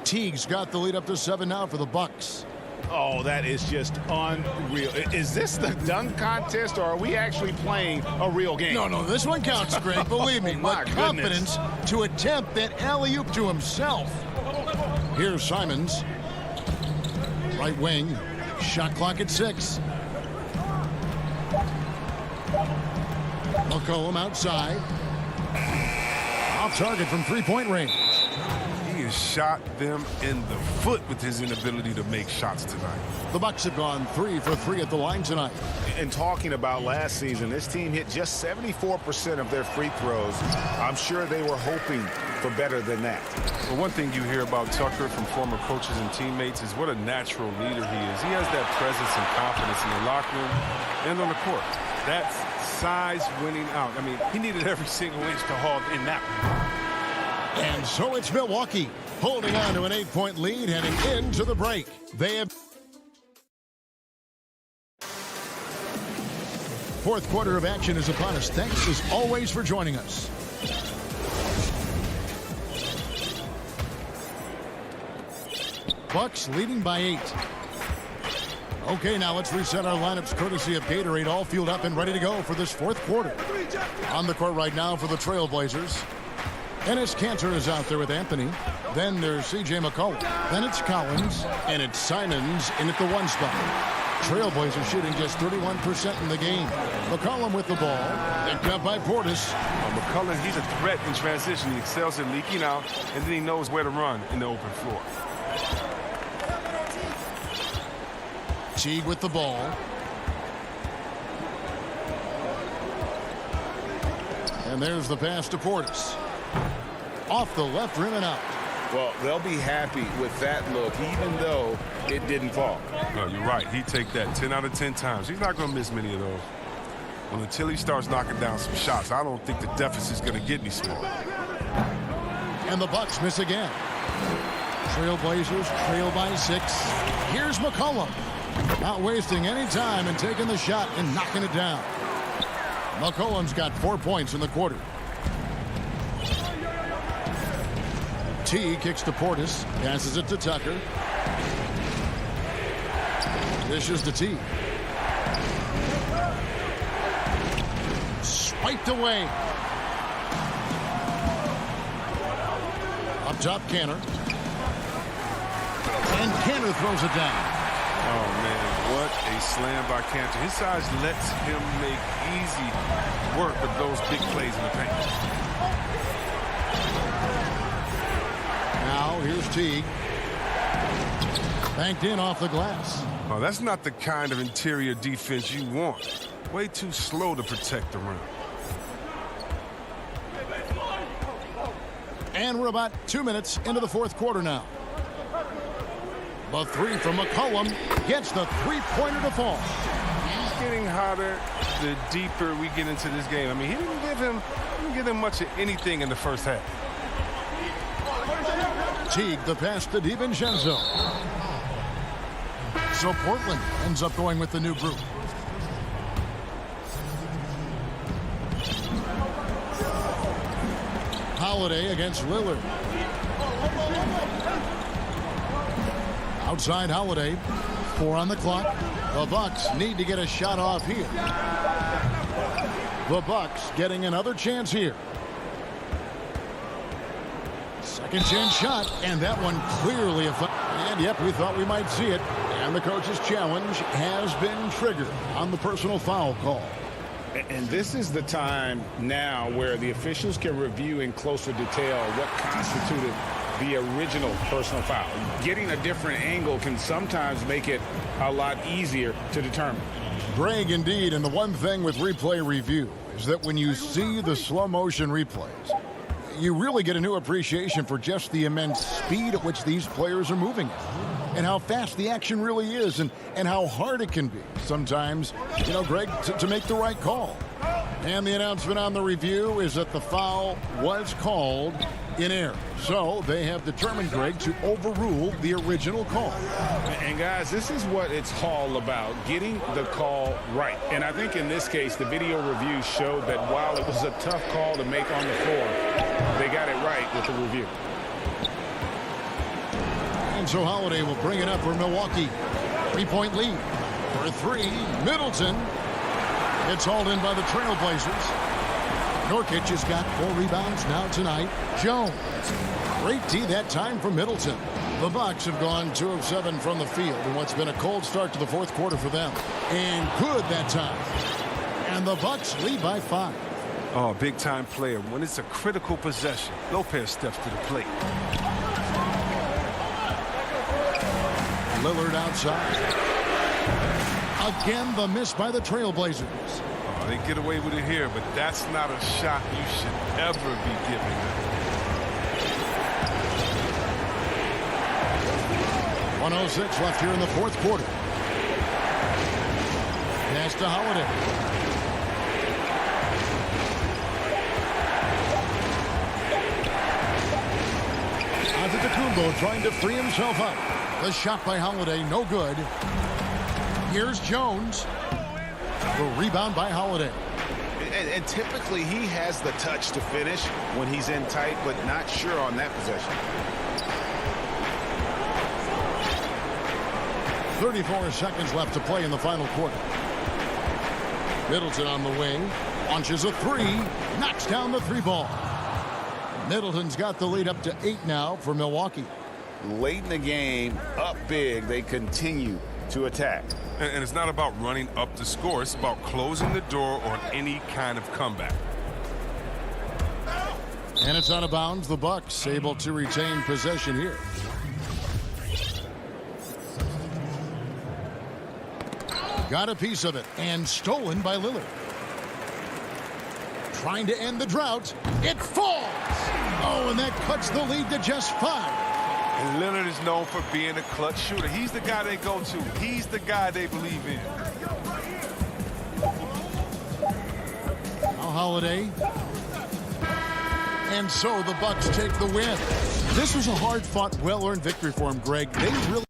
[SPEAKER 1] Teague's got the lead up to 7 now for the Bucks.
[SPEAKER 2] Oh, that is just unreal. Is this the dunk contest, or are we actually playing a real game?
[SPEAKER 1] No, this one counts, Greg. Believe me.
[SPEAKER 2] My
[SPEAKER 1] with confidence to attempt that alley-oop to himself. Here's Simons. Right wing. Shot clock at 6. McCollum outside. Off target from three-point range.
[SPEAKER 3] He has shot them in the foot with his inability to make shots tonight.
[SPEAKER 1] The Bucks have gone 3 for 3 at the line tonight.
[SPEAKER 2] And talking about last season, this team hit just 74% of their free throws. I'm sure they were hoping for better than that.
[SPEAKER 3] Well, one thing you hear about Tucker from former coaches and teammates is what a natural leader he is. He has that presence and confidence in the locker room and on the court. That's size winning out. I mean, he needed every single inch to haul in that one.
[SPEAKER 1] And so it's Milwaukee holding on to an 8-point lead heading into the break. They have fourth quarter of action is upon us. Thanks as always for joining us. Bucks leading by 8. Okay, now let's reset our lineups courtesy of Gatorade, all fueled up and ready to go for this fourth quarter. On the court right now for the Trailblazers. Enes Kanter is out there with Anthony. Then there's C.J. McCollum. Then it's Collins. And it's Simons in at the 1 spot. Trailblazers shooting just 31% in the game. McCollum with the ball. Picked up by Portis.
[SPEAKER 3] McCollum, he's a threat in transition. He excels at leaking out, and then he knows where to run in the open floor.
[SPEAKER 1] Teague with the ball. And there's the pass to Portis. Off the left rim and out.
[SPEAKER 2] Well, they'll be happy with that look, even though it didn't fall.
[SPEAKER 3] No, you're right. He'd take that 10 out of 10 times. He's not going to miss many of those. Well, until he starts knocking down some shots, I don't think the deficit's going to get any smaller.
[SPEAKER 1] And the Bucks miss again. Trailblazers trail by 6. Here's McCollum. Not wasting any time and taking the shot and knocking it down. McCollum's got 4 points in the quarter. T kicks to Portis. Passes it to Tucker. Dishes to T. Swiped away. Up top, Canner. And Canner throws it down.
[SPEAKER 3] Oh, man, what a slam by Cantor. His size lets him make easy work of those big plays in the paint.
[SPEAKER 1] Now, here's Teague. Banked in off the glass.
[SPEAKER 3] Oh, that's not the kind of interior defense you want. Way too slow to protect the rim.
[SPEAKER 1] And we're about 2 minutes into the fourth quarter now. The three from McCollum gets the three-pointer to fall.
[SPEAKER 3] He's getting hotter the deeper we get into this game. I mean, he didn't give him much of anything in the first half.
[SPEAKER 1] Teague, the pass to DiVincenzo. So Portland ends up going with the new group. Holiday against Lillard. Outside Holiday. 4 on the clock. The Bucks need to get a shot off here. The Bucks getting another chance here. Second chance shot, and that one clearly a foul. And yep, we thought we might see it. And the coach's challenge has been triggered on the personal foul call.
[SPEAKER 2] And this is the time now where the officials can review in closer detail what constituted the original personal foul. Getting a different angle can sometimes make it a lot easier to determine.
[SPEAKER 1] Greg, indeed, and the one thing with replay review is that when you see the slow motion replays, you really get a new appreciation for just the immense speed at which these players are moving and how fast the action really is and how hard it can be sometimes, you know, Greg, to make the right call. And the announcement on the review is that the foul was called in error. So they have determined, Greg, to overrule the original call.
[SPEAKER 2] And guys, this is what it's all about, getting the call right. And I think in this case, the video review showed that while it was a tough call to make on the floor, they got it right with the review.
[SPEAKER 1] And so Holiday will bring it up for Milwaukee. 3-point lead. For 3, Middleton. It's hauled in by the Trailblazers. Nurkic has got 4 rebounds now tonight. Jones. Great D that time from Middleton. The Bucks have gone 2 of 7 from the field in what's been a cold start to the fourth quarter for them. And good that time. And the Bucks lead by 5.
[SPEAKER 3] Oh, big-time player. When it's a critical possession, Lopez steps to the plate.
[SPEAKER 1] Lillard outside. Again, the miss by the Trailblazers.
[SPEAKER 3] Oh, they get away with it here, but that's not a shot you should ever be giving.
[SPEAKER 1] 1:06 left here in the fourth quarter. Pass to Holiday. Antetokounmpo trying to free himself up. The shot by Holiday, no good. Here's Jones. The rebound by Holiday.
[SPEAKER 2] And typically he has the touch to finish when he's in tight, but not sure on that possession.
[SPEAKER 1] 34 seconds left to play in the final quarter. Middleton on the wing. Launches a 3. Knocks down the 3 ball. Middleton's got the lead up to 8 now for Milwaukee.
[SPEAKER 2] Late in the game, up big, they continue to attack.
[SPEAKER 3] And it's not about running up the score. It's about closing the door on any kind of comeback.
[SPEAKER 1] And it's out of bounds. The Bucks able to retain possession here. Got a piece of it and stolen by Lillard. trying to end the drought. It falls. Oh, and that cuts the lead to just 5.
[SPEAKER 3] And Lillard is known for being a clutch shooter. He's the guy they go to. He's the guy they believe in.
[SPEAKER 1] Now Holiday. And so the Bucks take the win. This was a hard-fought, well-earned victory for him, Greg. They really...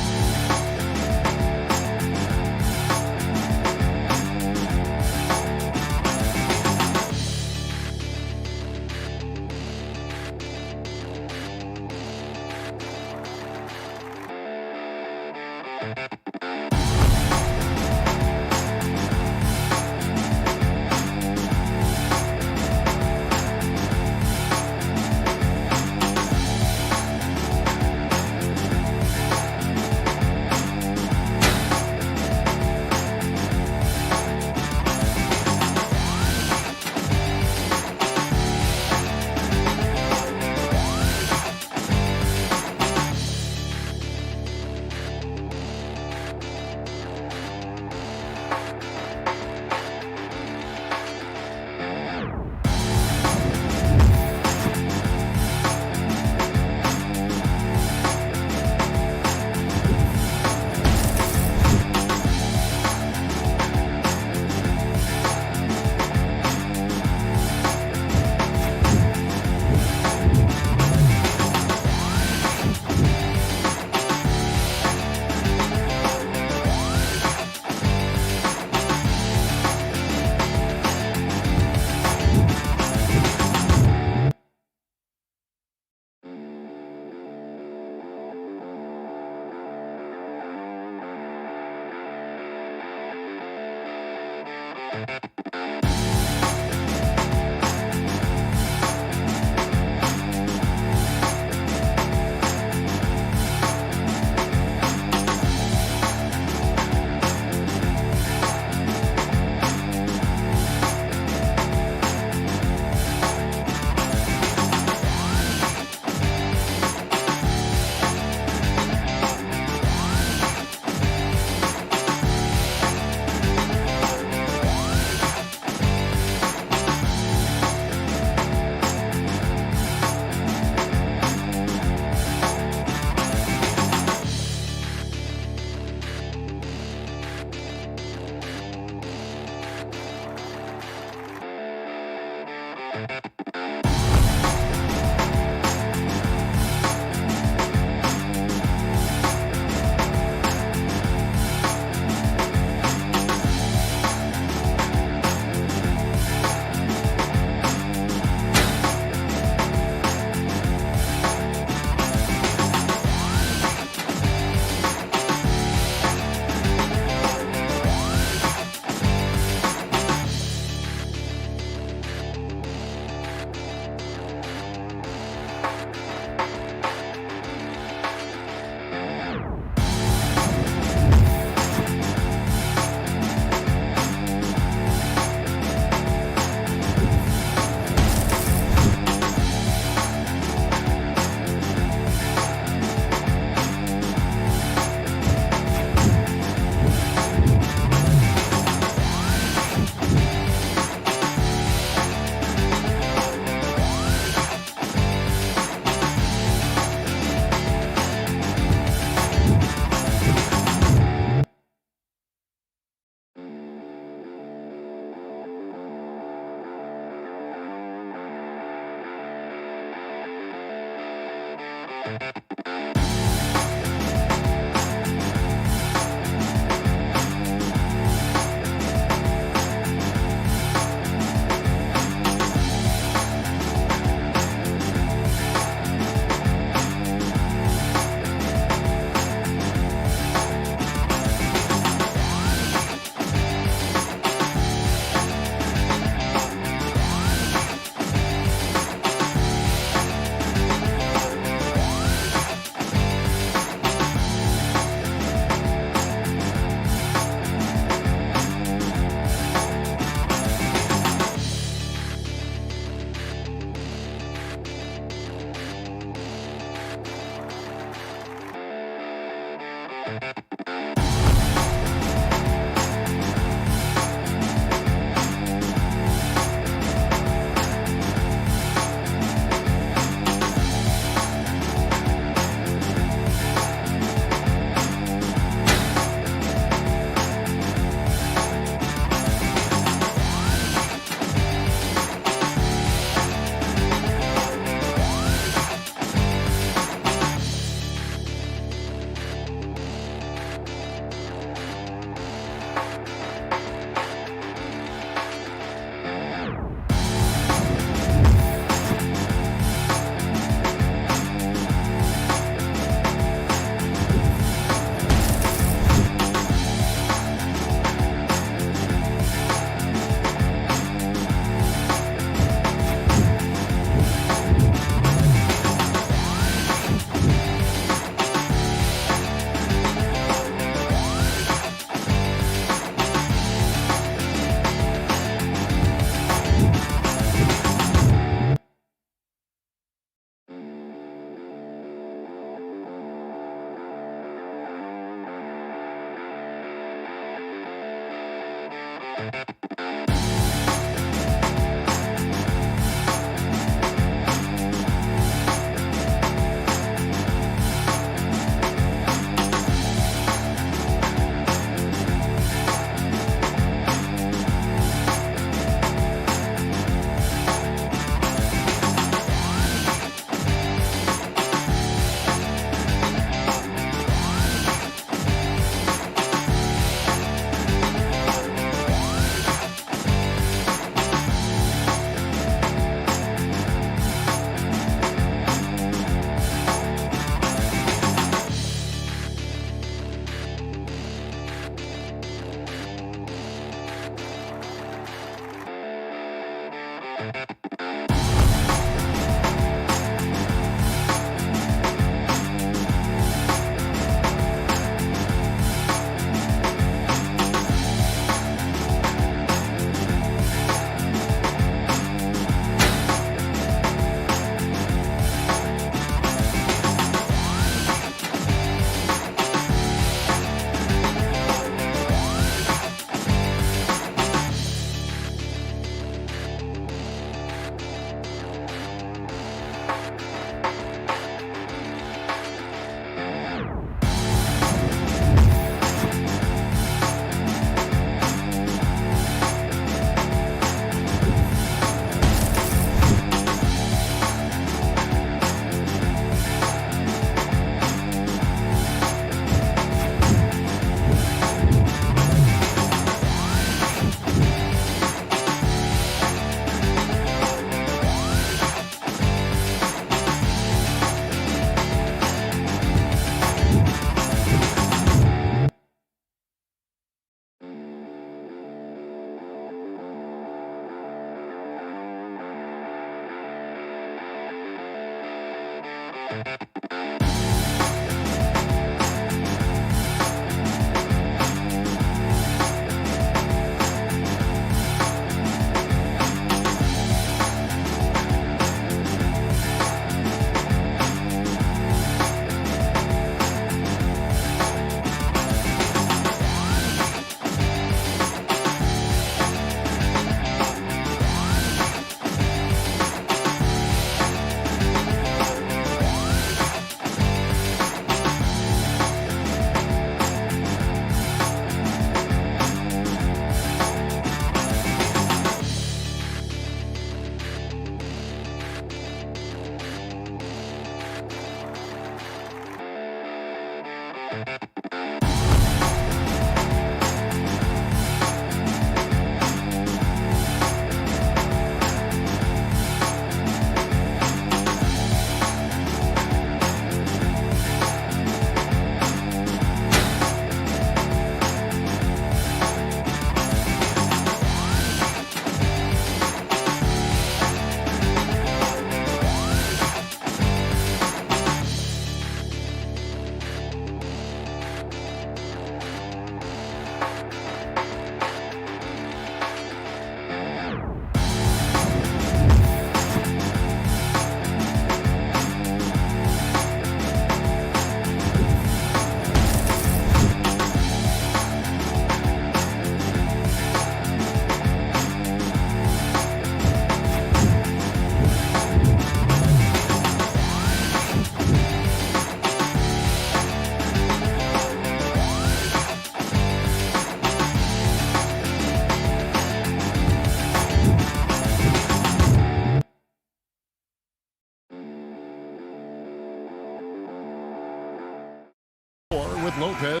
[SPEAKER 1] With Lopez.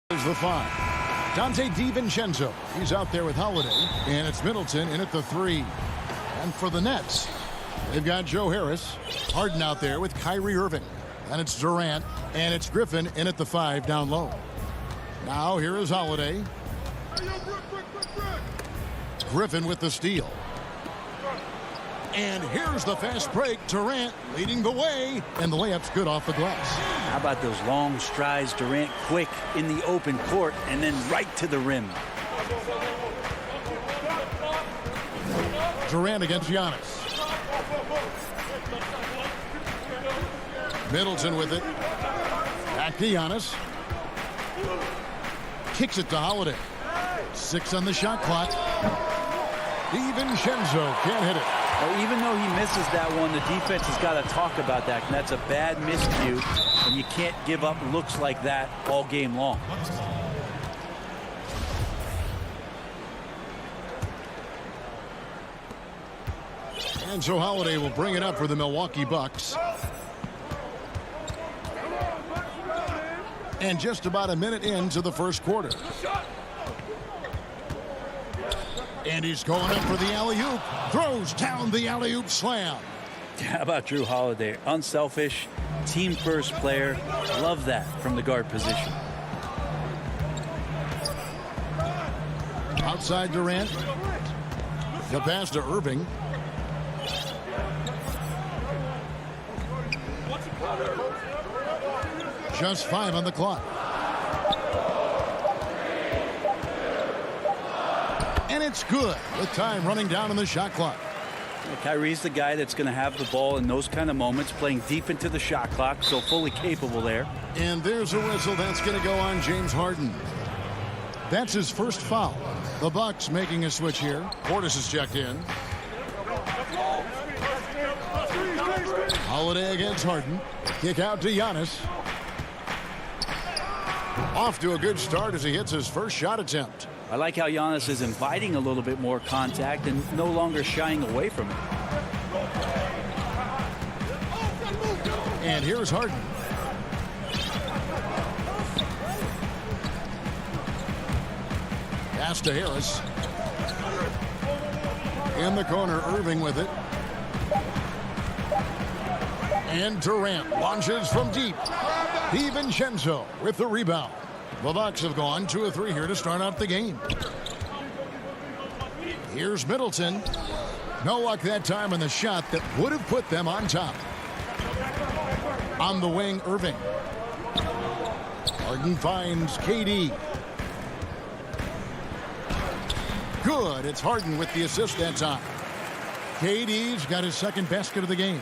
[SPEAKER 1] There's the 5. Dante DiVincenzo. He's out there with Holiday. And it's Middleton in at the 3. And for the Nets, they've got Joe Harris. Harden out there with Kyrie Irving. And it's Durant. And it's Griffin in at the 5 down low. Now here is Holiday. Griffin with the steal. And here's the fast break. Durant leading the way. And the layup's good off the glass.
[SPEAKER 9] How about those long strides? Durant quick in the open court and then right to the rim.
[SPEAKER 1] Durant against Giannis. Middleton with it. Back to Giannis. Kicks it to Holiday. 6 on the shot clock. DiVincenzo can't hit it.
[SPEAKER 9] Well, even though he misses that one, the defense has got to talk about that. And that's a bad miscue, and you can't give up looks like that all game long.
[SPEAKER 1] And so Holiday will bring it up for the Milwaukee Bucks. And just about a minute into the first quarter. And he's going up for the alley-oop. Throws down the alley-oop slam.
[SPEAKER 9] How about Drew Holiday? Unselfish, team-first player. Love that from the guard position.
[SPEAKER 1] Outside Durant. The pass to Irving. Just 5 on the clock. And it's good with time running down on the shot clock.
[SPEAKER 9] Well, Kyrie's the guy that's going to have the ball in those kind of moments, playing deep into the shot clock, so fully capable there.
[SPEAKER 1] And there's a whistle that's going to go on James Harden. That's his first foul. The Bucks making a switch here. Portis is checked in. Holiday against Harden. Kick out to Giannis. Off to a good start as he hits his first shot attempt.
[SPEAKER 9] I like how Giannis is inviting a little bit more contact and no longer shying away from it.
[SPEAKER 1] And here's Harden. Pass to Harris. In the corner, Irving with it. And Durant launches from deep. DiVincenzo with the rebound. The Bucks have gone 2 of 3 here to start out the game. Here's Middleton. No luck that time on the shot that would have put them on top. On the wing, Irving. Harden finds KD. Good. It's Harden with the assist that time. KD's got his second basket of the game.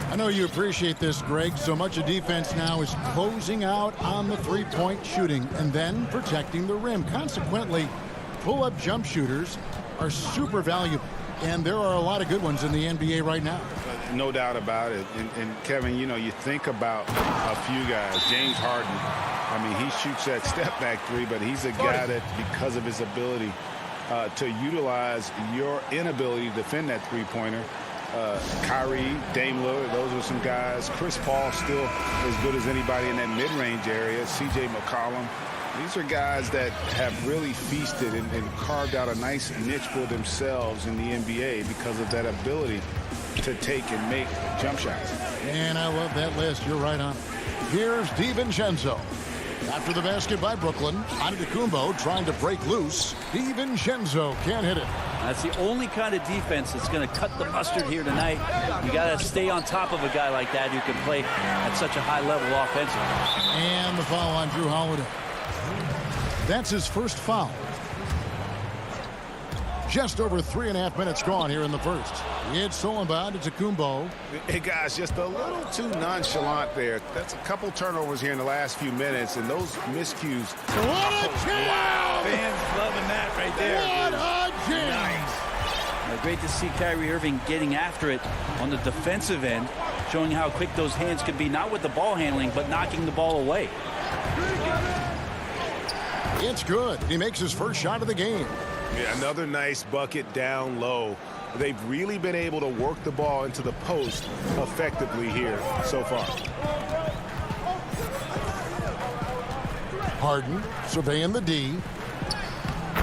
[SPEAKER 1] I know you appreciate this, Greg. So much of defense now is closing out on the three-point shooting and then protecting the rim. Consequently, pull-up jump shooters are super valuable. And there are a lot of good ones in the NBA right now.
[SPEAKER 2] No doubt about it. And Kevin, you know, you think about a few guys. James Harden, I mean, he shoots that step-back three, but he's a guy that, because of his ability to utilize your inability to defend that three-pointer, Kyrie, Dame Lillard, those are some guys. Chris Paul still as good as anybody in that mid-range area. C.J. McCollum. These are guys that have really feasted and carved out a nice niche for themselves in the NBA because of that ability to take and make jump shots.
[SPEAKER 1] And I love that list. You're right on. Here's DiVincenzo. After the basket by Brooklyn, Antetokounmpo trying to break loose. DiVincenzo can't hit it.
[SPEAKER 9] That's the only kind of defense that's going to cut the mustard here tonight. You got to stay on top of a guy like that who can play at such a high level offensively.
[SPEAKER 1] And the foul on Drew Holiday. That's his first foul. Just over 3.5 minutes gone here in the first. It's Solenbad to Antetokounmpo.
[SPEAKER 2] Hey, guys, just a little too nonchalant there. That's a couple turnovers here in the last few minutes, and those miscues.
[SPEAKER 1] What a jam!
[SPEAKER 9] Wow, fans loving that right there.
[SPEAKER 1] What a jam!
[SPEAKER 9] Nice. Great to see Kyrie Irving getting after it on the defensive end, showing how quick those hands could be, not with the ball handling, but knocking the ball away.
[SPEAKER 1] It's good. He makes his first shot of the game.
[SPEAKER 8] Yeah, another nice bucket down low. They've really been able to work the ball into the post effectively here so far.
[SPEAKER 1] Harden surveying the D.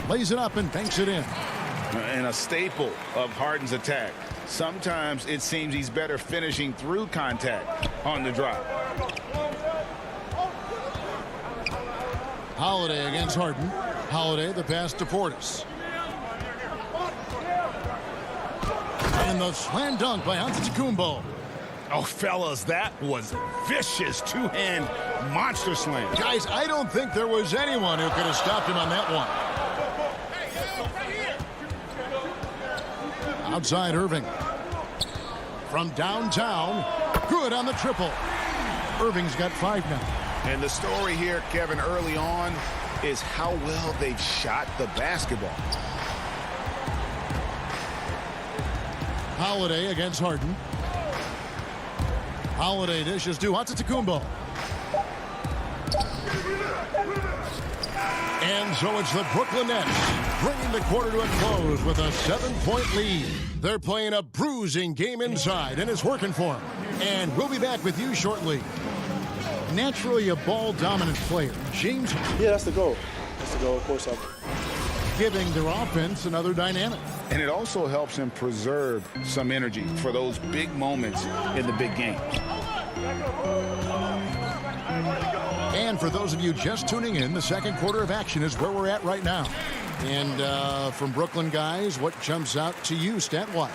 [SPEAKER 1] Lays it up and banks it in.
[SPEAKER 2] And a staple of Harden's attack. Sometimes it seems he's better finishing through contact on the drive.
[SPEAKER 1] Holiday against Harden. Holiday, the pass to Portis. And the slam dunk by Antetokounmpo.
[SPEAKER 2] Oh, fellas, that was vicious two-hand monster slam.
[SPEAKER 1] Guys, I don't think there was anyone who could have stopped him on that one. Outside Irving. From downtown. Good on the triple. Irving's got 5 now.
[SPEAKER 2] And the story here, Kevin, early on is how well they've shot the basketball.
[SPEAKER 1] Holiday against Harden. Holiday dishes to Antetokounmpo. And so it's the Brooklyn Nets bringing the quarter to a close with a 7-point lead. They're playing a bruising game inside, and it's working for them. And we'll be back with you shortly. Naturally a ball-dominant player, James.
[SPEAKER 12] Yeah, that's the goal. That's the goal, of course.
[SPEAKER 1] Giving their offense another dynamic.
[SPEAKER 2] And it also helps him preserve some energy for those big moments in the big game.
[SPEAKER 1] And for those of you just tuning in, the second quarter of action is where we're at right now. And from Brooklyn, guys, what jumps out to you stat-wise?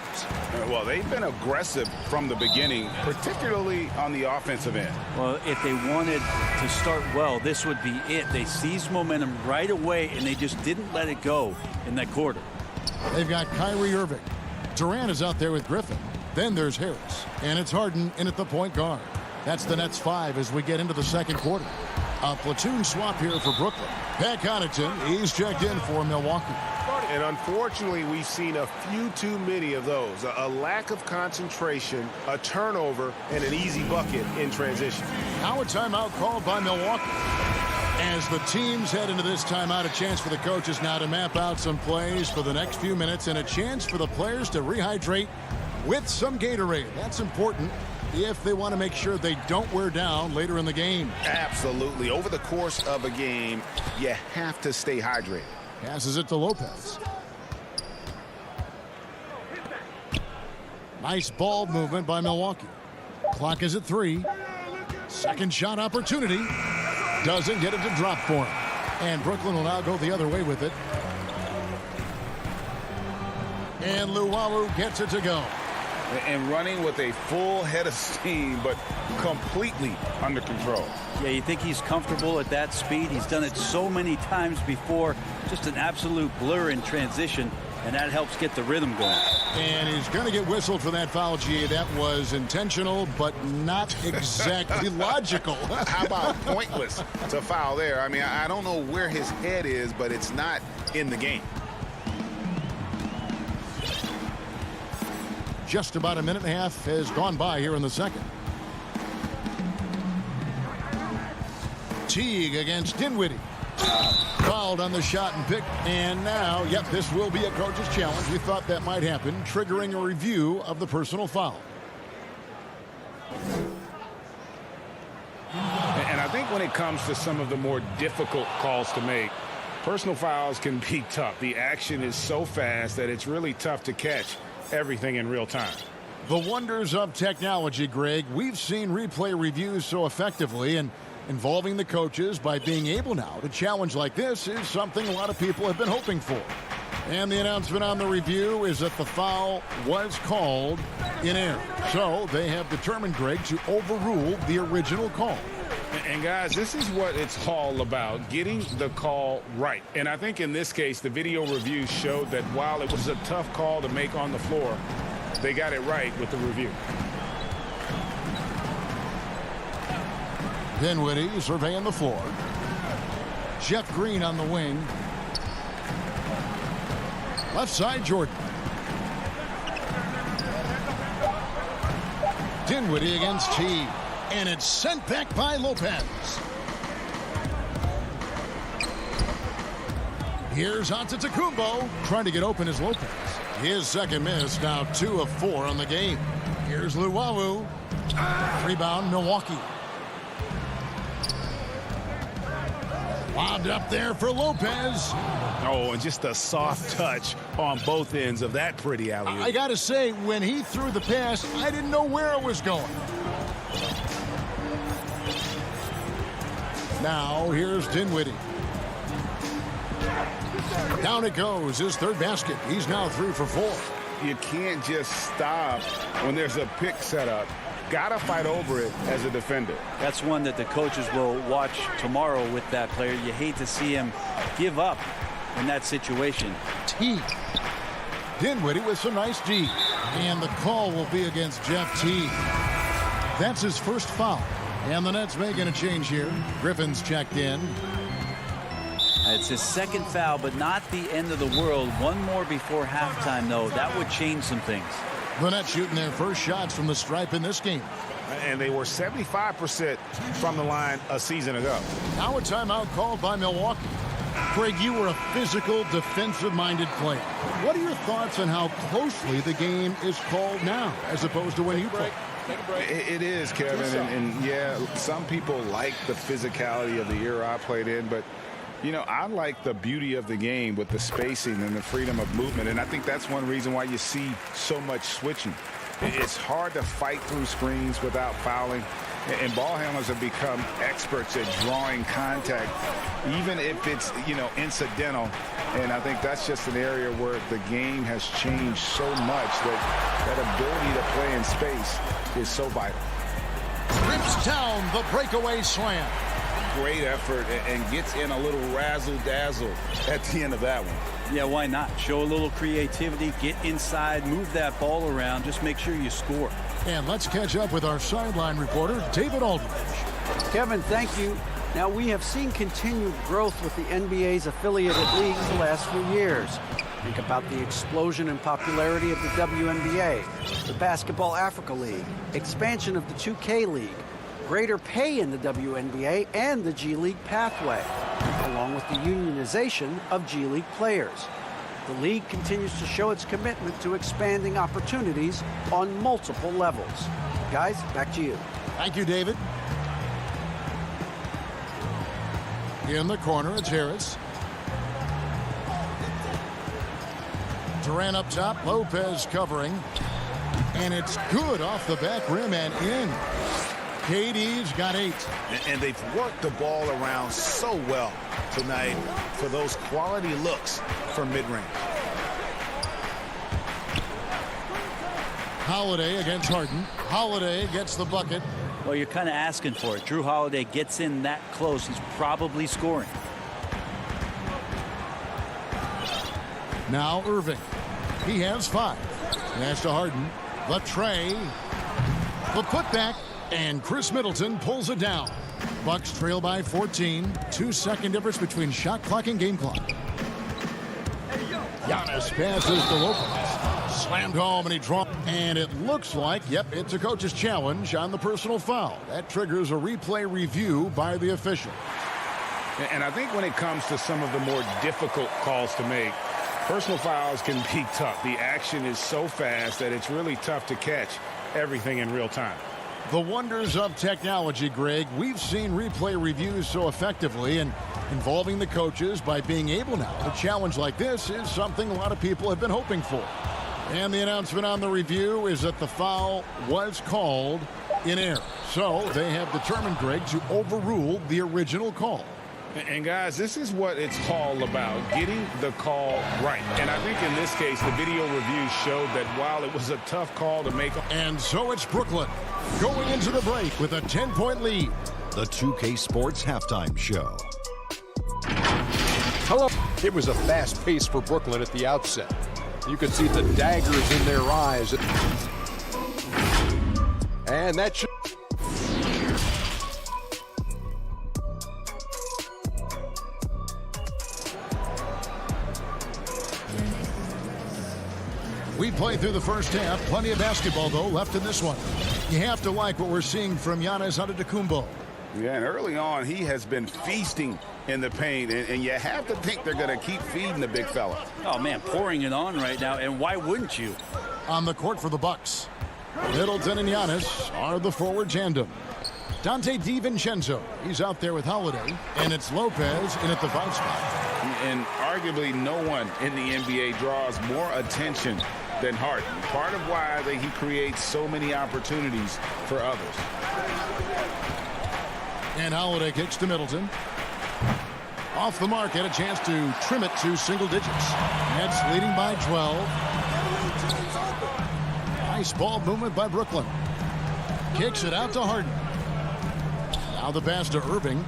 [SPEAKER 2] Well, they've been aggressive from the beginning, particularly on the offensive end.
[SPEAKER 9] Well, if they wanted to start well, this would be it. They seized momentum right away, and they just didn't let it go in that quarter.
[SPEAKER 1] They've got Kyrie Irving. Durant is out there with Griffin. Then there's Harris. And it's Harden in at the point guard. That's the Nets 5 as we get into the second quarter. A platoon swap here for Brooklyn. Pat Connaughton, he's checked in for Milwaukee.
[SPEAKER 8] And unfortunately, we've seen a few too many of those. A lack of concentration, a turnover, and an easy bucket in transition.
[SPEAKER 1] Now a timeout called by Milwaukee. As the teams head into this timeout, a chance for the coaches now to map out some plays for the next few minutes and a chance for the players to rehydrate with some Gatorade. That's important if they want to make sure they don't wear down later in the game.
[SPEAKER 2] Absolutely. Over the course of a game, you have to stay hydrated.
[SPEAKER 1] Passes it to Lopez. Nice ball movement by Milwaukee. Clock is at 3. Second shot opportunity. Doesn't get it to drop for him. And Brooklyn will now go the other way with it. And Luwawu gets it to go.
[SPEAKER 2] And running with a full head of steam, but completely under control.
[SPEAKER 9] Yeah, you think he's comfortable at that speed. He's done it so many times before. Just an absolute blur in transition, and that helps get the rhythm going.
[SPEAKER 1] And he's going to get whistled for that foul, GA. That was intentional, but not exactly logical.
[SPEAKER 2] How about pointless to foul there? I mean, I don't know where his head is, but it's not in the game.
[SPEAKER 1] Just about a minute and a half has gone by here in the second. Teague against Dinwiddie. Fouled on the shot and pick. And now, yep, this will be a coach's challenge. We thought that might happen, triggering a review of the personal foul.
[SPEAKER 2] And I think when it comes to some of the more difficult calls to make, personal fouls can be tough. The action is so fast that it's really tough to catch everything in real time.
[SPEAKER 1] The wonders of technology, Greg. We've seen replay reviews so effectively, and involving the coaches by being able now to challenge like this is something a lot of people have been hoping for. And the announcement on the review is that the foul was called in error. So they have determined, Greg, to overrule the original call.
[SPEAKER 2] And guys, this is what it's all about, getting the call right. And I think in this case, the video review showed that while it was a tough call to make on the floor, they got it right with the review.
[SPEAKER 1] Dinwiddie surveying the floor. Jeff Green on the wing. Left side, Jordan. Dinwiddie against Teague. And it's sent back by Lopez. Here's Antetokounmpo trying to get open as Lopez. His second miss, now 2 of 4 on the game. Here's Luwawu. Rebound, Milwaukee. Lobbed up there for Lopez.
[SPEAKER 2] Oh, and just a soft touch on both ends of that pretty alley-oop.
[SPEAKER 1] I got to say, when he threw the pass, I didn't know where it was going. Now, here's Dinwiddie. Down it goes, his third basket. He's now 3 for 4.
[SPEAKER 2] You can't just stop when there's a pick set up. Got to fight over it as a defender.
[SPEAKER 9] That's one that the coaches will watch tomorrow with that player. You hate to see him give up in that situation.
[SPEAKER 1] T. Dinwiddie with some nice D. And the call will be against Jeff T. That's his first foul. And the Nets making a change here. Griffin's checked in.
[SPEAKER 9] It's his second foul, but not the end of the world. One more before halftime, though. That would change some things.
[SPEAKER 1] The Nets shooting their first shots from the stripe in this game.
[SPEAKER 4] And they were 75% from the line a season ago.
[SPEAKER 1] Now a timeout called by Milwaukee. Craig, you were a physical, defensive-minded player. What are your thoughts on how closely the game is called now as opposed to when you played?
[SPEAKER 2] It is, Kevin, and yeah, some people like the physicality of the era I played in, but you know, I like the beauty of the game with the spacing and the freedom of movement, and I think that's one reason why you see so much switching. It's hard to fight through screens without fouling, and ball handlers have become experts at drawing contact, even if it's, you know, incidental. And I think that's just an area where the game has changed so much that ability to play in space is so vital.
[SPEAKER 1] Rips down the breakaway slam.
[SPEAKER 2] Great effort and gets in a little razzle-dazzle at the end of that one.
[SPEAKER 9] Yeah, why not? Show a little creativity, get inside, move that ball around, just make sure you score.
[SPEAKER 1] And let's catch up with our sideline reporter, David Aldridge.
[SPEAKER 11] Kevin, thank you. Now, we have seen continued growth with the NBA's affiliated leagues the last few years. Think about the explosion in popularity of the WNBA, the Basketball Africa League, expansion of the 2K League, greater pay in the WNBA and the G League pathway, along with the unionization of G League players. The league continues to show its commitment to expanding opportunities on multiple levels. Guys, back to you.
[SPEAKER 1] Thank you, David. In the corner, it's Harris. Durant up top, Lopez covering. And it's good off the back rim and in. KD's got 8.
[SPEAKER 4] And they've worked the ball around so well tonight for those quality looks from mid-range.
[SPEAKER 1] Holiday against Harden. Holiday gets the bucket.
[SPEAKER 9] Well, you're kind of asking for it. Drew Holiday gets in that close. He's probably scoring.
[SPEAKER 1] Now Irving. He has 5. Pass to Harden. The tray. The putback. And Chris Middleton pulls it down. Bucks trail by 14. 2-second difference between shot clock and game clock. Giannis passes to Lopez. Slammed home and he draws. And it looks like, yep, it's a coach's challenge on the personal foul. That triggers a replay review by the official.
[SPEAKER 2] And I think when it comes to some of the more difficult calls to make, personal fouls can be tough. The action is so fast that it's really tough to catch everything in real time.
[SPEAKER 1] The wonders of technology, Greg. We've seen replay reviews so effectively, and involving the coaches by being able now to challenge like this is something a lot of people have been hoping for. And the announcement on the review is that the foul was called in error. So they have determined, Greg, to overrule the original call.
[SPEAKER 2] And guys, this is what it's all about, getting the call right. And I think in this case, the video review showed that while it was a tough call to make.
[SPEAKER 1] And so it's Brooklyn going into the break with a 10-point lead.
[SPEAKER 6] The 2K Sports Halftime Show.
[SPEAKER 7] Hello. It was a fast pace for Brooklyn at the outset. You could see the daggers in their eyes. And that should...
[SPEAKER 1] We play through the first half. Plenty of basketball, though, left in this one. You have to like what we're seeing from Giannis Antetokounmpo.
[SPEAKER 2] Yeah, and early on, he has been feasting in the paint, and you have to think they're going to keep feeding the big fella.
[SPEAKER 9] Oh, man, pouring it on right now, and why wouldn't you?
[SPEAKER 1] On the court for the Bucks, Middleton and Giannis are the forward tandem. Dante DiVincenzo, he's out there with Holiday, and it's Lopez in at the 5 spot.
[SPEAKER 2] And arguably no one in the NBA draws more attention than Harden. Part of why he creates so many opportunities for others.
[SPEAKER 1] And Holiday kicks to Middleton. Off the mark, had a chance to trim it to single digits. Nets leading by 12. Nice ball movement by Brooklyn. Kicks it out to Harden. Now the pass to Irving.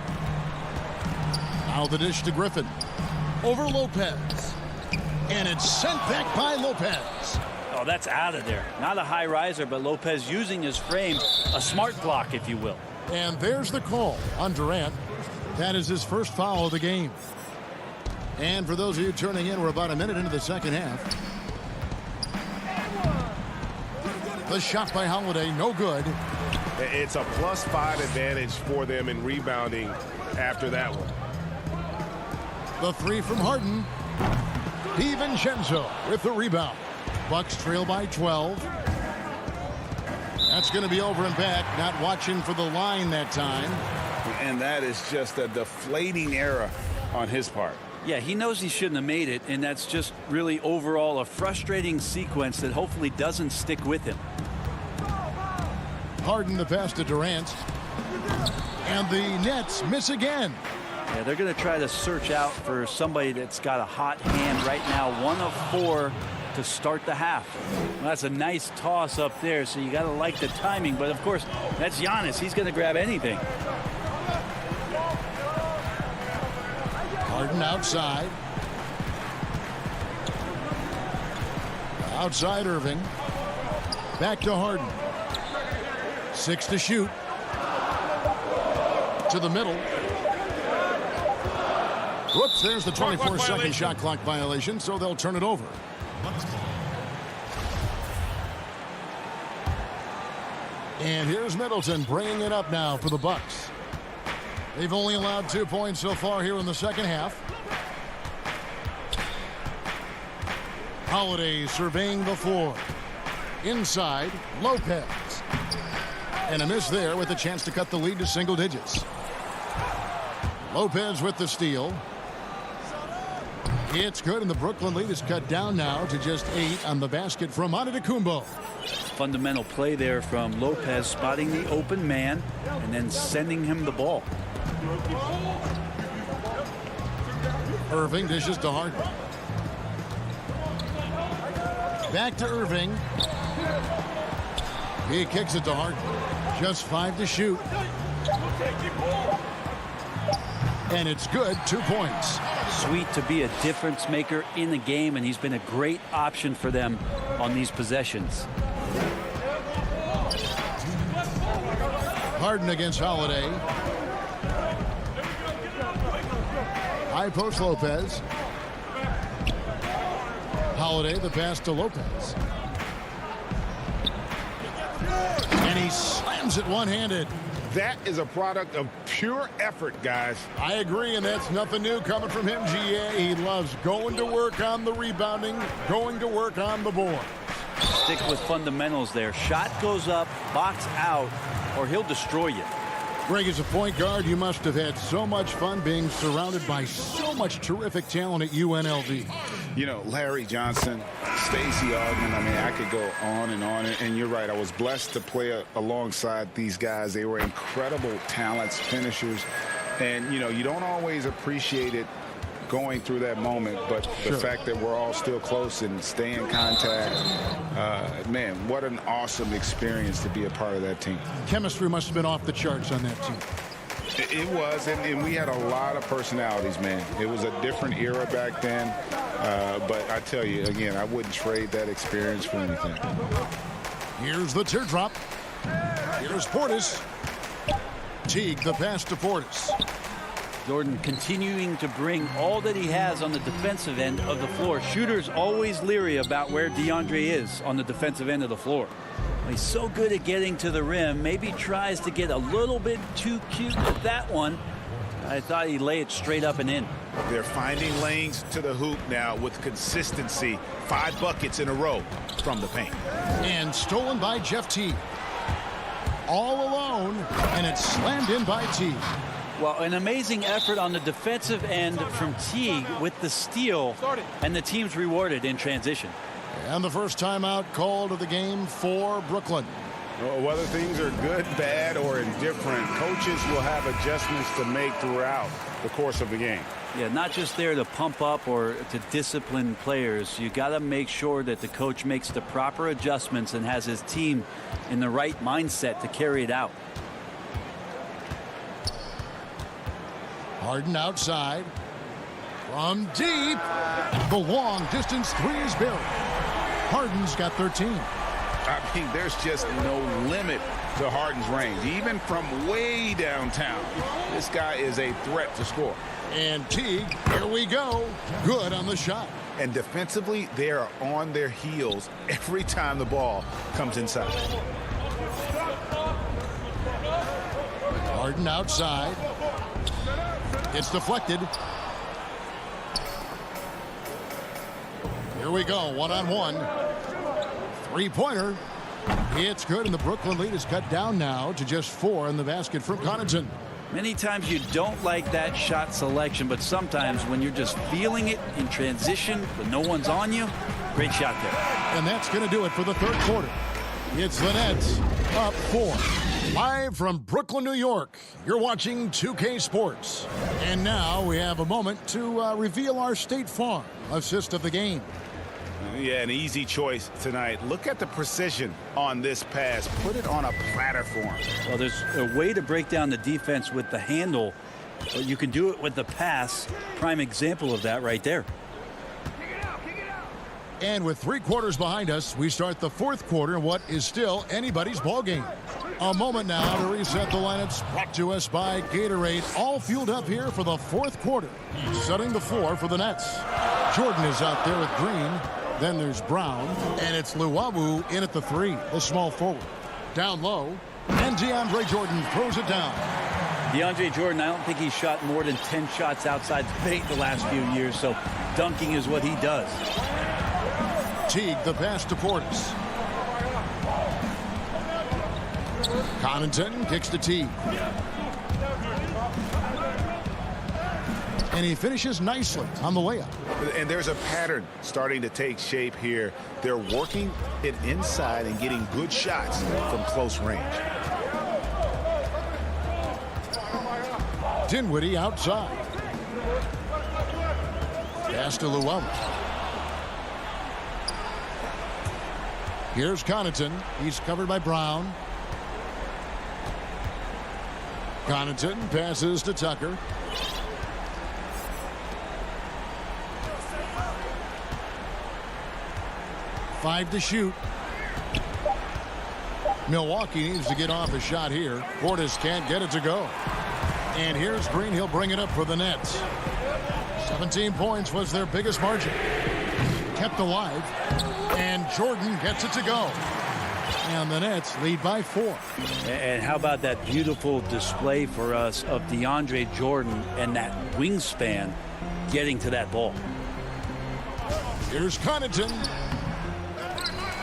[SPEAKER 1] Now the dish to Griffin. Over Lopez. And it's sent back by Lopez.
[SPEAKER 9] Oh, that's out of there. Not a high riser, but Lopez using his frame, a smart block, if you will.
[SPEAKER 1] And there's the call on Durant. That is his first foul of the game. And for those of you turning in, we're about a minute into the second half. The shot by Holiday, no good.
[SPEAKER 8] It's a +5 advantage for them in rebounding after that one.
[SPEAKER 1] The three from Harden. DiVincenzo with the rebound. Bucks trail by 12. That's going to be over and back. Not watching for the line that time.
[SPEAKER 2] And that is just a deflating error on his part.
[SPEAKER 9] Yeah, he knows he shouldn't have made it, and that's just really overall a frustrating sequence that hopefully doesn't stick with him.
[SPEAKER 1] Harden the pass to Durant. And the Nets miss again.
[SPEAKER 9] Yeah, they're going to try to search out for somebody that's got a hot hand right now. 1 of 4 to start the half. Well, that's a nice toss up there, so you got to like the timing. But, of course, that's Giannis. He's going to grab anything.
[SPEAKER 1] Harden outside. Outside Irving. Back to Harden. 6 to shoot. To the middle. Whoops, there's the 24-second shot clock violation, so they'll turn it over. And here's Middleton bringing it up now for the Bucks. They've only allowed 2 points so far here in the second half. Holiday surveying the floor. Inside, Lopez. And a miss there with a chance to cut the lead to single digits. Lopez with the steal. It's good, and the Brooklyn lead is cut down now to just 8 on the basket from Antetokounmpo.
[SPEAKER 9] Fundamental play there from Lopez, spotting the open man and then sending him the ball.
[SPEAKER 1] Irving dishes to Harden. Back to Irving. He kicks it to Harden. Just 5 to shoot. And it's good, 2 points.
[SPEAKER 9] Sweet to be a difference maker in the game, and he's been a great option for them on these possessions.
[SPEAKER 1] Harden against Holiday. High post Lopez. Holiday, the pass to Lopez. And he slams it one-handed.
[SPEAKER 2] That is a product of pure effort, guys.
[SPEAKER 1] I agree, and that's nothing new coming from him, GA. He loves going to work on the rebounding, going to work on the board.
[SPEAKER 9] Stick with fundamentals there. Shot goes up, box out, or he'll destroy you.
[SPEAKER 1] Greg, as a point guard, you must have had so much fun being surrounded by so much terrific talent at UNLV.
[SPEAKER 2] You know, Larry Johnson, Stacey Augmon, I mean, I could go on. And you're right, I was blessed to play alongside these guys. They were incredible talents, finishers. And, you know, you don't always appreciate it going through that moment, but the fact that we're all still close and stay in contact, man, what an awesome experience to be a part of that team.
[SPEAKER 1] Chemistry must have been off the charts on that team.
[SPEAKER 2] It was, and we had a lot of personalities, man. It was a different era back then, but I tell you, again, I wouldn't trade that experience for anything.
[SPEAKER 1] Here's the teardrop. Here's Portis. Teague, the pass to Portis.
[SPEAKER 9] Jordan continuing to bring all that he has on the defensive end of the floor. Shooters always leery about where DeAndre is on the defensive end of the floor. He's so good at getting to the rim. Maybe tries to get a little bit too cute with that one. I thought he'd lay it straight up and in.
[SPEAKER 4] They're finding lanes to the hoop now with consistency. 5 buckets in a row from the paint.
[SPEAKER 1] And stolen by Jeff Teague. All alone, and it's slammed in by Teague.
[SPEAKER 9] Well, an amazing effort on the defensive end from Teague with the steal, and the team's rewarded in transition.
[SPEAKER 1] And the first timeout called of the game for Brooklyn.
[SPEAKER 2] Whether things are good, bad, or indifferent, coaches will have adjustments to make throughout the course of the game.
[SPEAKER 9] Yeah, not just there to pump up or to discipline players. You got to make sure that the coach makes the proper adjustments and has his team in the right mindset to carry it out.
[SPEAKER 1] Harden outside. From deep. The long distance three is buried. Harden's got 13.
[SPEAKER 2] I mean, there's just no limit to Harden's range. Even from way downtown, this guy is a threat to score.
[SPEAKER 1] And Teague, here we go. Good on the shot.
[SPEAKER 2] And defensively, they are on their heels every time the ball comes inside.
[SPEAKER 1] Harden outside. It's deflected. Here we go, one-on-one. Three-pointer. It's good, and the Brooklyn lead is cut down now to just 4 in the basket from Connaughton.
[SPEAKER 9] Many times you don't like that shot selection, but sometimes when you're just feeling it in transition, when no one's on you, great shot there.
[SPEAKER 1] And that's going to do it for the third quarter. It's the Nets up 4. Live from Brooklyn, New York, you're watching 2K Sports. And now we have a moment to reveal our State Farm assist of the game.
[SPEAKER 2] Yeah, an easy choice tonight. Look at the precision on this pass. Put it on a platter for him.
[SPEAKER 9] Well, there's a way to break down the defense with the handle, but you can do it with the pass. Prime example of that right there.
[SPEAKER 1] And with 3 quarters behind us, we start the fourth quarter in what is still anybody's ball game. A moment now to reset the lineups, brought to us by Gatorade, all fueled up here for the fourth quarter. Setting the floor for the Nets. Jordan is out there with Green. Then there's Brown, and it's Luwawu in at the 3, the small forward. Down low, and DeAndre Jordan throws it down.
[SPEAKER 9] DeAndre Jordan, I don't think he's shot more than 10 shots outside the paint the last few years, so dunking is what he does.
[SPEAKER 1] Teague, the pass to Portis. Connaughton kicks to Teague. And he finishes nicely on the layup.
[SPEAKER 2] And there's a pattern starting to take shape here. They're working it inside and getting good shots from close range.
[SPEAKER 1] Dinwiddie outside. Pass to Luwawu. Here's Connaughton. He's covered by Brown. Connaughton passes to Tucker. Five to shoot. Milwaukee needs to get off a shot here. Portis can't get it to go. And here's Green. He'll bring it up for the Nets. 17 points was their biggest margin. Kept alive. And Jordan gets it to go. And the Nets lead by 4.
[SPEAKER 9] And how about that beautiful display for us of DeAndre Jordan and that wingspan getting to that ball.
[SPEAKER 1] Here's Connaughton.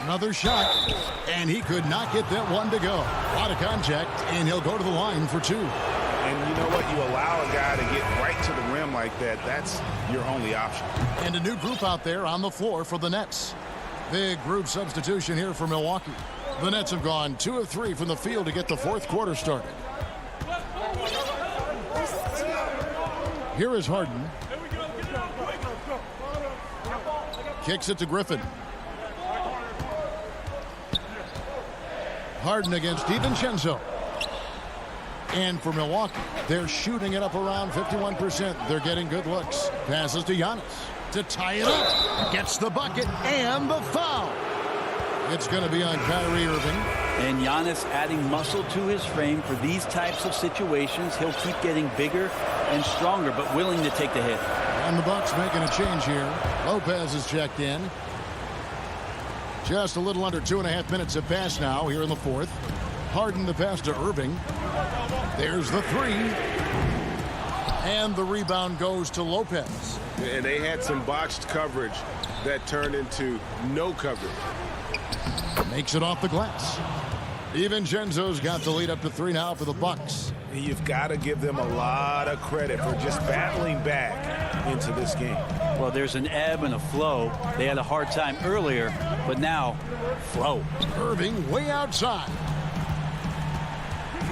[SPEAKER 1] Another shot. And he could not get that one to go. A lot of contact, and he'll go to the line for 2.
[SPEAKER 2] And you know what? You allow a guy to get right to the rim like that. That's your only option.
[SPEAKER 1] And a new group out there on the floor for the Nets. Big group substitution here for Milwaukee. The Nets have gone 2 of 3 from the field to get the fourth quarter started. Here is Harden. Kicks it to Griffin. Harden against DiVincenzo. And for Milwaukee, they're shooting it up around 51%. They're getting good looks. Passes to Giannis to tie it up. Gets the bucket and the foul. It's going to be on Kyrie Irving.
[SPEAKER 9] And Giannis adding muscle to his frame for these types of situations. He'll keep getting bigger and stronger, but willing to take the hit.
[SPEAKER 1] And the Bucks making a change here. Lopez is checked in. Just a little under 2.5 minutes have passed now here in the fourth. Harden the pass to Irving. There's the 3. And the rebound goes to Lopez.
[SPEAKER 8] And they had some botched coverage that turned into no coverage.
[SPEAKER 1] Makes it off the glass. DiVincenzo's got the lead up to 3 now for the Bucks.
[SPEAKER 2] You've got to give them a lot of credit for just battling back into this game.
[SPEAKER 9] Well, there's an ebb and a flow. They had a hard time earlier, but now, flow.
[SPEAKER 1] Irving way outside.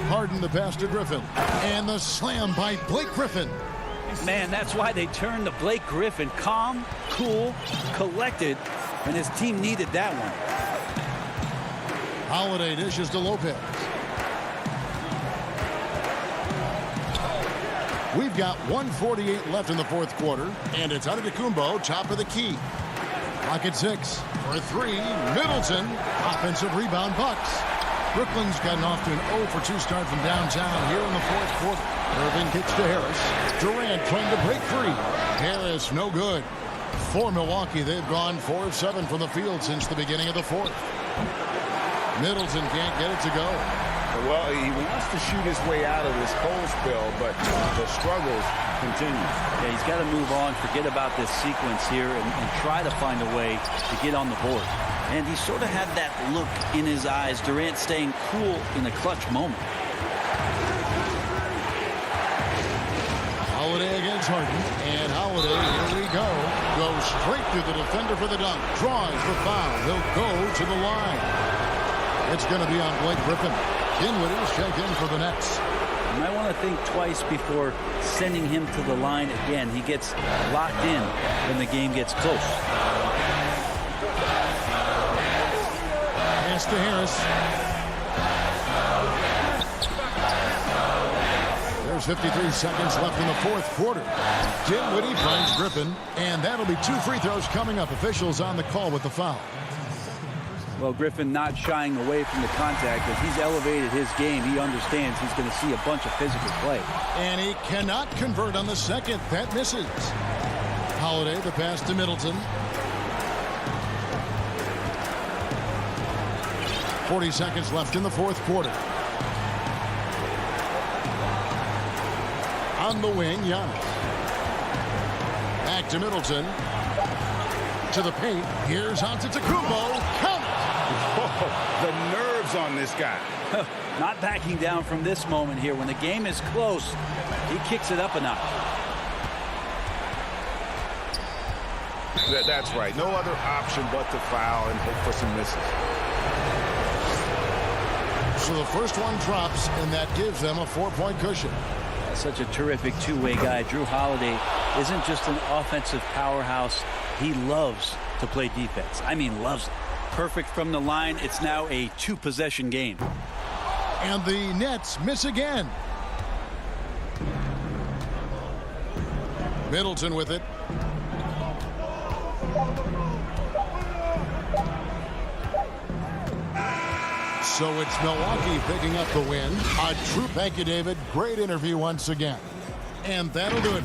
[SPEAKER 1] Harden the pass to Griffin. And the slam by Blake Griffin.
[SPEAKER 9] Man, that's why they turned to Blake Griffin. Calm, cool, collected, and his team needed that one.
[SPEAKER 1] Holiday dishes to Lopez. We've got 1:48 left in the fourth quarter, and it's Antetokounmpo, top of the key. Clock at 6 for 3. Middleton, offensive rebound Bucks. Brooklyn's gotten off to an 0-for-2 start from downtown here in the fourth quarter. Irving kicks to Harris. Durant trying to break free. Harris, no good. For Milwaukee, they've gone 4 of 7 from the field since the beginning of the fourth. Middleton can't get it to go.
[SPEAKER 2] Well, he wants to shoot his way out of this cold spell, but the struggles continue.
[SPEAKER 9] Yeah, he's got to move on, forget about this sequence here, and try to find a way to get on the board. And he sort of had that look in his eyes, Durant staying cool in a clutch moment.
[SPEAKER 1] Holiday against Harden, and Holiday, here we go. Goes straight through the defender for the dunk. Draws the foul. He'll go to the line. It's going to be on Blake Griffin. Dinwiddie's checked in for the Nets.
[SPEAKER 9] You might want to think twice before sending him to the line again. He gets locked in when the game gets close.
[SPEAKER 1] Pass to Harris. There's 53 seconds left in the fourth quarter. Dinwiddie finds Griffin, and that'll be 2 free throws coming up. Officials on the call with the foul.
[SPEAKER 9] Well, Griffin not shying away from the contact. As he's elevated his game, he understands he's going to see a bunch of physical play.
[SPEAKER 1] And he cannot convert on the second. That misses. Holiday, the pass to Middleton. 40 seconds left in the fourth quarter. On the wing, Giannis. Back to Middleton. To the paint. Here's Antetokounmpo. Count it!
[SPEAKER 2] The nerves on this guy.
[SPEAKER 9] Not backing down from this moment here. When the game is close, he kicks it up a notch.
[SPEAKER 2] That's right. No other option but to foul and hope for some misses.
[SPEAKER 1] So the first one drops, and that gives them a 4-point cushion.
[SPEAKER 9] Such a terrific two-way guy. Drew Holiday isn't just an offensive powerhouse. He loves to play defense. I mean, loves it. Perfect from the line. It's now a 2-possession game.
[SPEAKER 1] And the Nets miss again. Middleton with it. So it's Milwaukee picking up the win. A true thank you, David. Great interview once again. And that'll do it.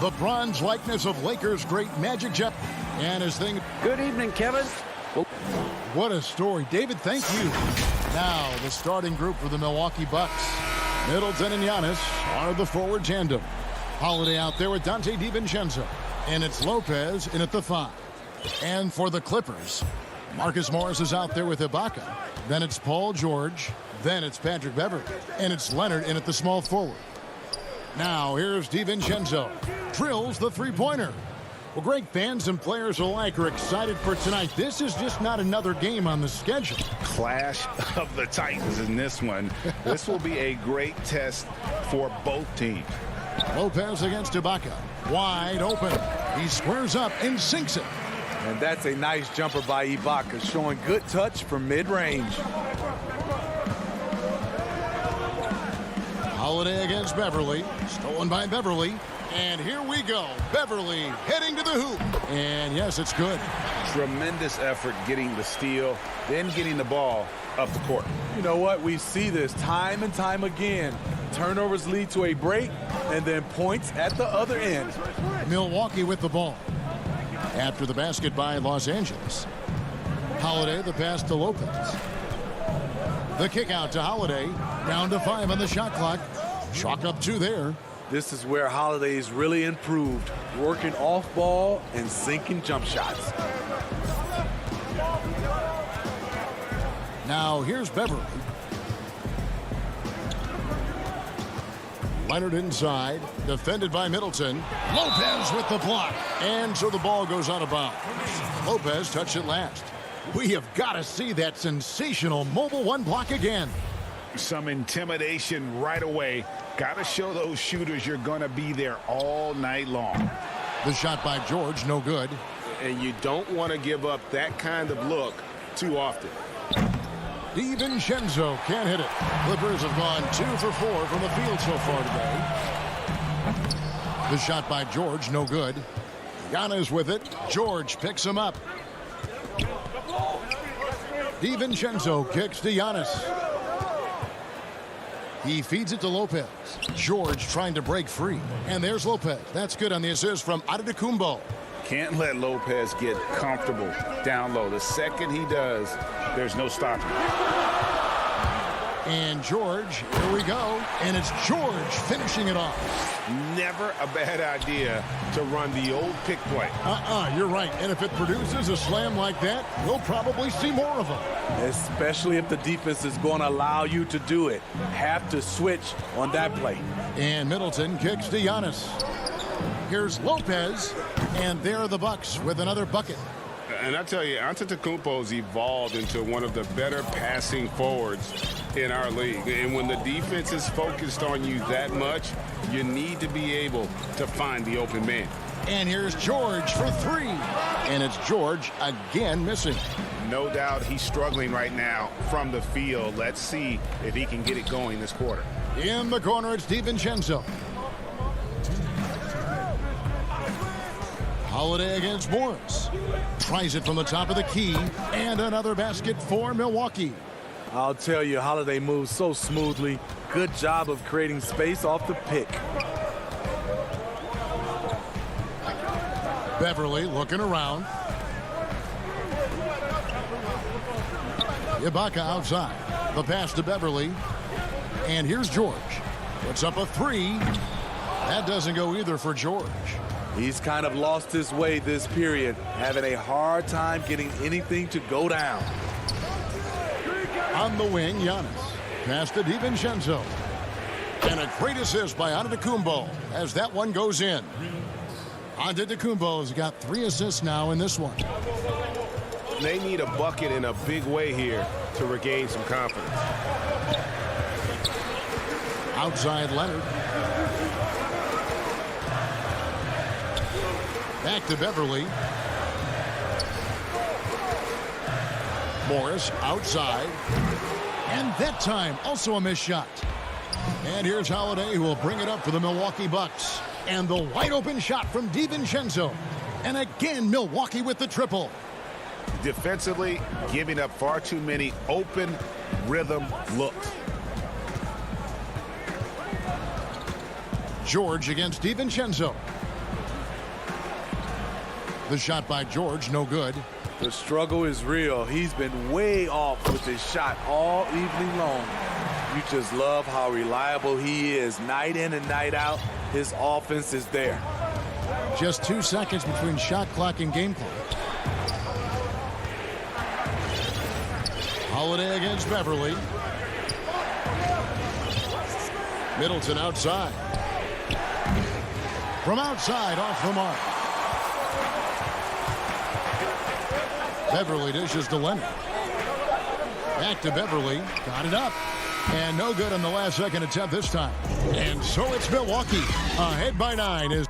[SPEAKER 1] the bronze likeness of Lakers great Magic Johnson. And his thing.
[SPEAKER 11] Good evening, Kevin.
[SPEAKER 1] What a story. David, thank you. Now, the starting group for the Milwaukee Bucks. Middleton and Giannis are the forward tandem. Holiday out there with Dante DiVincenzo. And it's Lopez in at the 5. And for the Clippers, Marcus Morris is out there with Ibaka. Then it's Paul George. Then it's Patrick Beverley. And it's Leonard in at the small forward. Now, here's DiVincenzo. Drills the three-pointer. Well, Greg, fans and players alike are excited for tonight. This is just not another game on the schedule.
[SPEAKER 2] Clash of the Titans in this one. This will be a great test for both teams.
[SPEAKER 1] Lopez against Ibaka. Wide open. He squares up and sinks it.
[SPEAKER 13] And that's a nice jumper by Ibaka, showing good touch from mid-range.
[SPEAKER 1] Holiday against Beverley. Stolen by Beverley. And here we go. Beverley heading to the hoop. And yes, it's good.
[SPEAKER 2] Tremendous effort getting the steal, then getting the ball up the court.
[SPEAKER 13] You know what? We see this time and time again. Turnovers lead to a break, and then points at the other end.
[SPEAKER 1] Milwaukee with the ball. After the basket by Los Angeles. Holiday, the pass to Lopez. The kick out to Holiday. Down to 5 on the shot clock. Chalk up 2 there.
[SPEAKER 13] This is where Holiday's really improved, working off ball and sinking jump shots.
[SPEAKER 1] Now here's Beverley. Leonard inside, defended by Middleton. Lopez with the block. And so the ball goes out of bounds. Lopez touched it last. We have got to see that sensational mobile one block again.
[SPEAKER 2] Some intimidation right away. Got to show those shooters you're going to be there all night long.
[SPEAKER 1] The shot by George, no good.
[SPEAKER 8] And you don't want to give up that kind of look too often.
[SPEAKER 1] DiVincenzo can't hit it. Clippers have gone 2 for 4 from the field so far today. The shot by George, no good. Giannis with it. George picks him up. DiVincenzo kicks to Giannis. He feeds it to Lopez. George trying to break free. And there's Lopez. That's good on the assist from Antetokounmpo.
[SPEAKER 2] Can't let Lopez get comfortable down low. The second he does, there's no stopping.
[SPEAKER 1] And George, here we go. And it's George finishing it off.
[SPEAKER 8] Never a bad idea to run the old pick play.
[SPEAKER 1] You're right. And if it produces a slam like that, we'll probably see more of them.
[SPEAKER 13] Especially if the defense is going to allow you to do it. Have to switch on that play.
[SPEAKER 1] And Middleton kicks to Giannis. Here's Lopez. And there are the Bucks with another bucket.
[SPEAKER 2] And I tell you, Antetokounmpo's evolved into one of the better passing forwards in our league. And when the defense is focused on you that much, you need to be able to find the open man.
[SPEAKER 1] And here's George for 3. And it's George again missing.
[SPEAKER 2] No doubt he's struggling right now from the field. Let's see if he can get it going this quarter.
[SPEAKER 1] In the corner, it's DiVincenzo. Holiday against Morris. Tries it from the top of the key. And another basket for Milwaukee.
[SPEAKER 13] I'll tell you, Holiday moves so smoothly. Good job of creating space off the pick.
[SPEAKER 1] Beverley looking around. Ibaka outside. The pass to Beverley. And here's George. Puts up a 3. That doesn't go either for George.
[SPEAKER 13] He's kind of lost his way this period, having a hard time getting anything to go down.
[SPEAKER 1] On the wing, Giannis. Pass to DiVincenzo. And a great assist by Antetokounmpo as that one goes in. Antetokounmpo has got 3 assists now in this one.
[SPEAKER 8] They need a bucket in a big way here to regain some confidence.
[SPEAKER 1] Outside Leonard. Back to Beverley. Morris outside. And that time, also a missed shot. And here's Holiday, who will bring it up for the Milwaukee Bucks. And the wide open shot from DiVincenzo. And again, Milwaukee with the triple.
[SPEAKER 2] Defensively, giving up far too many open rhythm looks.
[SPEAKER 1] George against DiVincenzo. The shot by George, no good.
[SPEAKER 13] The struggle is real. He's been way off with his shot all evening long. You just love how reliable he is. Night in and night out, his offense is there.
[SPEAKER 1] Just 2 seconds between shot clock and game clock. Holiday against Beverly. Middleton outside. From outside, off the mark. Beverly dishes to Leonard. Back to Beverly. Got it up. And no good on the last second attempt this time. And so it's Milwaukee. Ahead by 9 is...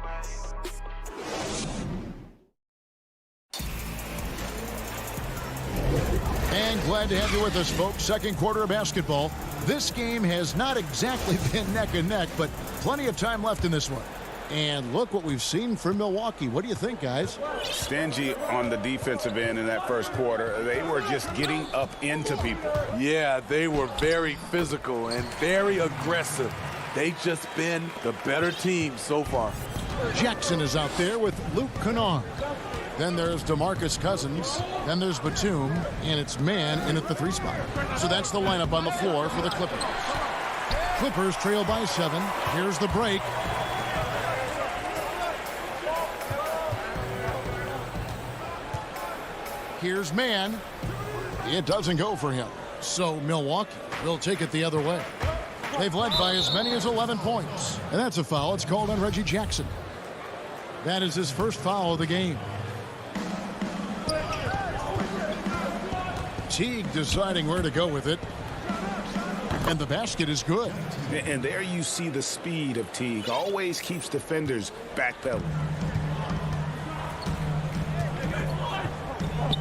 [SPEAKER 1] And glad to have you with us, folks. Second quarter of basketball. This game has not exactly been neck and neck, but plenty of time left in this one. And look what we've seen from Milwaukee. What do you think, guys?
[SPEAKER 2] Stingy on the defensive end in that first quarter. They were just getting up into people.
[SPEAKER 13] Yeah, they were very physical and very aggressive. They've just been the better team so far.
[SPEAKER 1] Jackson is out there with Luke Kennard. Then there's DeMarcus Cousins. Then there's Batum. And it's Mann in at the 3 spot. So that's the lineup on the floor for the Clippers. Clippers trail by 7. Here's the break. Here's Mann. It doesn't go for him. So Milwaukee will take it the other way. They've led by as many as 11 points. And that's a foul. It's called on Reggie Jackson. That is his first foul of the game. Teague deciding where to go with it. And the basket is good.
[SPEAKER 2] And there you see the speed of Teague. Always keeps defenders backpedaling.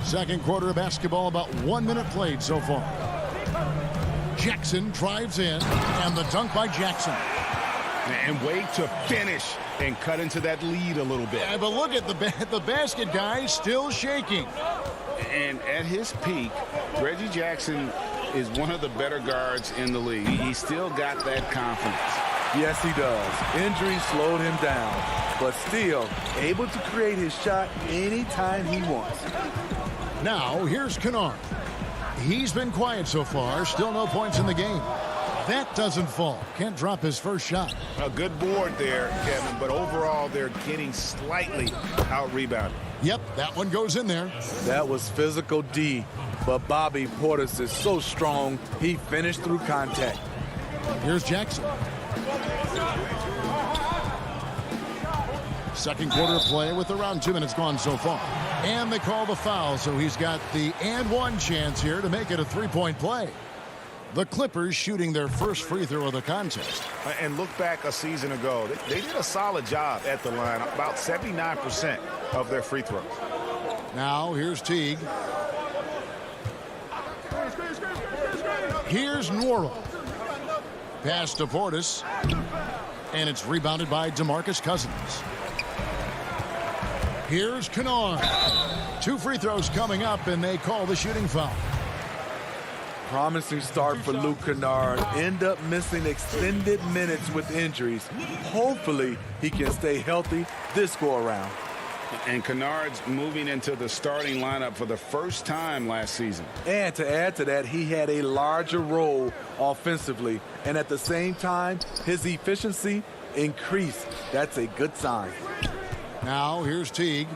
[SPEAKER 1] Second quarter of basketball, about 1 minute played so far. Jackson drives in, and the dunk by Jackson.
[SPEAKER 2] And wait to finish and cut into that lead a little bit.
[SPEAKER 1] Yeah, but look at the basket guy still shaking.
[SPEAKER 2] And at his peak, Reggie Jackson is one of the better guards in the league. He's still got that confidence.
[SPEAKER 13] Yes, he does. Injury slowed him down, but still able to create his shot anytime he wants.
[SPEAKER 1] Now, here's Kennard. He's been quiet so far. Still no points in the game. That doesn't fall. Can't drop his first shot.
[SPEAKER 2] A good board there, Kevin, but overall they're getting slightly out-rebounded.
[SPEAKER 1] Yep, that one goes in there.
[SPEAKER 13] That was physical D, but Bobby Portis is so strong, he finished through contact.
[SPEAKER 1] Here's Jackson. Second quarter play with around 2 minutes gone so far. And they call the foul, so he's got the and one chance here to make it a 3-point play. The Clippers shooting their first free throw of the contest.
[SPEAKER 2] And look back a season ago. They did a solid job at the line, about 79% of their free throws.
[SPEAKER 1] Now here's Teague. Here's Nwora. Pass to Portis. And it's rebounded by DeMarcus Cousins. Here's Kennard. 2 free throws coming up, and they call the shooting foul.
[SPEAKER 13] Promising start for Luke Kennard. End up missing extended minutes with injuries. Hopefully, he can stay healthy this go-around.
[SPEAKER 2] And Kennard's moving into the starting lineup for the first time last season.
[SPEAKER 13] And to add to that, he had a larger role offensively. And at the same time, his efficiency increased. That's a good sign.
[SPEAKER 1] Now here's Teague.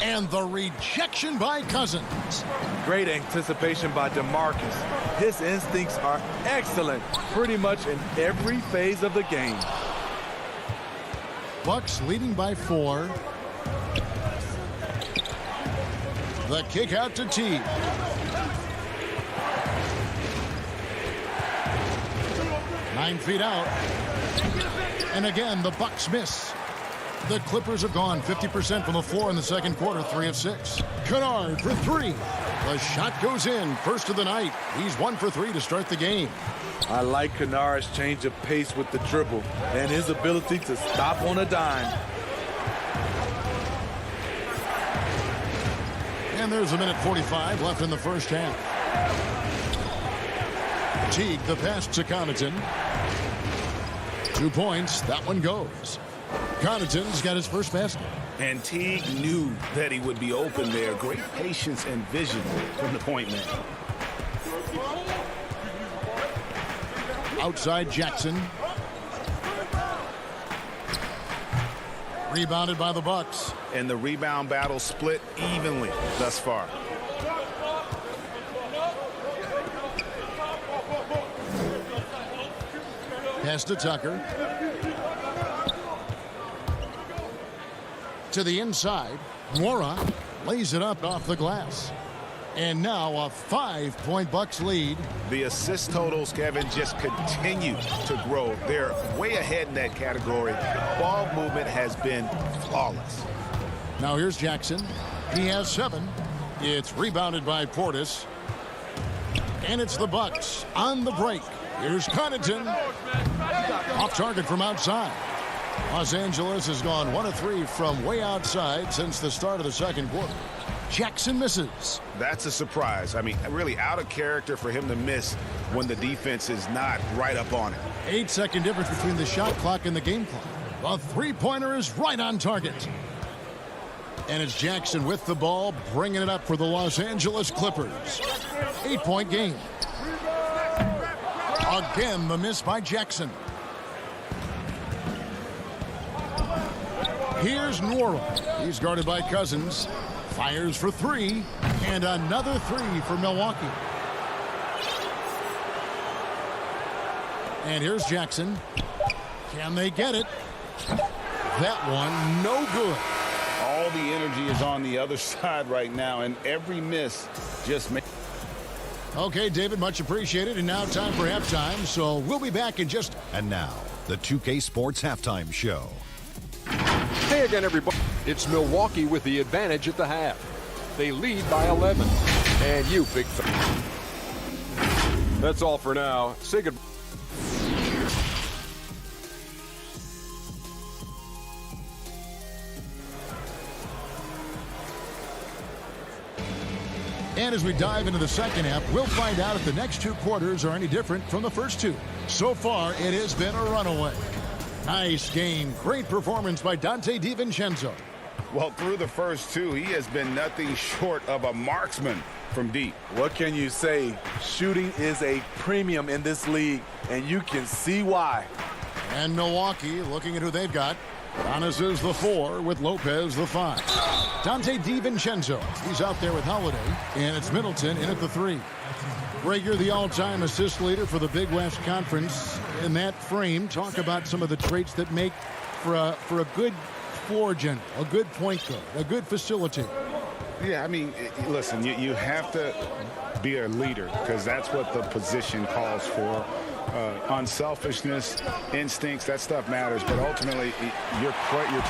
[SPEAKER 1] And the rejection by Cousins.
[SPEAKER 13] Great anticipation by DeMarcus. His instincts are excellent pretty much in every phase of the game.
[SPEAKER 1] Bucks leading by 4. The kick out to Teague. Nine feet out. And again, the Bucks miss. The Clippers have gone 50% from the floor in the second quarter, 3 of 6. Kennard for 3. The shot goes in, first of the night. He's 1 for 3 to start the game.
[SPEAKER 13] I like Kennard's change of pace with the dribble and his ability to stop on a dime.
[SPEAKER 1] And there's 1:45 left in the first half. Teague, the pass to Connaughton. 2 points. That one goes. Connaughton's got his first basket.
[SPEAKER 4] And Teague knew that he would be open there. Great patience and vision from the point man.
[SPEAKER 1] Outside Jackson. Rebounded by the Bucks.
[SPEAKER 4] And the rebound battle split evenly thus far.
[SPEAKER 1] Pass to Tucker. To the inside. Mora lays it up off the glass. And now a 5-point Bucks lead.
[SPEAKER 4] The assist totals, Kevin, just continue to grow. They're way ahead in that category. Ball movement has been flawless.
[SPEAKER 1] Now here's Jackson. He has 7. It's rebounded by Portis. And it's the Bucks on the break. Here's Connaughton. Off target from outside. Los Angeles has gone 1 of 3 from way outside since the start of the second quarter. Jackson misses.
[SPEAKER 4] That's a surprise. I mean, really out of character for him to miss when the defense is not right up on it.
[SPEAKER 1] 8-second difference between the shot clock and the game clock. The three-pointer is right on target. And it's Jackson with the ball, bringing it up for the Los Angeles Clippers. 8-point game. Again, the miss by Jackson. Here's Nwora. He's guarded by Cousins. Fires for 3. And another 3 for Milwaukee. And here's Jackson. Can they get it? That one, no good.
[SPEAKER 4] All the energy is on the other side right now, and every miss just makes...
[SPEAKER 1] Okay, David, much appreciated. And now time for halftime, so we'll be back in just...
[SPEAKER 6] And now, the 2K Sports Halftime Show.
[SPEAKER 7] Hey again, everybody. It's Milwaukee with the advantage at the half. They lead by 11. And you, big fan. That's all for now. Say goodbye.
[SPEAKER 1] And as we dive into the second half, we'll find out if the next 2 quarters are any different from the first 2. So far, it has been a runaway. Nice game. Great performance by Dante DiVincenzo.
[SPEAKER 4] Well, through the first 2, he has been nothing short of a marksman from deep.
[SPEAKER 13] What can you say? Shooting is a premium in this league, and you can see why.
[SPEAKER 1] And Milwaukee, looking at who they've got. Giannis is the 4 with Lopez the 5. Dante DiVincenzo, he's out there with Holiday, and it's Middleton in at the 3. Rager, the all-time assist leader for the Big West Conference. In that frame, talk about some of the traits that make for a good floor general, a good point guard, a good facilitator.
[SPEAKER 4] Yeah, I mean, listen, you have to be a leader because that's what the position calls for. Unselfishness, instincts, that stuff matters, but ultimately your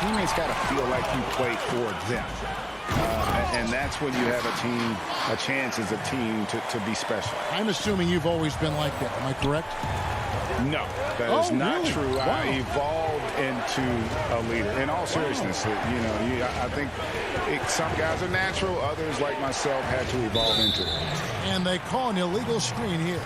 [SPEAKER 4] teammates got to feel like you play for them. And that's when you have a chance as a team to be special.
[SPEAKER 1] I'm assuming you've always been like that. Am I correct?
[SPEAKER 4] No, that is not
[SPEAKER 1] really?
[SPEAKER 4] true.
[SPEAKER 1] Wow.
[SPEAKER 4] I evolved into a leader. In all seriousness, I think some guys are natural. Others, like myself, had to evolve into it.
[SPEAKER 1] And they call an illegal screen here.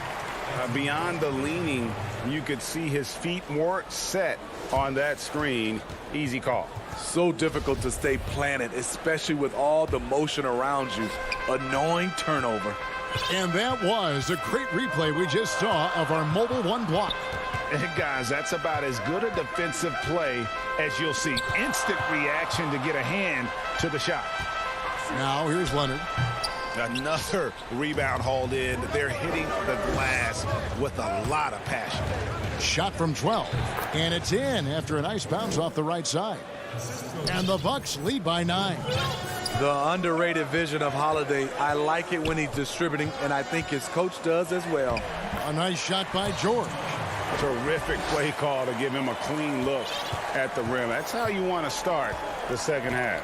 [SPEAKER 4] Beyond the leaning, you could see his feet more set on that screen. Easy call.
[SPEAKER 13] So difficult to stay planted, especially with all the motion around you. Annoying turnover.
[SPEAKER 1] And that was a great replay we just saw of our mobile 1 block.
[SPEAKER 4] And guys, that's about as good a defensive play as you'll see. Instant reaction to get a hand to the shot.
[SPEAKER 1] Now here's Leonard.
[SPEAKER 4] Another rebound hauled in. They're hitting the glass with a lot of passion.
[SPEAKER 1] Shot from 12. And it's in after a nice bounce off the right side. And the Bucks lead by 9.
[SPEAKER 13] The underrated vision of Holiday. I like it when he's distributing, and I think his coach does as well.
[SPEAKER 1] A nice shot by George.
[SPEAKER 4] Terrific play call to give him a clean look at the rim. That's how you want to start the second half.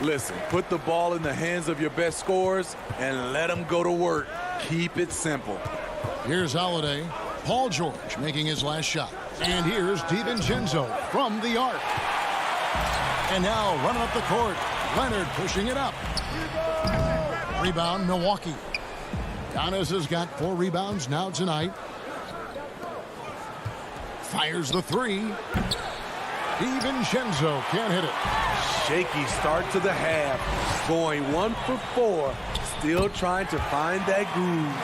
[SPEAKER 13] Listen, put the ball in the hands of your best scorers and let them go to work. Keep it simple.
[SPEAKER 1] Here's Holiday. Paul George making his last shot. And here's DiVincenzo from the arc. And now running up the court. Leonard pushing it up. Rebound, Milwaukee. Giannis has got 4 rebounds now tonight. Fires the 3. DiVincenzo can't hit it.
[SPEAKER 13] Shaky start to the half. Going 1 for 4. Still trying to find that groove.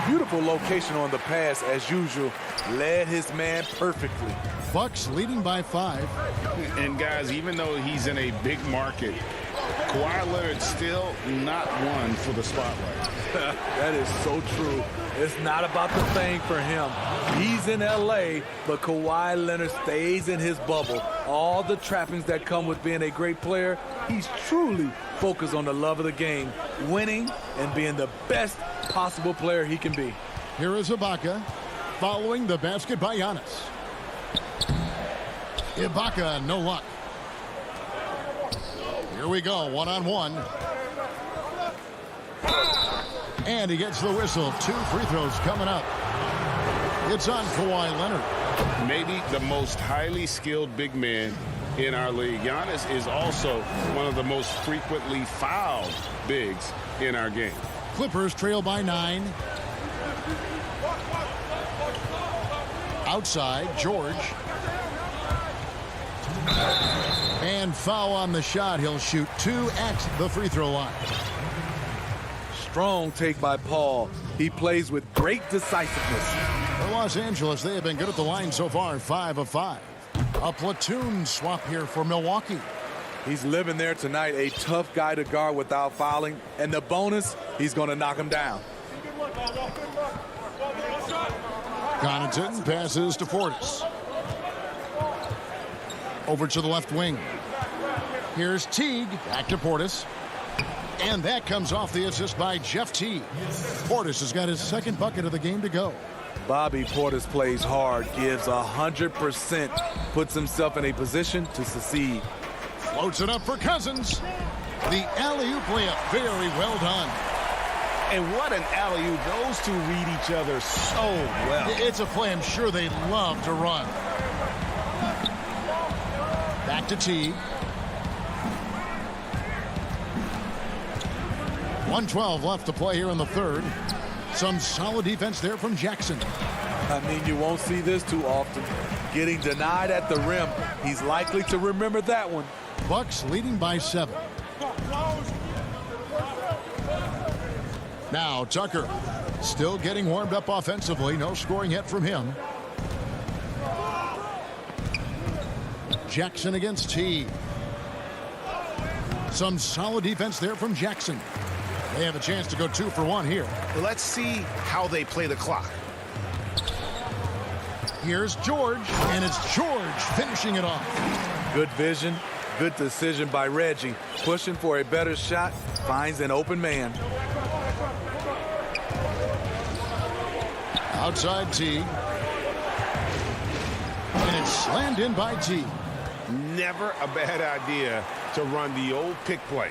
[SPEAKER 13] Beautiful location on the pass as usual. Led his man perfectly.
[SPEAKER 1] Bucks leading by 5.
[SPEAKER 2] And guys, even though he's in a big market, Kawhi Leonard's still not one for the spotlight.
[SPEAKER 13] That is so true. It's not about the thing for him. He's in L.A., but Kawhi Leonard stays in his bubble. All the trappings that come with being a great player, he's truly focused on the love of the game, winning and being the best possible player he can be.
[SPEAKER 1] Here is Ibaka following the basket by Giannis. Ibaka, no luck. Here we go, one-on-one. And he gets the whistle. 2 free throws coming up. It's on Kawhi Leonard.
[SPEAKER 2] Maybe the most highly skilled big man in our league. Giannis is also one of the most frequently fouled bigs in our game.
[SPEAKER 1] Clippers trail by 9. Outside, George. And foul on the shot. He'll shoot 2 at the free throw line.
[SPEAKER 13] Strong take by Paul. He plays with great decisiveness.
[SPEAKER 1] For Los Angeles, they have been good at the line so far, 5 of 5. A platoon swap here for Milwaukee.
[SPEAKER 13] He's living there tonight, a tough guy to guard without fouling. And the bonus, he's going to knock him down.
[SPEAKER 1] Connaughton passes to Portis. Over to the left wing. Here's Teague. Back to Portis. And that comes off the assist by Jeff Teague. Portis has got his second bucket of the game to go.
[SPEAKER 13] Bobby Portis plays hard, gives 100%, puts himself in a position to succeed.
[SPEAKER 1] Floats it up for Cousins. The alley-oop layup, very well done.
[SPEAKER 2] And what an alley-oop. Those two read each other so well.
[SPEAKER 1] It's a play I'm sure they love to run. Back to Teague. 1:12 left to play here in the third. Some solid defense there from Jackson.
[SPEAKER 13] I mean, you won't see this too often. Getting denied at the rim. He's likely to remember that one.
[SPEAKER 1] Bucks leading by 7. Now Tucker still getting warmed up offensively. No scoring yet from him. Jackson against Teague. Some solid defense there from Jackson. They have a chance to go 2 for 1 here.
[SPEAKER 4] Let's see how they play the clock.
[SPEAKER 1] Here's George, and it's George finishing it off.
[SPEAKER 13] Good vision, good decision by Reggie. Pushing for a better shot, finds an open man.
[SPEAKER 1] Outside Teague. And it's slammed in by Teague.
[SPEAKER 2] Never a bad idea to run the old pick play.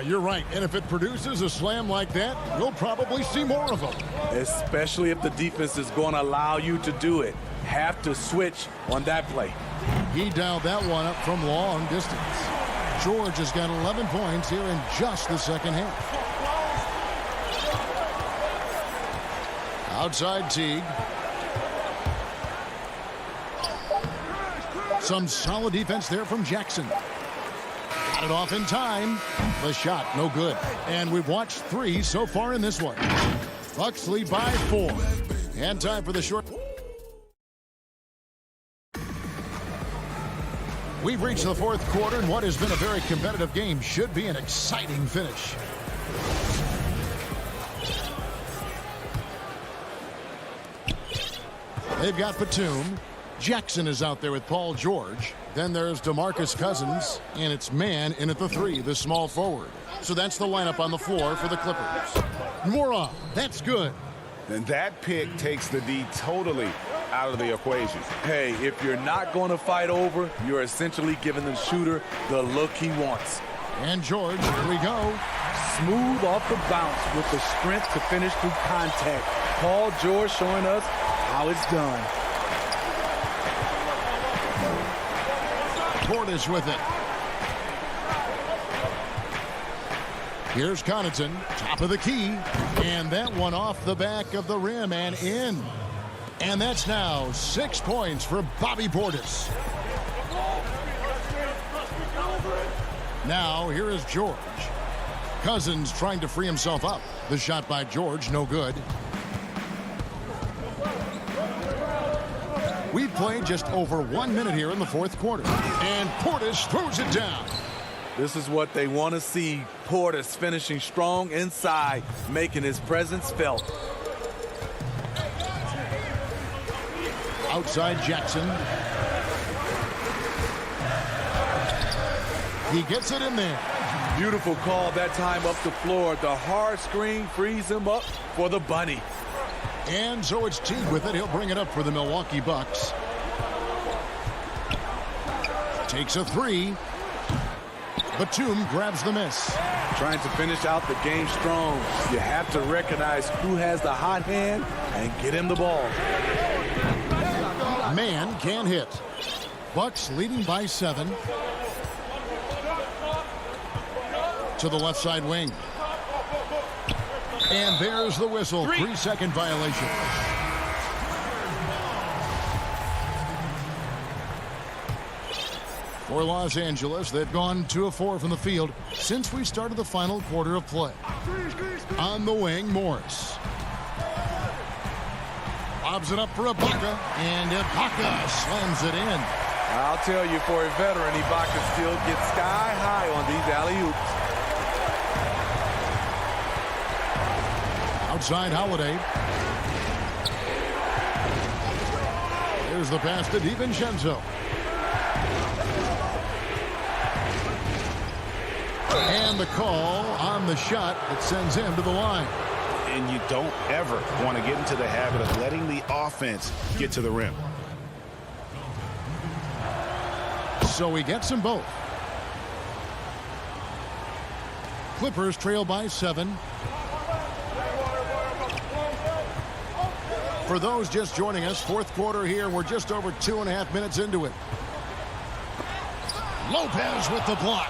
[SPEAKER 1] You're right. And if it produces a slam like that, we'll probably see more of them.
[SPEAKER 13] Especially if the defense is going to allow you to do it. Have to switch on that play.
[SPEAKER 1] He dialed that one up from long distance. George has got 11 points here in just the second half. Outside Teague. Some solid defense there from Jackson. Got it off in time. The shot, no good. And we've watched 3 so far in this one. Bucks lead by 4. And time for the short. We've reached the fourth quarter, and what has been a very competitive game should be an exciting finish. They've got Batum. Jackson is out there with Paul George. Then there's DeMarcus Cousins, and it's man in at the 3, the small forward. So that's the lineup on the floor for the Clippers. Moron, that's good.
[SPEAKER 2] And that pick takes the D totally out of the equation.
[SPEAKER 13] Hey, if you're not going to fight over, you're essentially giving the shooter the look he wants.
[SPEAKER 1] And George, here we go.
[SPEAKER 13] Smooth off the bounce with the strength to finish through contact. Paul George showing us how it's done.
[SPEAKER 1] Portis with it. Here's Connaughton, top of the key. And that one off the back of the rim and in. And that's now 6 points for Bobby Portis. Now here is George. Cousins trying to free himself up. The shot by George, no good. We've played just over 1 minute here in the fourth quarter. And Portis throws it down.
[SPEAKER 13] This is what they want to see. Portis finishing strong inside, making his presence felt.
[SPEAKER 1] Outside Jackson. He gets it in there.
[SPEAKER 13] Beautiful call that time up the floor. The hard screen frees him up for the bunny.
[SPEAKER 1] And so it's Teague with it. He'll bring it up for the Milwaukee Bucks. Takes a three. Batum grabs the miss.
[SPEAKER 13] Trying to finish out the game strong. You have to recognize who has the hot hand and get him the ball.
[SPEAKER 1] Man can hit. Bucks leading by 7. To the left side wing. And there's the whistle. 3-second violation. For Los Angeles, they've gone 2 of 4 from the field since we started the final quarter of play. On the wing, Morris. Lobs it up for Ibaka, and Ibaka slams it in.
[SPEAKER 13] I'll tell you, for a veteran, Ibaka still gets sky high on these alley-oops.
[SPEAKER 1] Outside Holiday. There's the pass to DiVincenzo. And the call on the shot that sends him to the line.
[SPEAKER 4] And you don't ever want to get into the habit of letting the offense get to the rim.
[SPEAKER 1] So he gets them both. Clippers trail by 7. For those just joining us, fourth quarter here. We're just over 2.5 minutes into it. Lopez with the block.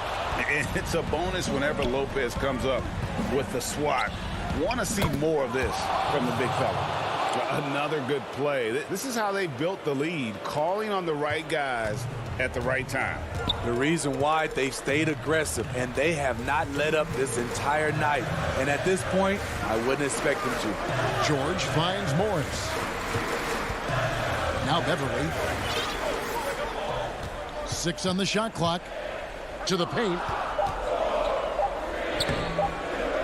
[SPEAKER 4] And it's a bonus whenever Lopez comes up with the swat. Want to see more of this from the big fella. Another good play. This is how they built the lead, calling on the right guys at the right time.
[SPEAKER 13] The reason why they stayed aggressive, and they have not let up this entire night. And at this point, I wouldn't expect them to.
[SPEAKER 1] George finds Morris. Now Beverly. 6 on the shot clock. To the paint.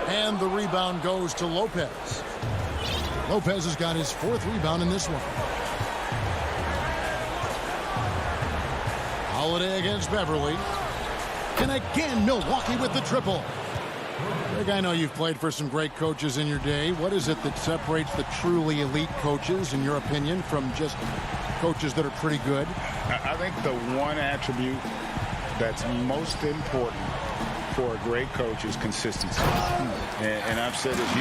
[SPEAKER 1] And the rebound goes to Lopez. Lopez has got his 4th rebound in this one. Holiday against Beverly. And again, Milwaukee with the triple. Greg, I know you've played for some great coaches in your day. What is it that separates the truly elite coaches, in your opinion, from just coaches that are pretty good?
[SPEAKER 2] I think the one attribute that's most important for a great coach is consistency. And I've said this,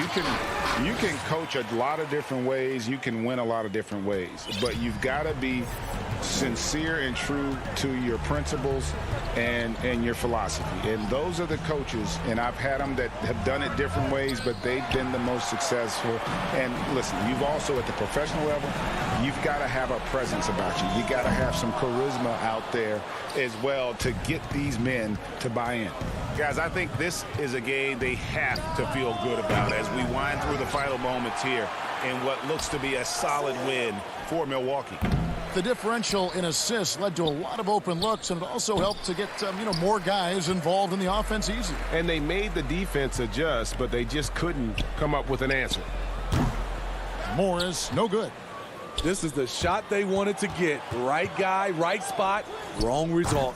[SPEAKER 2] you can coach a lot of different ways, you can win a lot of different ways, but you've got to be sincere and true to your principles and your philosophy. And those are the coaches, and I've had them that have done it different ways, but they've been the most successful. And listen, you've also at the professional level, you've got to have a presence about you. You got to have some charisma out there as well to get these men to buy in. Guys, I think this is a game they have to feel good about as we wind through the final moments here in what looks to be a solid win for Milwaukee.
[SPEAKER 1] The differential in assists led to a lot of open looks, and it also helped to get more guys involved in the offense easy.
[SPEAKER 8] And they made the defense adjust, but they just couldn't come up with an answer.
[SPEAKER 1] Morris, no good.
[SPEAKER 13] This is the shot they wanted to get. Right guy, right spot, wrong result.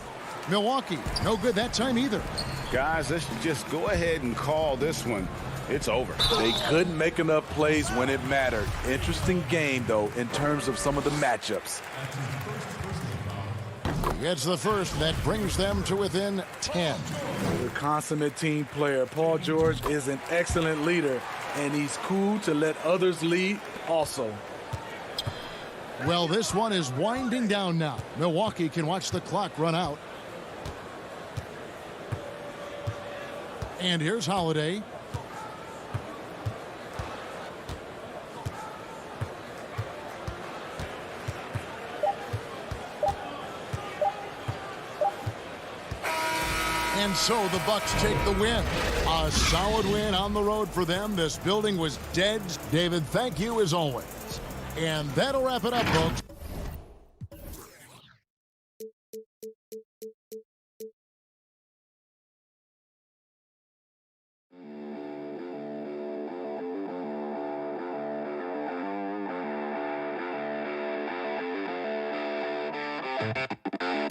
[SPEAKER 1] Milwaukee, no good that time either.
[SPEAKER 2] Guys, let's just go ahead and call this one. It's over.
[SPEAKER 13] They couldn't make enough plays when it mattered. Interesting game, though, in terms of some of the matchups.
[SPEAKER 1] Gets the first. That brings them to within 10.
[SPEAKER 13] The consummate team player, Paul George, is an excellent leader, and he's cool to let others lead also.
[SPEAKER 1] Well, this one is winding down now. Milwaukee can watch the clock run out. And here's Holiday. And so the Bucks take the win. A solid win on the road for them. This building was dead. David, thank you as always. And that'll wrap it up, folks.
[SPEAKER 14] You